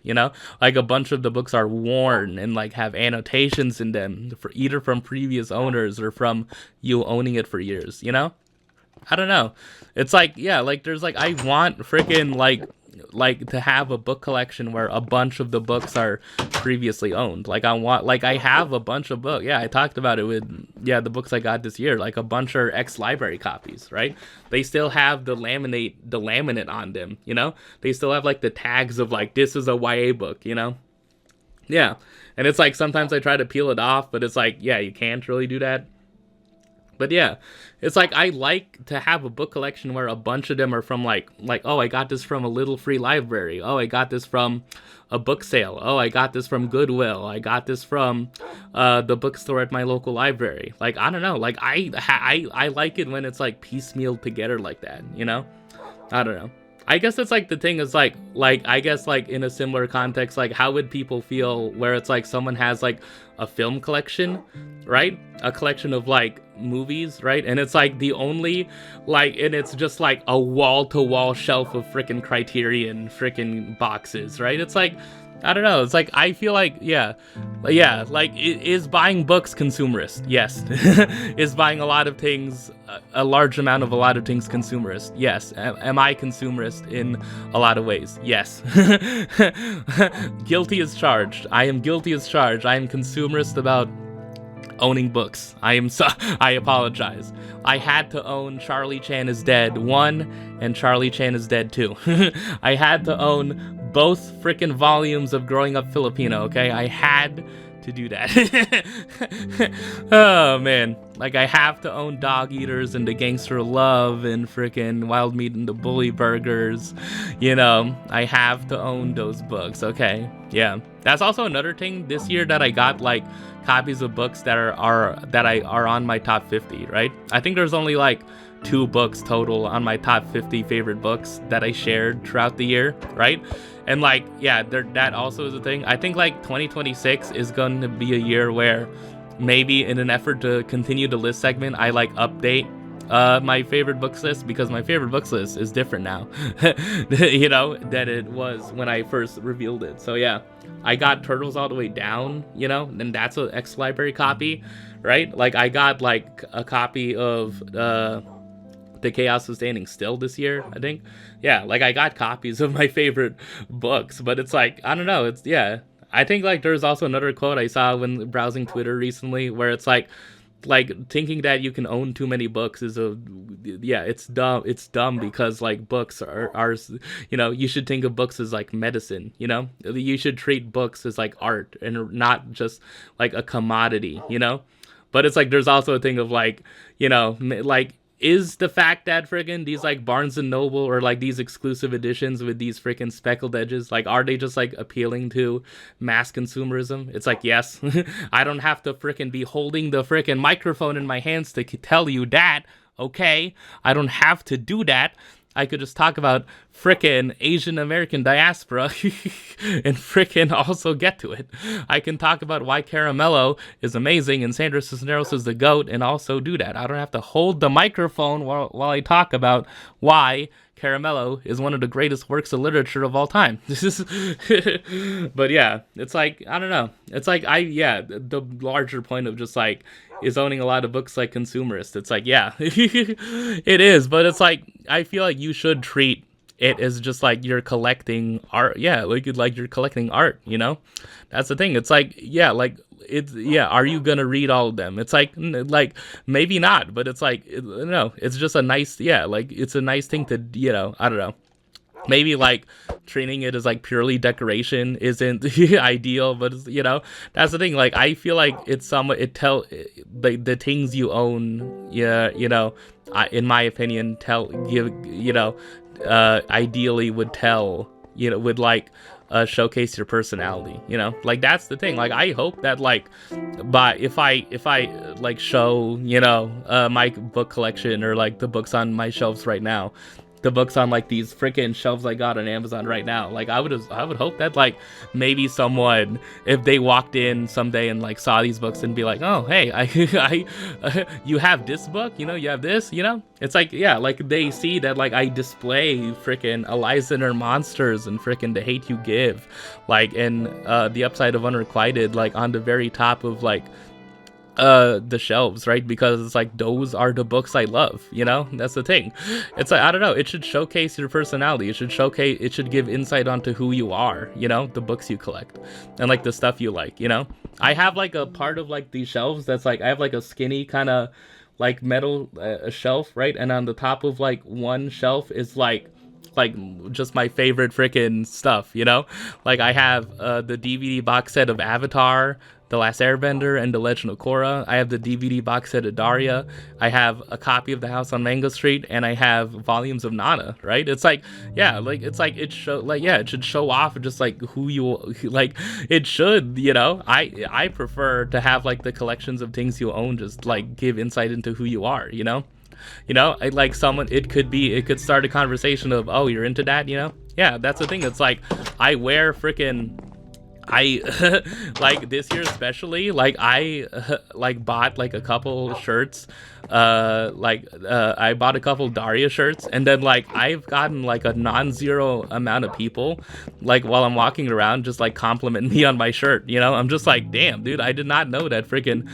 Like a bunch of the books are worn and like have annotations in them for either from previous owners or from you owning it for years, I don't know. It's like, yeah, like there's like I want freaking like to have a book collection where a bunch of the books are previously owned. Like I have a bunch of books. Yeah, I talked about it with the books I got this year. Like a bunch are ex-library copies, right? They still have the laminate on them, They still have like the tags of like this is a YA book, Yeah. And it's like sometimes I try to peel it off, but it's like, yeah, you can't really do that. But yeah, it's like I like to have a book collection where a bunch of them are from like oh, I got this from a little free library. Oh, I got this from a book sale. Oh, I got this from Goodwill. I got this from the bookstore at my local library. Like I don't know. Like I like it when it's like piecemealed together like that. I don't know. I guess it's like the thing is like I guess like in a similar context, like how would people feel where it's like someone has like a film collection, right? A collection of like movies, right? And it's like the only like, and it's just like a wall-to-wall shelf of freaking Criterion freaking boxes, right? It's like, I don't know. It's like, I feel like, yeah, like, is buying books consumerist? Yes. Is buying a lot of things, a large amount of a lot of things consumerist? Yes. Am I consumerist in a lot of ways? Yes. Guilty as charged. I am guilty as charged. I am consumerist about owning books. I apologize. I had to own Charlie Chan is Dead 1 and Charlie Chan is Dead 2. I had to own both freaking volumes of Growing Up Filipino, okay? I had to do that. Oh, man. Like, I have to own Dog Eaters and The Gangster Love and freaking Wild Meat and the Bully Burgers. I have to own those books, okay? Yeah. That's also another thing this year that I got, like, copies of books that are on my top 50, right? I think there's only, like, 2 books total on my top 50 favorite books that I shared throughout the year, right? And like, yeah, that also is a thing. I think like 2026 is going to be a year where maybe in an effort to continue the list segment, I like update my favorite books list, because my favorite books list is different now, than it was when I first revealed it. So yeah, I got Turtles All the Way Down, and that's an ex-library copy, right? Like I got like a copy of The Chaos of Standing Still this year, I think. Yeah, like I got copies of my favorite books, but it's like, I don't know, it's, yeah. I think like there's also another quote I saw when browsing Twitter recently where it's like thinking that you can own too many books is it's dumb. It's dumb because like books are you should think of books as like medicine, you should treat books as like art and not just like a commodity, but it's like there's also a thing of like, like, is the fact that friggin' these like Barnes and Noble or like these exclusive editions with these freaking speckled edges, like are they just like appealing to mass consumerism? It's like, yes. I don't have to freaking be holding the freaking microphone in my hands to tell you that, Okay, I don't have to do that. I could just talk about frickin' Asian American diaspora and frickin' also get to it. I can talk about why Caramelo is amazing and Sandra Cisneros is the GOAT and also do that. I don't have to hold the microphone while I talk about why Caramelo is one of the greatest works of literature of all time. But yeah, it's like, I don't know. It's like, the larger point of just like, is owning a lot of books like consumerist. It's like, yeah, it is, but it's like, I feel like you should treat it as just like you're collecting art. Yeah, like you're collecting art, you know? That's the thing. It's like, yeah, like, are you gonna read all of them? It's like maybe not, but it's like, no, it's just a nice, like, it's a nice thing to, I don't know. Maybe like treating it as like purely decoration isn't ideal, but it's, that's the thing. Like, I feel like it's the things you own, in my opinion, ideally would tell, would like showcase your personality, like that's the thing. Like, I hope that like, but if I like show, my book collection or like the books on my shelves right now, the books on like these freaking shelves I got on Amazon right now, like I would hope that like maybe someone, if they walked in someday and like saw these books and be like, oh hey, you have this book, you have this, it's like, yeah, like they see that like I display freaking Eliza and her monsters and freaking The Hate You Give, like, and The Upside of Unrequited, like on the very top of like the shelves, right? Because it's like, those are the books I love, that's the thing. It's like, I don't know, it should showcase your personality. It should give insight onto who you are, the books you collect and like the stuff you like, I have like a part of like these shelves that's like, I have like a skinny kind of like metal shelf, right? And on the top of like one shelf is like just my favorite freaking stuff, like I have the DVD box set of Avatar, The Last Airbender, and The Legend of Korra. I have the DVD box set of Daria. I have a copy of The House on Mango Street, and I have volumes of Nana, right? It's like, yeah, like, it's like, it should show off just like who you, like, it should, I prefer to have like the collections of things you own just like give insight into who you are, like someone, it could start a conversation of, oh, you're into that, yeah, that's the thing. It's like, I wear freaking, like this year especially, like I like bought like a couple shirts, I bought a couple Daria shirts, and then like I've gotten like a non-zero amount of people like while I'm walking around just like compliment me on my shirt, I'm just like, damn dude, I did not know that freaking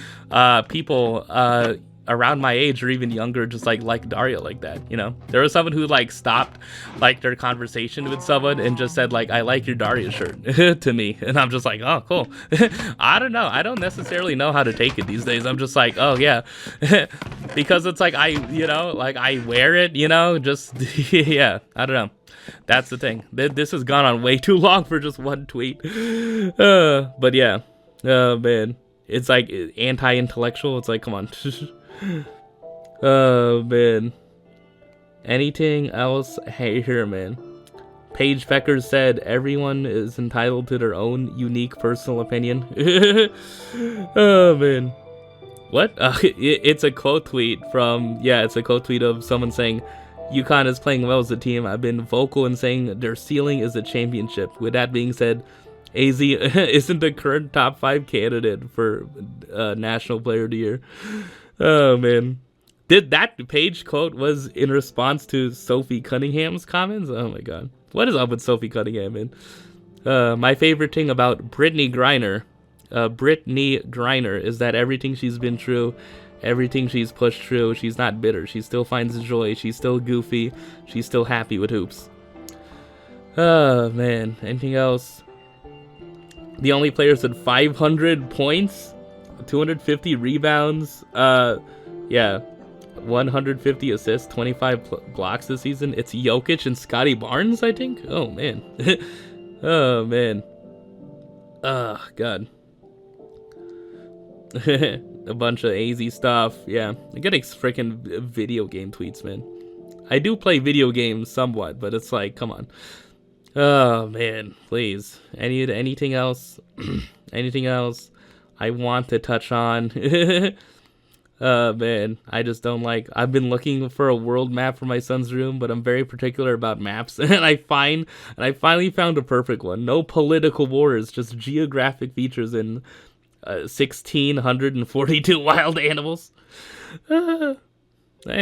people around my age or even younger just like Daria like that, there was someone who like stopped like their conversation with someone and just said like, I like your Daria shirt to me, and I'm just like, oh cool. I don't know, I don't necessarily know how to take it these days. I'm just like, oh yeah. Because it's like, I like I wear it, just yeah, I don't know, that's the thing. This has gone on way too long for just one tweet. But yeah, oh man, it's like anti-intellectual. It's like, come on. Oh man, anything else? Hey, here, man. Paige Becker said everyone is entitled to their own unique personal opinion. Oh man, what? It's a quote tweet from, it's a quote tweet of someone saying, UConn is playing well as a team. I've been vocal in saying their ceiling is a championship. With that being said, AZ isn't the current top 5 candidate for National Player of the Year. Oh man, that Page quote was in response to Sophie Cunningham's comments? Oh my god, what is up with Sophie Cunningham, man? My favorite thing about Brittany Griner is that everything she's been through, everything she's pushed through, she's not bitter. She still finds joy. She's still goofy. She's still happy with hoops. Oh man, anything else? The only players at 500 points, 250 rebounds, 150 assists, 25 blocks this season. It's Jokic and Scotty Barnes, I think. Oh man. Oh man. Oh god. A bunch of AZ stuff. Yeah, I get freaking video game tweets, man. I do play video games somewhat, but it's like, come on. Oh man, please. Anything else? Anything else I want to touch on? Man, I just don't like. I've been looking for a world map for my son's room, but I'm very particular about maps, and I finally found a perfect one. No political wars, just geographic features and 1,642 wild animals. Hey,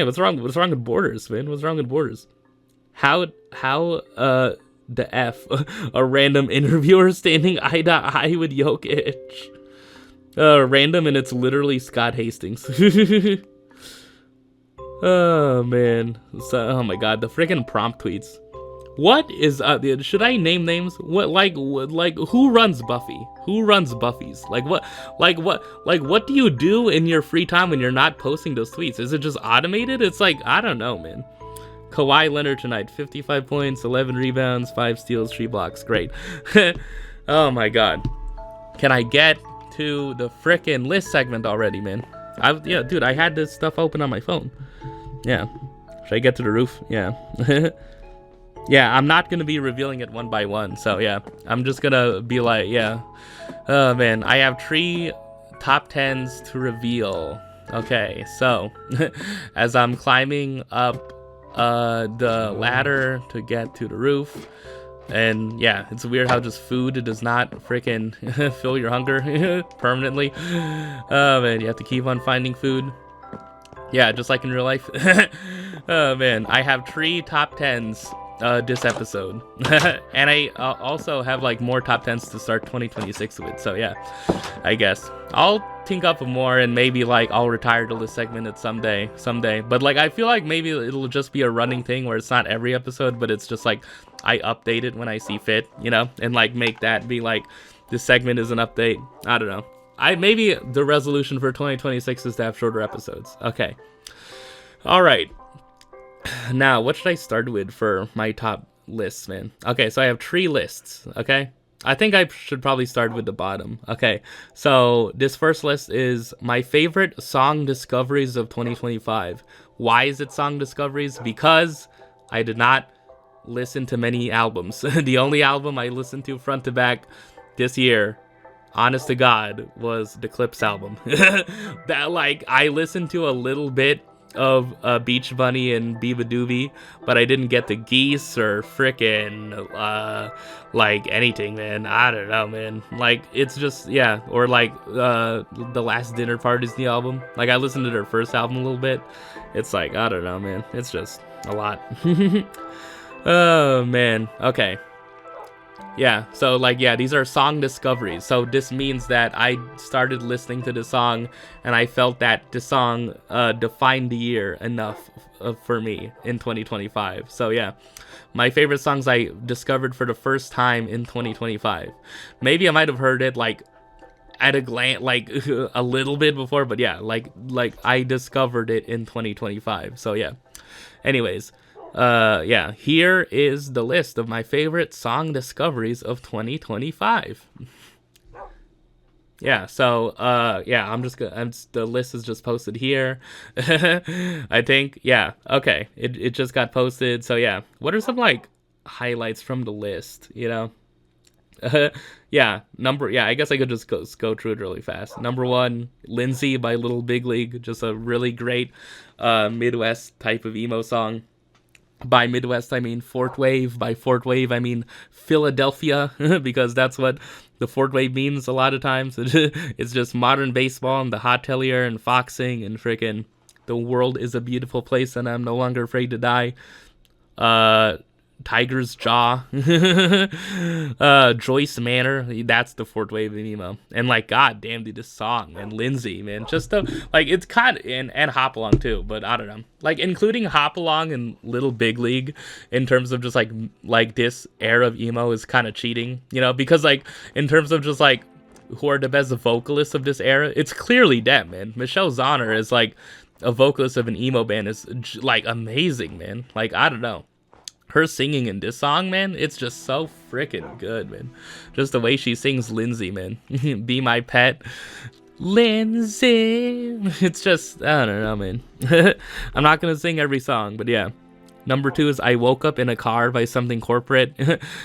what's wrong? What's wrong with borders, man? What's wrong with borders? How the F a random interviewer standing eye to eye with Jokic. Random, and it's literally Scott Hastings. Oh man, so, oh my god, the freaking prompt tweets. What is should I name names? What like who runs Buffy? Who runs Buffy's? What do you do in your free time when you're not posting those tweets? Is it just automated? It's like, I don't know, man. Kawhi Leonard tonight, 55 points, 11 rebounds, 5 steals, 3 blocks. Great. Oh my god. Can I get to the frickin' list segment already, man? Yeah, dude, I had this stuff open on my phone. Yeah. Should I get to the roof? Yeah. Yeah, I'm not gonna be revealing it one by one, so yeah. I'm just gonna be like, yeah. Oh man, I have 3 top 10s to reveal. Okay, so as I'm climbing up the ladder to get to the roof, and yeah, it's weird how just food does not freaking fill your hunger permanently. Oh man, you have to keep on finding food. Yeah, just like in real life. Oh man, I have 3 top 10s this episode. And I also have like more top 10s to start 2026 with, so yeah, I guess I'll think up more, and maybe like I'll retire to this segment at someday, but like I feel like maybe it'll just be a running thing where it's not every episode, but it's just like I update it when I see fit, you know, and like make that be like this segment is an update. I don't know. Maybe the resolution for 2026 is to have shorter episodes. Okay. All right. Now, what should I start with for my top lists, man? Okay, so I have 3 lists, okay? I think I should probably start with the bottom. Okay, so this first list is my favorite song discoveries of 2025. Why is it song discoveries? Because I did not listen to many albums. The only album I listened to front to back this year, honest to God, was the Clips album. That, like, I listened to a little bit of Beach Bunny and Biba Doobie, but I didn't get the Geese or frickin' like anything, man. I don't know, man. Like, it's just, yeah, or like The Last Dinner Party's the album. Like, I listened to their first album a little bit. It's like, I don't know, man. It's just a lot. Oh man. Okay. Yeah, so like, yeah, these are song discoveries. So this means that I started listening to the song and I felt that the song defined the year enough for me in 2025. So yeah, my favorite songs I discovered for the first time in 2025. Maybe I might have heard it like at a glance, like a little bit before, but yeah, like I discovered it in 2025. So yeah. Anyways, yeah, here is the list of my favorite song discoveries of 2025. Yeah, so yeah, the list is just posted here. I think, yeah, okay, it just got posted. So yeah, what are some like highlights from the list, you know? Yeah, I guess I could just go through it really fast. Number 1, Lindsay by Little Big League, just a really great Midwest type of emo song. By Midwest, I mean Fort Wave. By Fort Wave, I mean Philadelphia, because that's what the Fort Wave means a lot of times. It's just modern baseball and the hotelier and foxing and freaking the world is a beautiful place and I'm no longer afraid to die. Tiger's Jaw. Joyce Manor. That's the Fort Wave emo. And like, god damn, dude, this song, and Lindsay, man, just like, it's kind of, and Hop Along too, but I don't know, like including Hop Along and Little Big League in terms of just like this era of emo is kind of cheating, you know, because like in terms of just like who are the best vocalists of this era, it's clearly them, man. Michelle Zauner is like a vocalist of an emo band, is like amazing, man. Like, I don't know, her singing in this song, man, it's just so freaking good, man. Just the way she sings Lindsay, man. Be My Pet, Lindsay. It's just, I don't know, man. I'm not gonna sing every song, but yeah. Number 2 is I Woke Up in a Car by Something Corporate.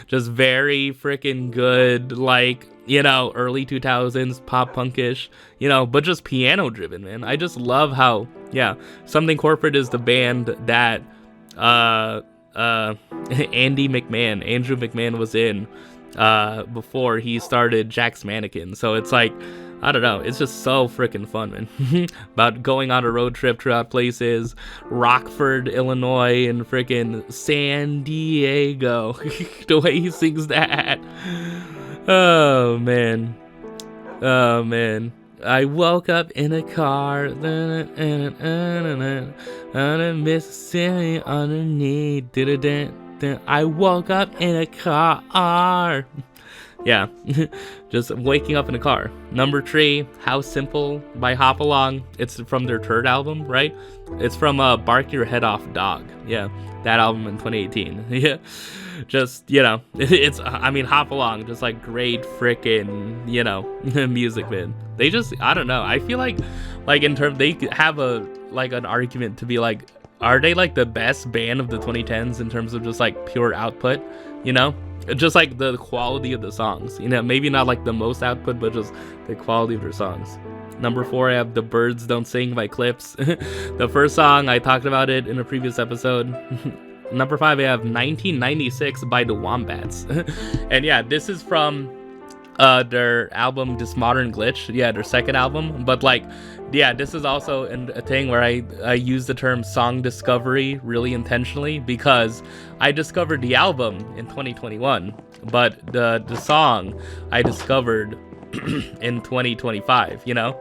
Just very freaking good, like you know, early 2000s pop punkish, you know, but just piano driven, man. I just love how, yeah, Something Corporate is the band that Andrew McMahon was in before he started Jack's Mannequin. So it's like, I don't know, it's just so freaking fun, man. About going on a road trip throughout places, Rockford, Illinois, and freaking San Diego. The way he sings that. Oh, man. Oh, man. I woke up in a car on Mississippi underneath. I woke up in a car. Yeah, just waking up in a car. Number 3, How Simple by Hop Along. It's from their 3rd album, right? It's from Bark Your Head Off Dog. Yeah, that album in 2018. Yeah, just, you know, it's, I mean, Hop Along, just like great freaking, you know, music, man. They just, I don't know. I feel like in terms, they have an argument to be like, are they like the best band of the 2010s in terms of just like pure output, you know? Just like the quality of the songs, you know, maybe not like the most output, but just the quality of their songs. Number 4, I have The Birds Don't Sing by Clips. The first song, I talked about it in a previous episode. Number 5, I have 1996 by The Wombats. And yeah, this is from their album This Modern Glitch. Yeah, their 2nd album. But like, yeah, this is also a thing where I use the term song discovery really intentionally, because I discovered the album in 2021, but the song I discovered in 2025, you know?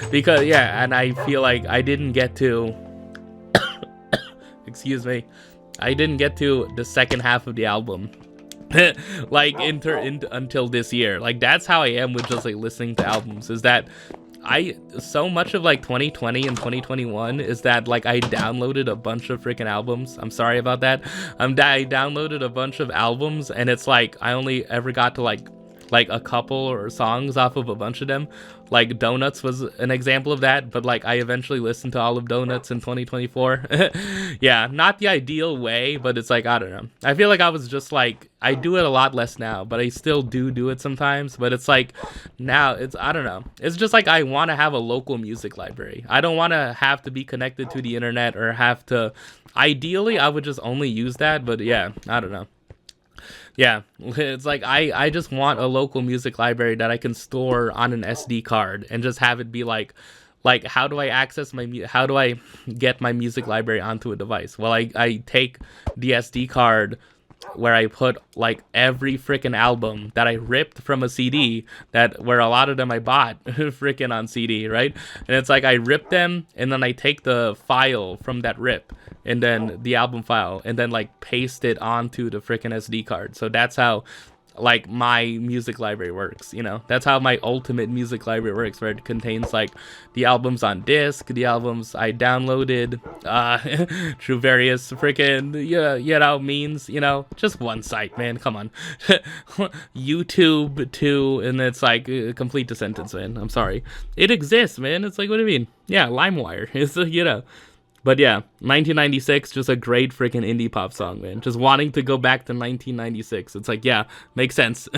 Because, yeah, and I feel like I didn't get to excuse me, I didn't get to the second half of the album like until this year. Like, that's how I am with just like listening to albums, is that so much of like 2020 and 2021 is that like I downloaded a bunch of freaking albums. I'm sorry about that. I downloaded a bunch of albums, and it's like I only ever got to like a couple or songs off of a bunch of them. Like Donuts was an example of that, but like I eventually listened to all of Donuts in 2024. Yeah, not the ideal way, but it's like, I don't know. I feel like I was just like, I do it a lot less now, but I still do it sometimes. But it's like now it's, I don't know. It's just like I want to have a local music library. I don't want to have to be connected to the internet or have to, ideally I would just only use that, but yeah, I don't know. Yeah, it's like I just want a local music library that I can store on an SD card and just have it be like how do I access how do I get my music library onto a device? Well, I take the SD card where I put like every freaking album that I ripped from a CD, where a lot of them I bought freaking on CD, right? And it's like I rip them and then I take the file from that rip and then the album file and then like paste it onto the freaking SD card. So that's how like my music library works, you know? That's how my ultimate music library works, where it contains like the albums on disc, the albums I downloaded through various freaking you know, means, you know, just one site, man, come on. YouTube too, and it's like complete the sentence, man. I'm sorry, it exists, man. It's like, what do you mean? Yeah, LimeWire. It's you know. But yeah, 1996, just a great freaking indie pop song, man. Just wanting to go back to 1996. It's like, yeah, makes sense.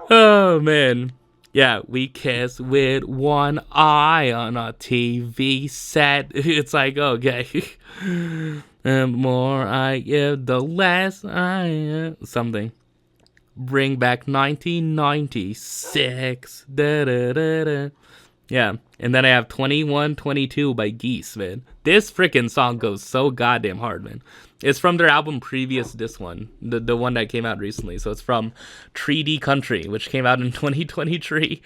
Oh, man. Yeah, we kiss with one eye on a TV set. It's like, okay. The more I give, the less I... something. Bring back 1996. Da-da-da-da. Yeah, and then I have 2122 by Geese, man. This freaking song goes so goddamn hard, man. It's from their album previous to this one, the one that came out recently. So it's from 3D Country, which came out in 2023.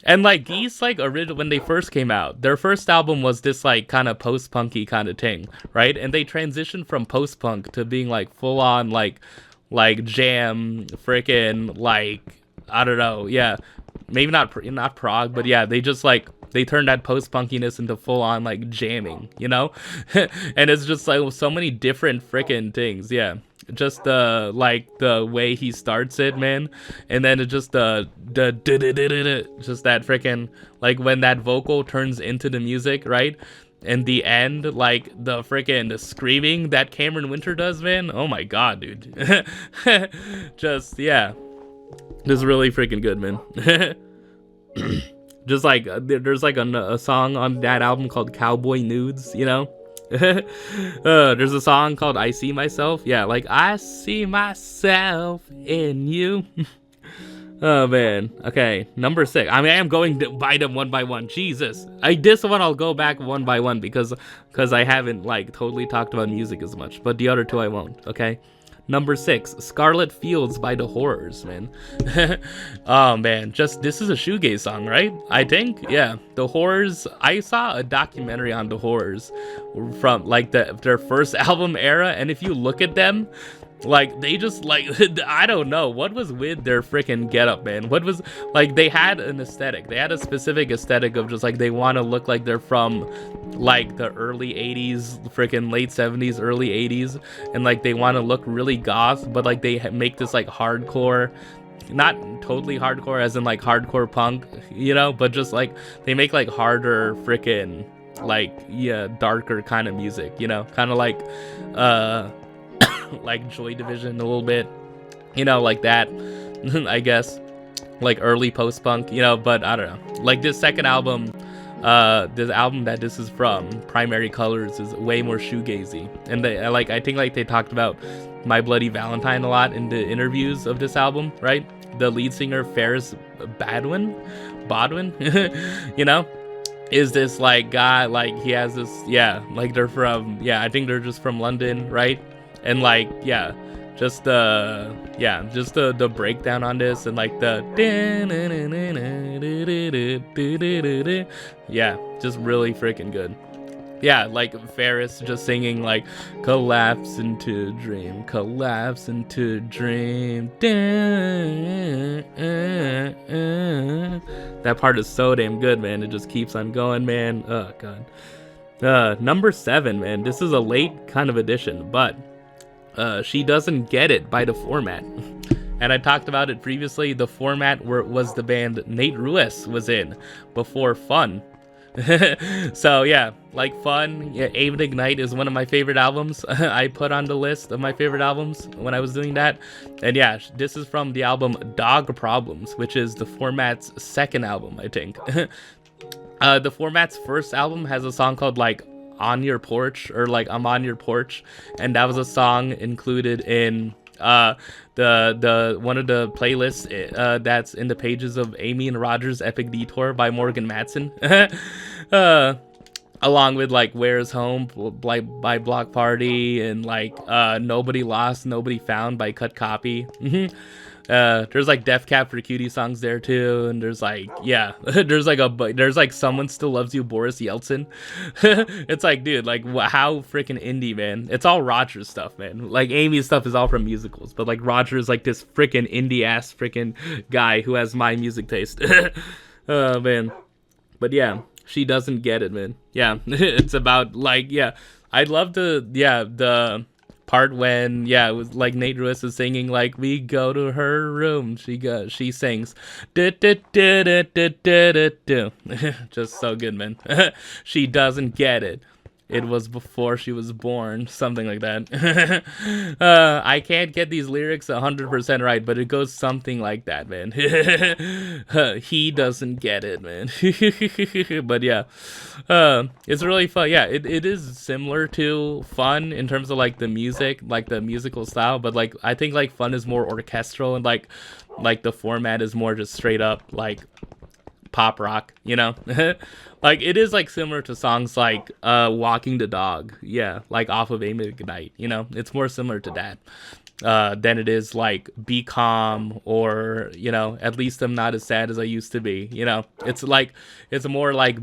And like Geese, like when they first came out, their first album was this like kind of post-punky kind of thing, right? And they transitioned from post-punk to being like full-on like jam, freaking like, I don't know, yeah. Maybe not prog, but yeah, they just like, they turned that post-punkiness into full-on like jamming, you know? And it's just like so many different freaking things, yeah. Just like the way he starts it, man, and then it just just that freaking like when that vocal turns into the music, right? And the end, like the freaking screaming that Cameron Winter does, man. Oh my god, dude. Just yeah. This is really freaking good, man. Just like there's like a song on that album called Cowboy Nudes, you know. There's a song called I See Myself. Yeah, like I see myself in you. Oh man. Okay, number 6. I mean, I am going to buy them one by one. Jesus. This one I'll go back one by one because I haven't like totally talked about music as much. But the other two I won't. Okay. Number 6, Scarlet Fields by The Horrors, man. Oh man, this is a shoegaze song, right? I think, yeah. The Horrors, I saw a documentary on The Horrors from like their first album era, and if you look at them, like they just like I don't know what was with their freaking getup, man. What was like they had an aesthetic. They had a specific aesthetic of just like they want to look like they're from like the early 80s, freaking late 70s, early 80s, and like they want to look really goth, but like they make this like hardcore, not totally hardcore as in like hardcore punk, you know, but just like they make like harder freaking like darker kind of music, you know, kind of like like Joy Division a little bit, you know, like that. I guess like early post-punk, you know, but I don't know, like this second album, this album that this is from, Primary Colors, is way more shoegazy, and they like I think like they talked about My Bloody Valentine a lot in the interviews of this album, right? The lead singer Ferris Bodwin you know, is this like guy, like he has this, like they're from, I think they're just from London, right? And like just the breakdown on this, and like the just really freaking good. Yeah, like Ferris just singing like collapse into dream, collapse into dream. That part is so damn good, man. It just keeps on going, man. Oh god. Number 7, man. This is a late kind of addition, but She Doesn't Get It by The Format. And I talked about it previously. The Format was the band Nate Ruess was in before Fun. So yeah, like Fun, Aim and Ignite is one of my favorite albums. I put on the list of my favorite albums when I was doing that. And yeah, this is from the album Dog Problems, which is The Format's second album, I think. The Format's first album has a song called like On Your Porch, or like I'm on Your Porch, and that was a song included in the one of the playlists that's in the pages of Amy and Roger's Epic Detour by Morgan Matson. Along with like Where's Home by Block Party, and like Nobody Lost, Nobody Found by Cut Copy. There's like Death Cab for Cutie songs there too, and there's like there's like Someone Still Loves You, Boris Yeltsin. It's like, dude, like how freaking indie, man. It's all Roger's stuff, man. Like Amy's stuff is all from musicals, but like Roger is like this freaking indie ass freaking guy who has my music taste. Oh man. But yeah, She Doesn't Get It, man. Yeah. It's about like, I love the part when it was like Nate Ruess is singing like we go to her room, she sings just so good, man. She doesn't get it. It was before she was born, something like that. I can't get these lyrics 100% right, but it goes something like that, man. He doesn't get it, man. But yeah, it's really fun. Yeah, it is similar to Fun in terms of like the music, like the musical style, but like I think like Fun is more orchestral, and like the Format is more just straight up like pop rock, you know. Like it is like similar to songs like Walking the Dog, like off of Aim and Ignite, you know. It's more similar to that than it is like Be Calm, or, you know, At Least I'm Not As Sad As I Used to Be, you know. It's like it's more like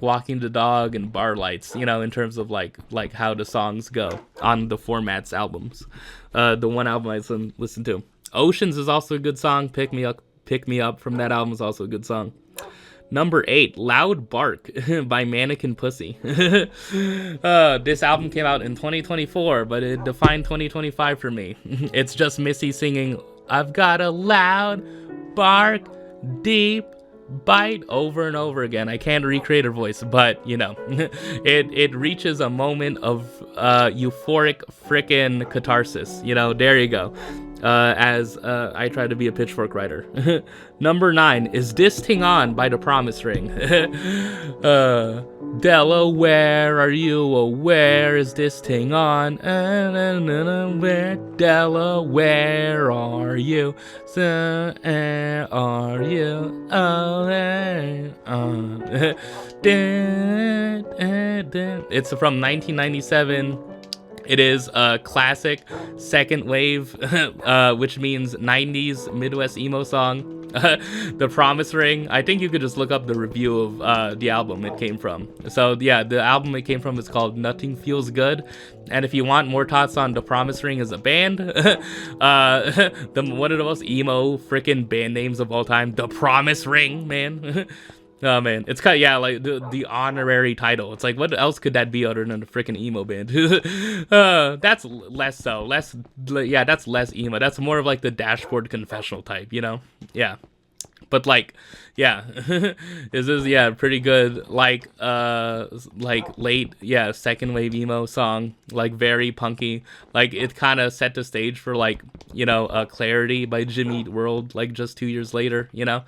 Walking the Dog and Bar Lights, you know, in terms of like how the songs go on the Format's albums. The one album I listened to, Oceans, is also a good song. Pick Me Up from that album is also a good song. Number 8, Loud Bark by Mannequin Pussy. This album came out in 2024, but it defined 2025 for me. It's just Missy singing, I've got a loud bark, deep bite, over and over again. I can't recreate her voice, but you know, it reaches a moment of euphoric frickin' catharsis. You know, there you go. as I try to be a pitchfork writer. Number 9 is This Ting On by The Promise Ring. Delaware, are you aware? Is this ting on? Where, Delaware, are you? So, are you? It's from 1997. It is a classic second wave, which means 90s Midwest emo song. The Promise Ring. I think you could just look up the review of the album it came from. So yeah, the album it came from is called Nothing Feels Good. And if you want more thoughts on The Promise Ring as a band, one of the most emo freaking band names of all time, The Promise Ring, man. Oh man, it's kind of, yeah, like the honorary title. It's like, what else could that be other than a freaking emo band? That's less so. That's less emo. That's more of like the Dashboard Confessional type, you know? Yeah. But like, yeah, this is, yeah, pretty good, like late, yeah, second wave emo song, like very punky. Like it kind of set the stage for like, you know, Clarity by Jimmy Eat World, like just 2 years later, you know?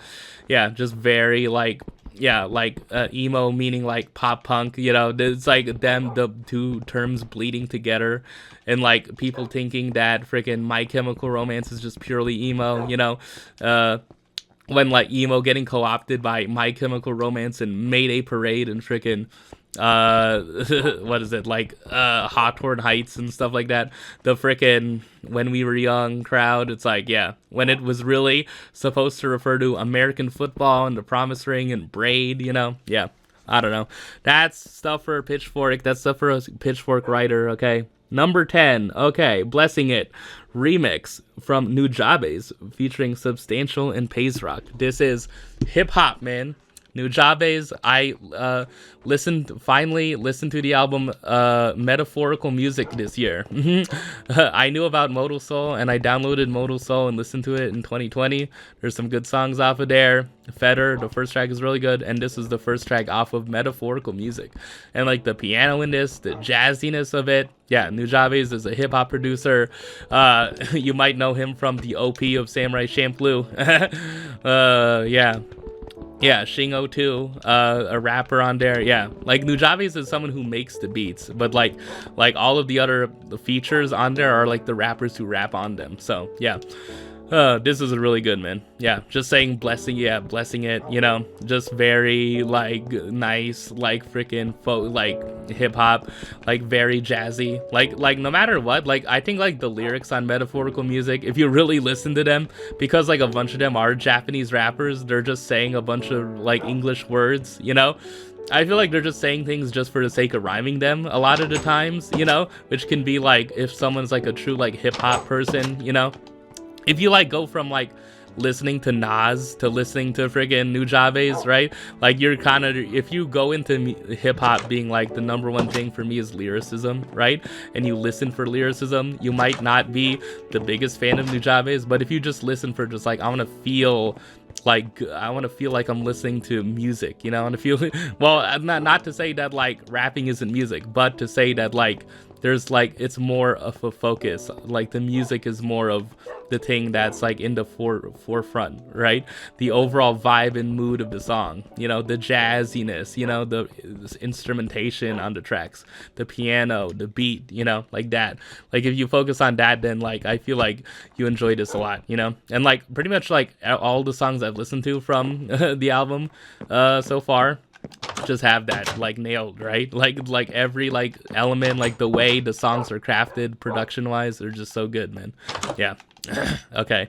Yeah, just very like, yeah, like emo meaning like pop punk, you know, it's like them, the two terms bleeding together, and like people thinking that freaking My Chemical Romance is just purely emo, you know, when like emo getting co-opted by My Chemical Romance and Mayday Parade and freaking what is it, like Hawthorne Heights and stuff like that, the freaking When We Were Young crowd. It's like, yeah, when it was really supposed to refer to American football and The Promise Ring and Braid, you know. Yeah, I don't know, that's stuff for a pitchfork, that's stuff for a pitchfork writer. Okay, number 10, okay, Blessing It remix from Nujabes featuring Substantial and Pays Rock. This is hip-hop, man. Nujabes, I finally listened to the album Metaphorical Music this year. I knew about Modal Soul, and I downloaded Modal Soul and listened to it in 2020. There's some good songs off of there. Fetter, the first track is really good, and this is the first track off of Metaphorical Music. And like the piano in this, the jazziness of it. Yeah, Nujabes is a hip-hop producer. You might know him from the OP of Samurai Champloo. Yeah. Yeah, Shingo too, a rapper on there. Yeah, like Nujabes is someone who makes the beats, but like all of the other features on there are like the rappers who rap on them. So yeah, this is really good, man. Yeah, just saying Blessing It, you know, just very like nice, like freaking like hip hop, like very jazzy, like no matter what, like I think like the lyrics on Metaphorical Music, if you really listen to them, because like a bunch of them are Japanese rappers, they're just saying a bunch of like English words, you know. I feel like they're just saying things just for the sake of rhyming them a lot of the times, you know, which can be like if someone's like a true like hip hop person, you know. If you like go from like listening to Nas to listening to friggin' Nujabes, right? Like you're kind of, if you go into hip hop being like the number one thing for me is lyricism, right? And you listen for lyricism, you might not be the biggest fan of Nujabes, but if you just listen for just like, I want to feel like I'm listening to music, you know, and feel well, not to say that like rapping isn't music, but to say that like there's like, it's more of a focus, like the music is more of the thing that's like in the forefront, right? The overall vibe and mood of the song, you know, the jazziness, you know, the instrumentation on the tracks, the piano, the beat, you know, like that. Like if you focus on that, then like I feel like you enjoy this a lot, you know. And like pretty much like all the songs I've listened to from the album so far just have that like nailed, right? Like every like element, like the way the songs are crafted production wise, they're just so good, man. Yeah. Okay,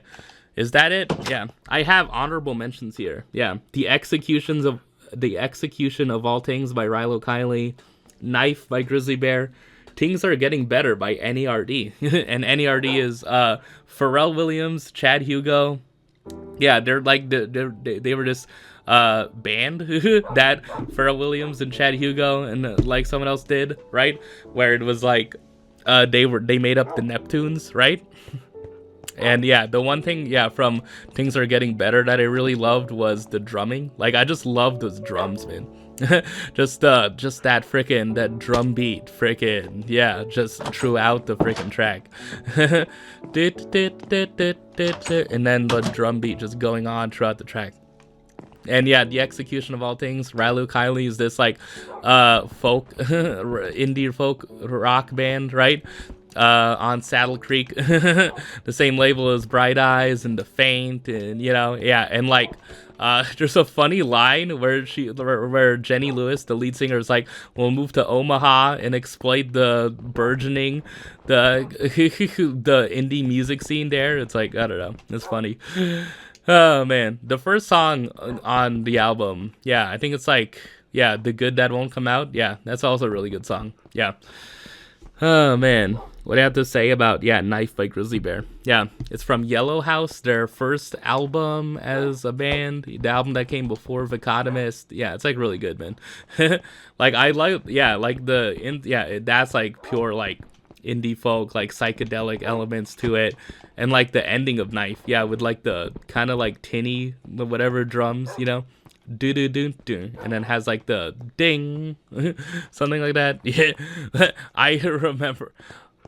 is that it? Yeah, I have honorable mentions here. Yeah, the execution of All Things by Rilo Kiley, Knife by Grizzly Bear, Things Are Getting Better by NERD. And NERD is Pharrell Williams, Chad Hugo. Yeah, they're like they were this band that Pharrell Williams and Chad Hugo and like someone else did, right? Where it was like they made up the Neptunes, right? And yeah, the one thing, yeah, from Things Are Getting Better that I really loved was the drumming. Like, I just love those drums, man. just that freaking, that drum beat, freaking, yeah, just throughout the freaking track. And then the drum beat just going on throughout the track. And yeah, the execution of all things. Ralu Kiley is this like folk indie folk rock band, right? On Saddle Creek, the same label as Bright Eyes and The Faint, and yeah, and like there's a funny line where Jenny Lewis, the lead singer, is like, "We'll move to Omaha and exploit the burgeoning the the indie music scene there." It's like, I don't know, it's funny. Oh man, the first song on the album, yeah, I think it's like, yeah, The Good That Won't Come Out. Yeah, that's also a really good song. Yeah. Oh man, what do I have to say about, yeah, Knife by Grizzly Bear? Yeah, it's from Yellow House, their first album as a band, the album that came before Vicotomist. Yeah, it's like really good, man. Like I like, yeah, like that's like pure like indie folk, like psychedelic elements to it, and like the ending of Knife, yeah, with like the kind of like tinny whatever drums, do do do do, and then has like the ding, something like that. Yeah, I remember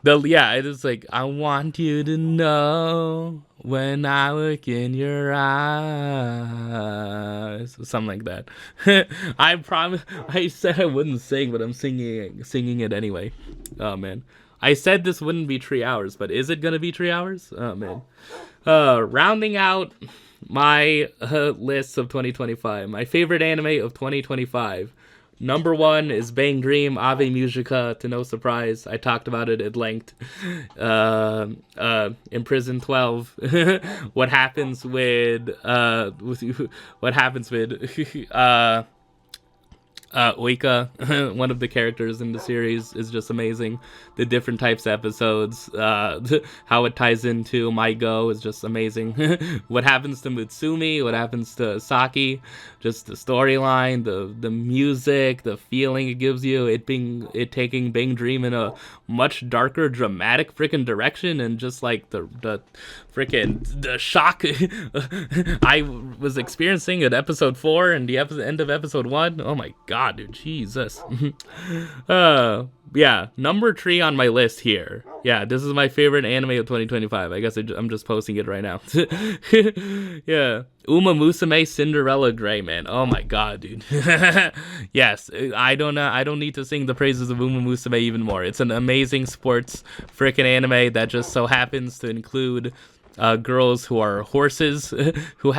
it is like, I want you to know when I look in your eyes, something like that. I promise. I said I wouldn't sing, but I'm singing it anyway. Oh man, I said this wouldn't be 3 hours, but is it gonna be 3 hours? Oh man. Rounding out my list of 2025, my favorite anime of 2025. Number 1 is Bang Dream Ave Musica, to no surprise. I talked about it at length. Imprison 12. What happens with Oika, one of the characters in the series, is just amazing. The different types of episodes, how it ties into My Go is just amazing. What happens to Mutsumi, what happens to Saki, just the storyline, the music, the feeling it gives you, it taking Bang Dream in a much darker, dramatic freaking direction, and just like the shock I was experiencing at episode 4 and the end of episode 1. Oh my god, dude, Jesus. Yeah, number 3 on my list here. Yeah, this is my favorite anime of 2025. I guess I'm just posting it right now. Yeah, Uma Musume Cinderella Gray, man. Oh my god, dude. Yes, I don't need to sing the praises of Uma Musume even more. It's an amazing sports freaking anime that just so happens to include girls who are horses, who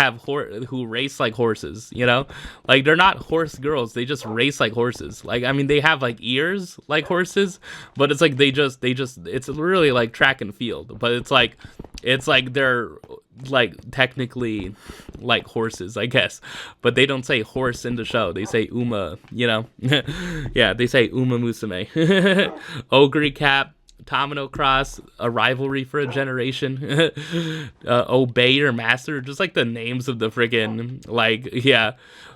race like horses, like they're not horse girls, they just race like horses. Like, I mean, they have like ears like horses, but it's like they just it's really like track and field, but it's like they're like technically like horses, I guess, but they don't say horse in the show, they say Uma, yeah, they say Uma Musume. Ogre Cap, Domino Cross, A Rivalry for a Generation, Obey Your Master, just like the names of the friggin', like, yeah,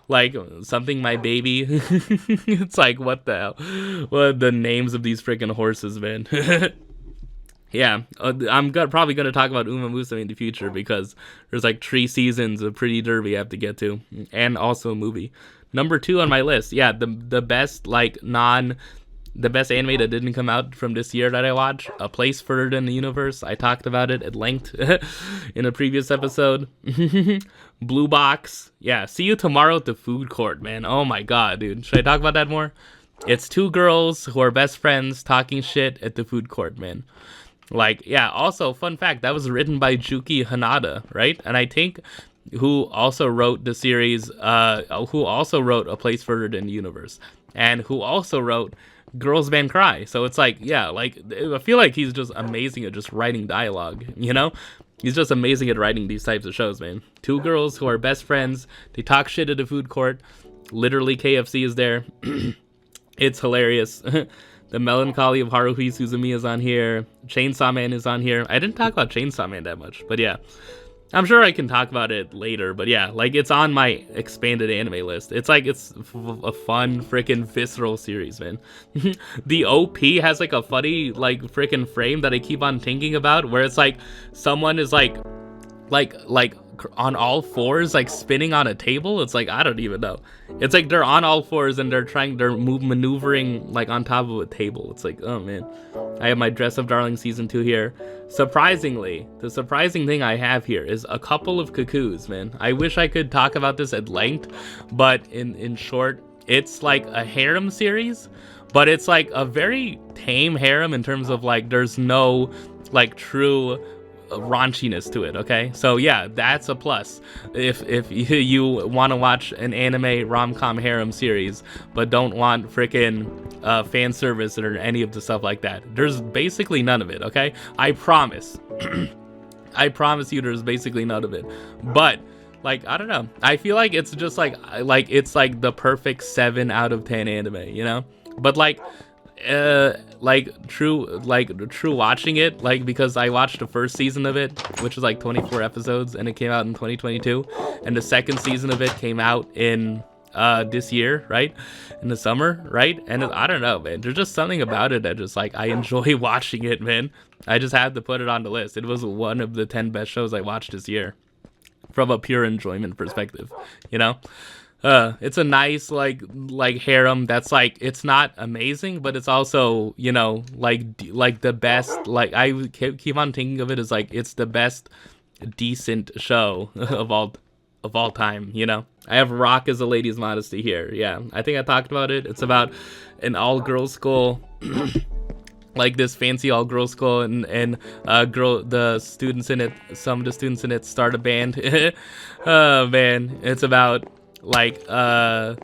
like Something My Baby. It's like, what the hell? What the names of these friggin' horses, man. Yeah, I'm probably going to talk about Uma Musume in the future because there's like 3 seasons of Pretty Derby I have to get to, and also a movie. Number 2 on my list, yeah, the best the best anime that didn't come out from this year that I watched, A Place Further in the Universe. I talked about it at length in a previous episode. Blue Box. Yeah, see you tomorrow at the food court, man. Oh my god, dude. Should I talk about that more? It's 2 girls who are best friends talking shit at the food court, man. Like, yeah, also, fun fact, that was written by Juki Hanada, right? And I think who also wrote the series, who also wrote A Place Further in the Universe, and who also wrote Girls Band Cry. So it's like, yeah, like, I feel like he's just amazing at just writing dialogue, He's just amazing at writing these types of shows, man. 2 girls who are best friends, they talk shit at the food court, literally KFC is there. It's hilarious. The Melancholy of Haruhi Suzumiya is on here. Chainsaw Man is on here. I didn't talk about Chainsaw Man that much, but yeah. I'm sure I can talk about it later, but yeah, like it's on my expanded anime list. It's like it's a fun freaking visceral series, man. The OP has like a funny like freaking frame that I keep on thinking about, where it's like someone is like on all fours, like spinning on a table. It's like, I don't even know. It's like they're on all fours and they're maneuvering like on top of a table. It's like, oh man. I have my Dress Up Darling season 2 here. Surprisingly, the surprising thing I have here is a couple of cuckoos, man. I wish I could talk about this at length, but in short, it's like a harem series, but it's like a very tame harem in terms of like there's no like true raunchiness to it. Okay, so yeah, that's a plus if you want to watch an anime rom-com harem series but don't want freaking fan service or any of the stuff like that. There's basically none of it. Okay, I promise. I promise you there's basically none of it. But like, I don't know, I feel like it's just like it's like the perfect 7 out of 10 anime, you know? But like true watching it, like, because I watched the first season of it, which was like 24 episodes, and it came out in 2022, and the second season of it came out in this year, right, in the summer, right? And I don't know, man, there's just something about it that just like I enjoy watching it, man. I just had to put it on the list. It was one of the 10 best shows I watched this year from a pure enjoyment perspective, you know? It's a nice like harem that's like, it's not amazing, but it's also, you know, like the best, like I keep on thinking of it as like it's the best decent show of all time, you know. I have Rock as a Lady's Modesty here. Yeah, I think I talked about it. It's about an all-girls school. Like this fancy all-girls school, and the students in it, some of the students in it start a band. Oh man, it's about like trying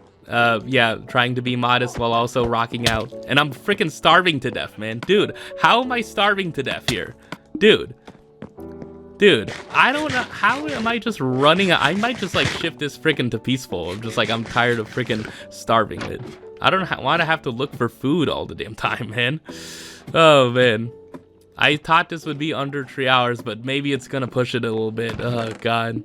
to be modest while also rocking out, and I'm freaking starving to death, man. Dude, how am I starving to death here? Dude, I don't know, how am I just running? I might just like shift this freaking to peaceful. I'm just like, I'm tired of freaking starving it. I don't want to have to look for food all the damn time, man. Oh man, I thought this would be under 3 hours, but maybe it's gonna push it a little bit. Oh god.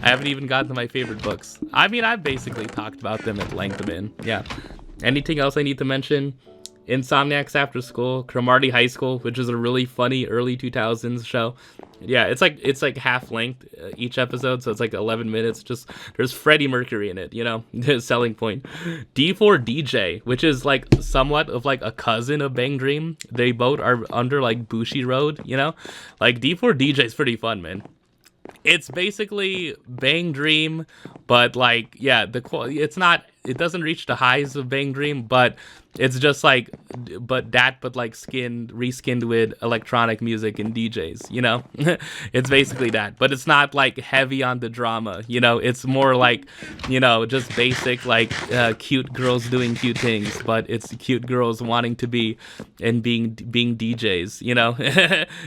I haven't even gotten to my favorite books. I mean, I've basically talked about them at length, man. Yeah. Anything else I need to mention? Insomniacs After School, Cromartie High School, which is a really funny early 2000s show. Yeah, it's like half length each episode, so it's like 11 minutes. Just there's Freddie Mercury in it, you know, selling point. D4DJ, which is like somewhat of like a cousin of Bang Dream. They both are under like Bushi Road, you know. Like D4DJ is pretty fun, man. It's basically Bang Dream, but like, yeah, it doesn't reach the highs of Bang Dream, but it's just like, but like reskinned with electronic music and DJs, you know. It's basically that, but it's not like heavy on the drama, you know. It's more like, you know, just basic like cute girls doing cute things, but it's cute girls wanting to be and being DJs, you know.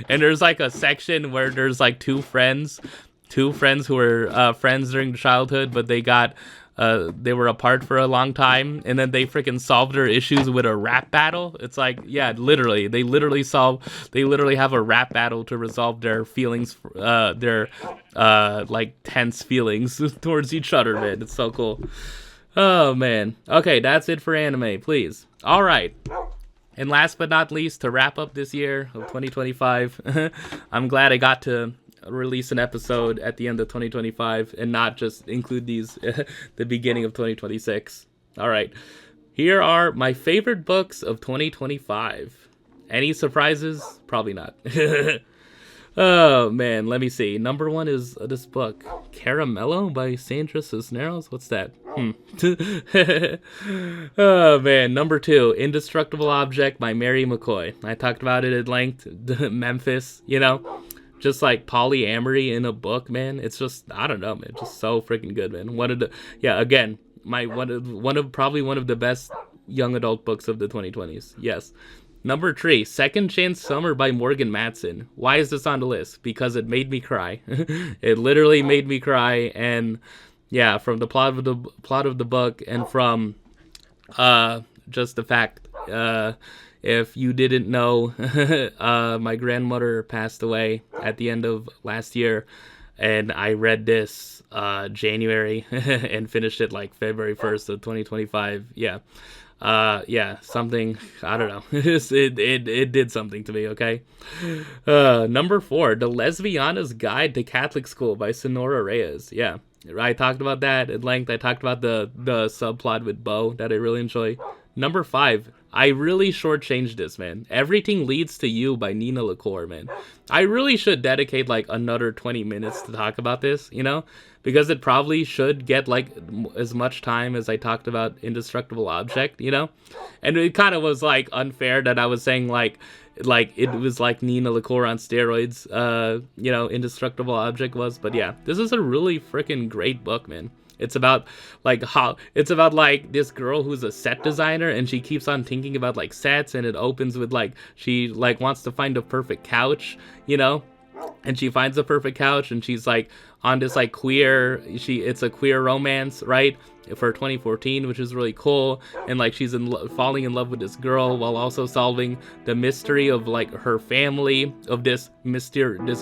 And there's like a section where there's like two friends who were friends during childhood, but they were apart for a long time, and then they freaking solved their issues with a rap battle. It's like, yeah, literally, they literally have a rap battle to resolve their feelings, their like tense feelings towards each other, man. It's so cool. Oh man. Okay, that's it for anime, please. All right. And last but not least, to wrap up this year of 2025, I'm glad I got to release an episode at the end of 2025 and not just include these the beginning of 2026. All right, here are my favorite books of 2025. Any surprises? Probably not. Oh man, let me see. Number 1 is this book, Caramelo by Sandra Cisneros. What's that? Oh man. Number 2, Indestructible Object by Mary McCoy. I talked about it at length. Memphis, you know. Just like polyamory in a book, man. It's just, I don't know, man. Just so freaking good, man. Again, probably one of the best young adult books of the 2020s. Yes. Number 3, Second Chance Summer by Morgan Matson. Why is this on the list? Because it made me cry. It literally made me cry, and yeah, from the plot of the book, and from just the fact, if you didn't know, my grandmother passed away at the end of last year. and I read this January and finished it like February 1st of 2025. Yeah, something, I don't know. it did something to me, okay? Number 4, The Lesbiana's Guide to Catholic School by Sonora Reyes. Yeah, I talked about that at length. I talked about the subplot with Bo that I really enjoy. Number 5, I really shortchanged this, man. Everything Leads to You by Nina LaCour, man. I really should dedicate like another 20 minutes to talk about this, you know? Because it probably should get like as much time as I talked about Indestructible Object, you know? And it kind of was like unfair that I was saying like it was like Nina LaCour on steroids, you know, Indestructible Object was. But yeah, this is a really freaking great book, man. It's about like this girl who's a set designer, and she keeps on thinking about like sets, and it opens with like she like wants to find a perfect couch, you know, and she finds the perfect couch, and she's like on this like it's a queer romance, right, for 2014, which is really cool. And like she's falling in love with this girl while also solving the mystery of like her family, of this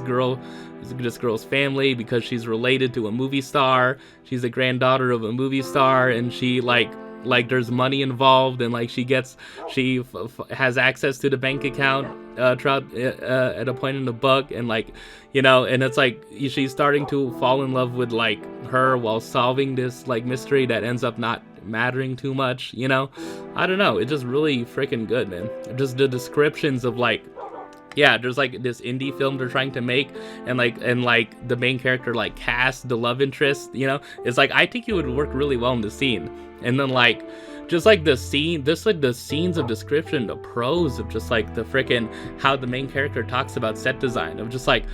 girl's family, because she's related to a movie star. She's the granddaughter of a movie star, and she like there's money involved, and like she has access to the bank account throughout at a point in the book, and like, you know, and it's like she's starting to fall in love with like her while solving this like mystery that ends up not mattering too much, you know. I don't know, it's just really freaking good, man. Just the descriptions of like, yeah, there's like this indie film they're trying to make, and like the main character like Cass, the love interest, you know, it's like I think it would work really well in the scene. And then like just like the scenes of description, the prose of just like the freaking how the main character talks about set design, of just like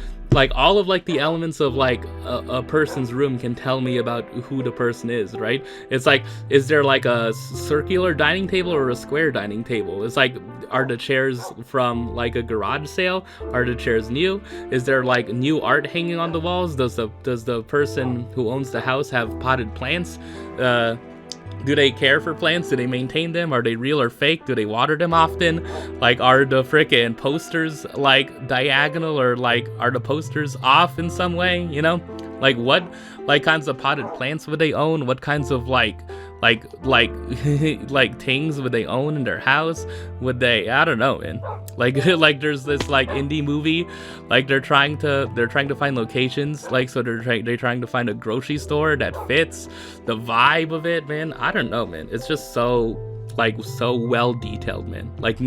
all of like the elements of like a person's room can tell me about who the person is, right? It's like, is there like a circular dining table or a square dining table? It's like, are the chairs from like a garage sale? Are the chairs new? Is there like new art hanging on the walls? Does the person who owns the house have potted plants? Do they care for plants? Do they maintain them? Are they real or fake? Do they water them often? Like, are the frickin' posters like diagonal, or like are the posters off in some way? You know, like what like kinds of potted plants would they own? What kinds of like things would they own in their house? Would they, I don't know, man. Like there's this like indie movie, like they're trying to find locations, like, so they're trying to find a grocery store that fits the vibe of it, man. I don't know, man. It's just so well detailed, man. Like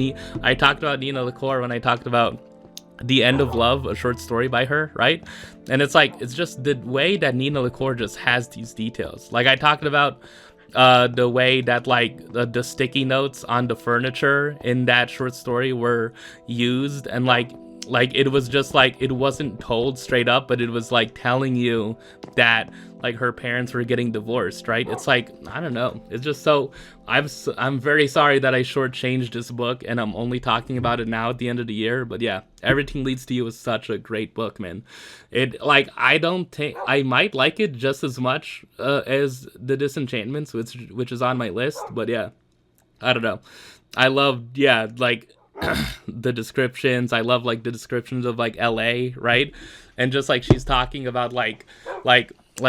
I talked about Nina LaCour when I talked about The End of Love, a short story by her, right? And it's like, it's just the way that Nina LaCour just has these details. Like I talked about the way that like the sticky notes on the furniture in that short story were used, and like it was just like, it wasn't told straight up, but it was like telling you that like her parents were getting divorced, right? It's like, I don't know, it's just so, I'm very sorry that I shortchanged this book and I'm only talking about it now at the end of the year. But yeah, Everything Leads to You is such a great book, man. It like, I don't think I might like it just as much as The Disenchantments, which is on my list. But yeah, I don't know, I love, yeah, like the descriptions. I love like the descriptions of like LA, right? And just like she's talking about like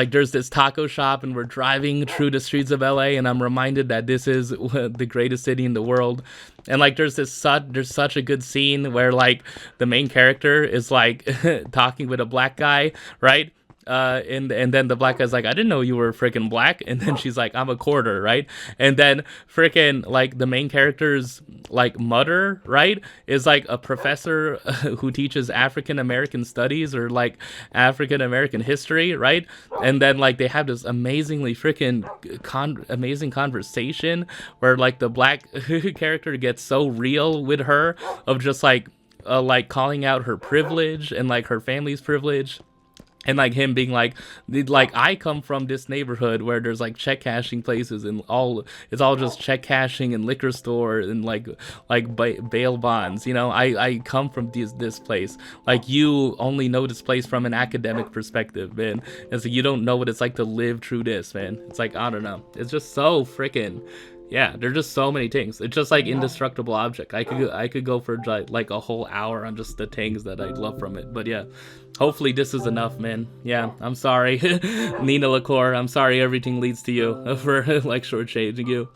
there's this taco shop, and we're driving through the streets of LA, and I'm reminded that this is the greatest city in the world. And like there's such a good scene where like the main character is like talking with a black guy, right? And then the black guy's like, I didn't know you were freaking black. And then she's like, I'm a quarter, right? And then freaking like the main character's like mother, right, is like a professor who teaches African American studies, or like African American history, right? And then like they have this amazingly freaking amazing conversation where like the black character gets so real with her, of just like calling out her privilege and like her family's privilege. And like him being like I come from this neighborhood where there's like check cashing places, and it's all just check cashing and liquor store and like bail bonds, you know. I come from this place. Like, you only know this place from an academic perspective, man. And so you don't know what it's like to live through this, man. It's like, I don't know. It's just so freaking, Yeah, there's just so many things. It's just like indestructible object. I could go for like a whole hour on just the things that I love from it. But yeah, hopefully this is enough, man. Yeah, I'm sorry, Nina LaCour. I'm sorry everything leads to you for like shortchanging you.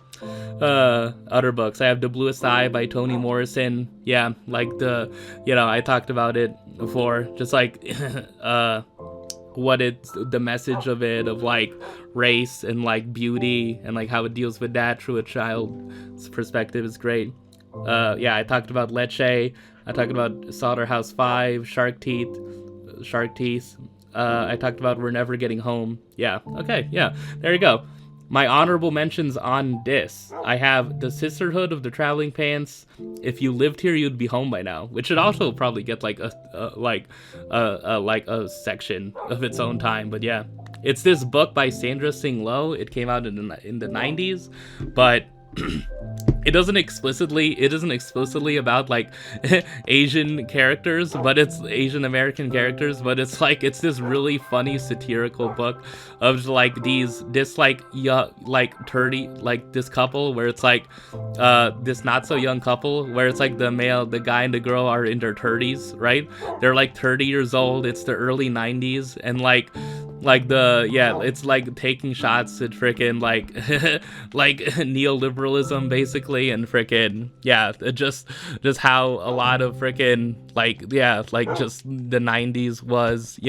Other books. I have The Bluest Eye by Toni Morrison. Yeah, like I talked about it before. Just like what it's the message of it, of like race and like beauty and like how it deals with that through a child's perspective is great. I talked about Leche. I talked about Slaughterhouse 5, Shark Teeth. I talked about We're Never Getting Home. Yeah, okay, yeah, there you go. My honorable mentions on this. I have The Sisterhood of the Traveling Pants. If You Lived Here, You'd Be Home by Now, which should also probably get like a section of its own time. But yeah, it's this book by Sandra Singh Low. It came out in the 90s, but it isn't explicitly about like Asian characters, but it's Asian American characters, but it's this really funny satirical book of like this couple where it's like this not so young couple where it's like the guy and the girl are in their 30s, right? They're like 30 years old. It's the early 90s, and it's like taking shots at frickin' like like neoliberalism basically, and frickin' just how a lot of frickin' just the 90s was,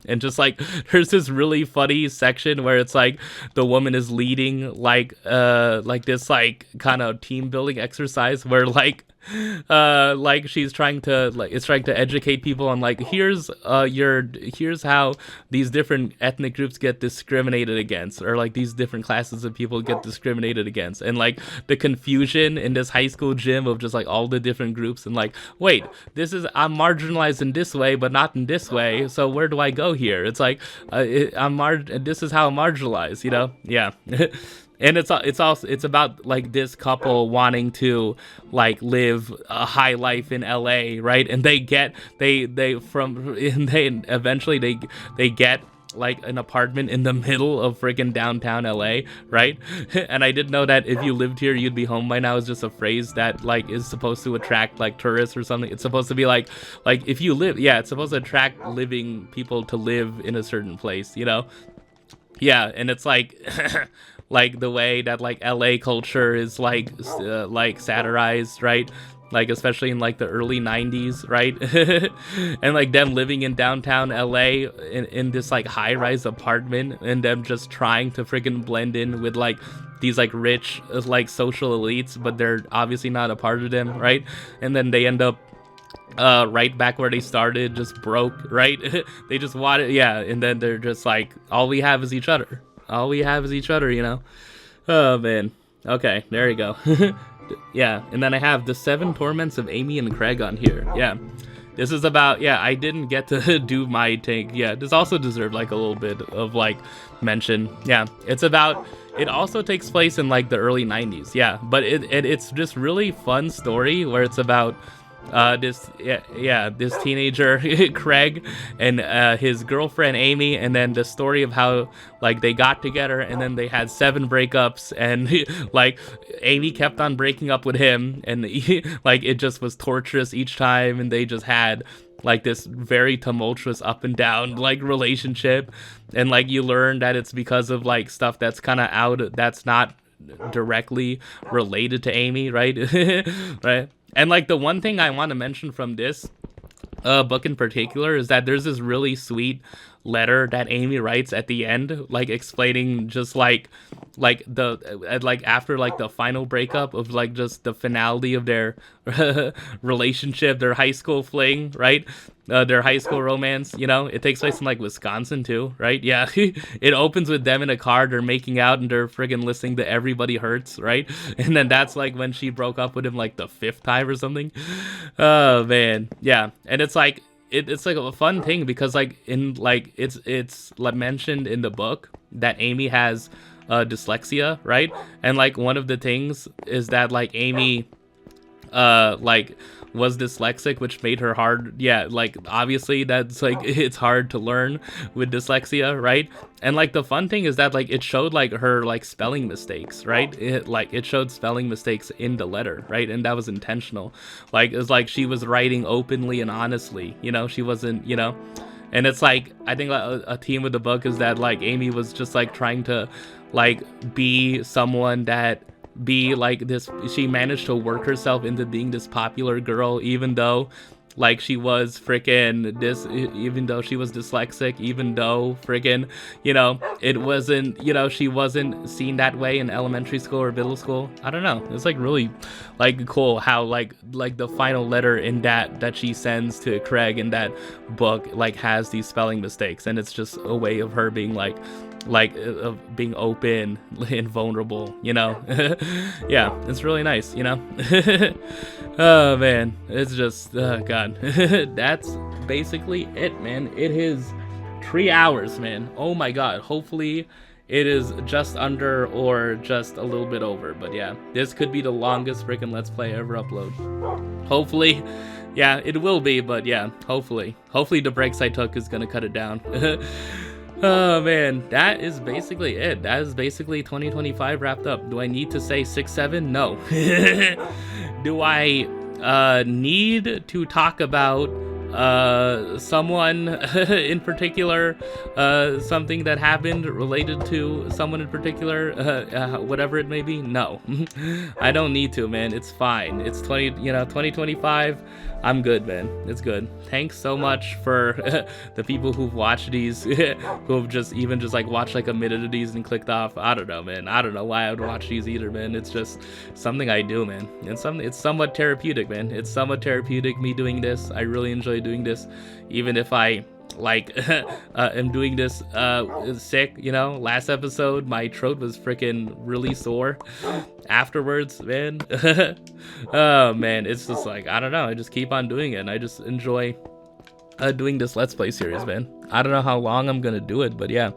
and just like there's this really funny section where it's like the woman is leading like this like kind of team building exercise where like she's trying to educate people on like here's how these different ethnic groups get discriminated against, or like these different classes of people get discriminated against, and like the confusion in this high school gym of just like all the different groups, and like, wait, I'm marginalized in this way but not in this way, so where do I go here? It's like this is how I'm marginalized, yeah. And it's about like this couple wanting to like live a high life in LA, right? And they eventually get like an apartment in the middle of friggin' downtown LA, right? And I didn't know that If You Lived Here, You'd Be Home by Now is just a phrase that like is supposed to attract like tourists or something. It's supposed to be like if you live, it's supposed to attract living people to live in a certain place, Yeah, and it's like like the way that like LA culture is like satirized, right? Like especially in like the early 90s, right? And like them living in downtown LA in this like high-rise apartment, and them just trying to freaking blend in with like these like rich like social elites, but they're obviously not a part of them, right? And then they end up right back where they started, just broke, right? They just want it, and then they're just like, all we have is each other. Oh man. Okay, there you go. Yeah, and then I have The Seven Torments of Amy and Craig on here. Yeah, this is about, I didn't get to do my take. Yeah, this also deserved like a little bit of like mention. Yeah, it also takes place in like the early 90s. Yeah, but it's just really fun story where it's about this teenager Craig and his girlfriend Amy, and then the story of how like they got together and then they had 7 breakups, and like Amy kept on breaking up with him, and like it just was torturous each time, and they just had like this very tumultuous up and down like relationship, and like you learn that it's because of like stuff that's kind of that's not directly related to Amy, right? Right. And like the one thing I want to mention from this book in particular is that there's this really sweet letter that Amy writes at the end, like explaining just like the like after like the final breakup of like just the finality of their relationship, their high school fling, right? Their high school romance, it takes place in like Wisconsin too, right? Yeah. It opens with them in a car, they're making out and they're friggin' listening to Everybody Hurts, right? And then that's like when she broke up with him like the 5th time or something. Oh man. Yeah. And it's like it's like a fun thing because like in like it's like mentioned in the book that Amy has dyslexia, right? And like one of the things is that like Amy like was dyslexic, which made her hard. Yeah, like obviously that's like it's hard to learn with dyslexia, right? And like the fun thing is that like it showed like her like spelling mistakes, right? It showed spelling mistakes in the letter, right? And that was intentional. Like it's like she was writing openly and honestly, you know, she wasn't, you know. And it's like I think a theme with the book is that like Amy was just like trying to like be someone that be like this. She managed to work herself into being this popular girl, even though like she was freaking this, even though she was dyslexic, even though freaking, you know, it wasn't, you know, she wasn't seen that way in elementary school or middle school. I don't know. It's like really like cool how like the final letter in that she sends to Craig in that book like has these spelling mistakes, and it's just a way of her being like being open and vulnerable, you know. Yeah, it's really nice, you know. Oh man, it's just god. That's basically it, man. It is 3 hours, man. Oh my god. Hopefully it is just under or just a little bit over, but yeah, this could be the longest freaking Let's Play ever upload. Hopefully, yeah, it will be, but yeah, hopefully the breaks I took is gonna cut it down. Oh man, that is basically it. That is basically 2025 wrapped up. Do I need to say 6-7? No. Do I need to talk about someone in particular, something that happened related to someone in particular, whatever it may be? No. I don't need to, man. It's fine. It's 2025. I'm good, man. It's good. Thanks so much for the people who've watched these, who've just like watched like a minute of these and clicked off. I don't know, man. I don't know why I would watch these either, man. It's just something I do, man. It's somewhat therapeutic, man. It's somewhat therapeutic, me doing this. I really enjoy doing this, even if I like am doing this sick, you know. Last episode my throat was freaking really sore afterwards, man. Oh man, it's just like I don't know, I just keep on doing it, and I just enjoy doing this Let's Play series, man. I don't know how long I'm gonna do it, but yeah,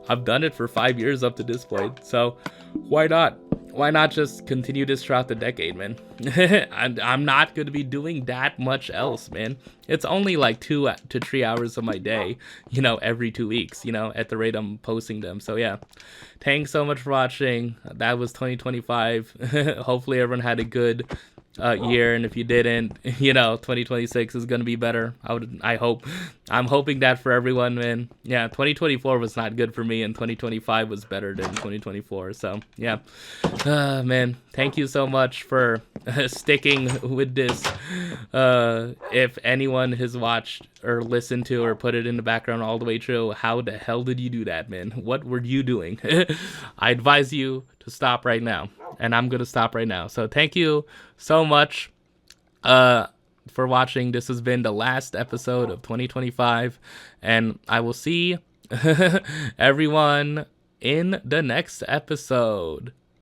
I've done it for 5 years up to this point, so why not just continue this throughout the decade, man? I'm not going to be doing that much else, man. It's only like 2 to 3 hours of my day, you know, every 2 weeks, you know, at the rate I'm posting them. So yeah, thanks so much for watching. That was 2025. Hopefully everyone had a good year, and if you didn't, you know, 2026 is gonna be better. I'm hoping that for everyone, man. Yeah, 2024 was not good for me, and 2025 was better than 2024. So yeah, man, thank you so much for sticking with this. If anyone has watched or listened to or put it in the background all the way through, how the hell did you do that, man? What were you doing? I advise you to stop right now, and I'm gonna stop right now. So thank you so much for watching. This has been the last episode of 2025, and I will see everyone in the next episode.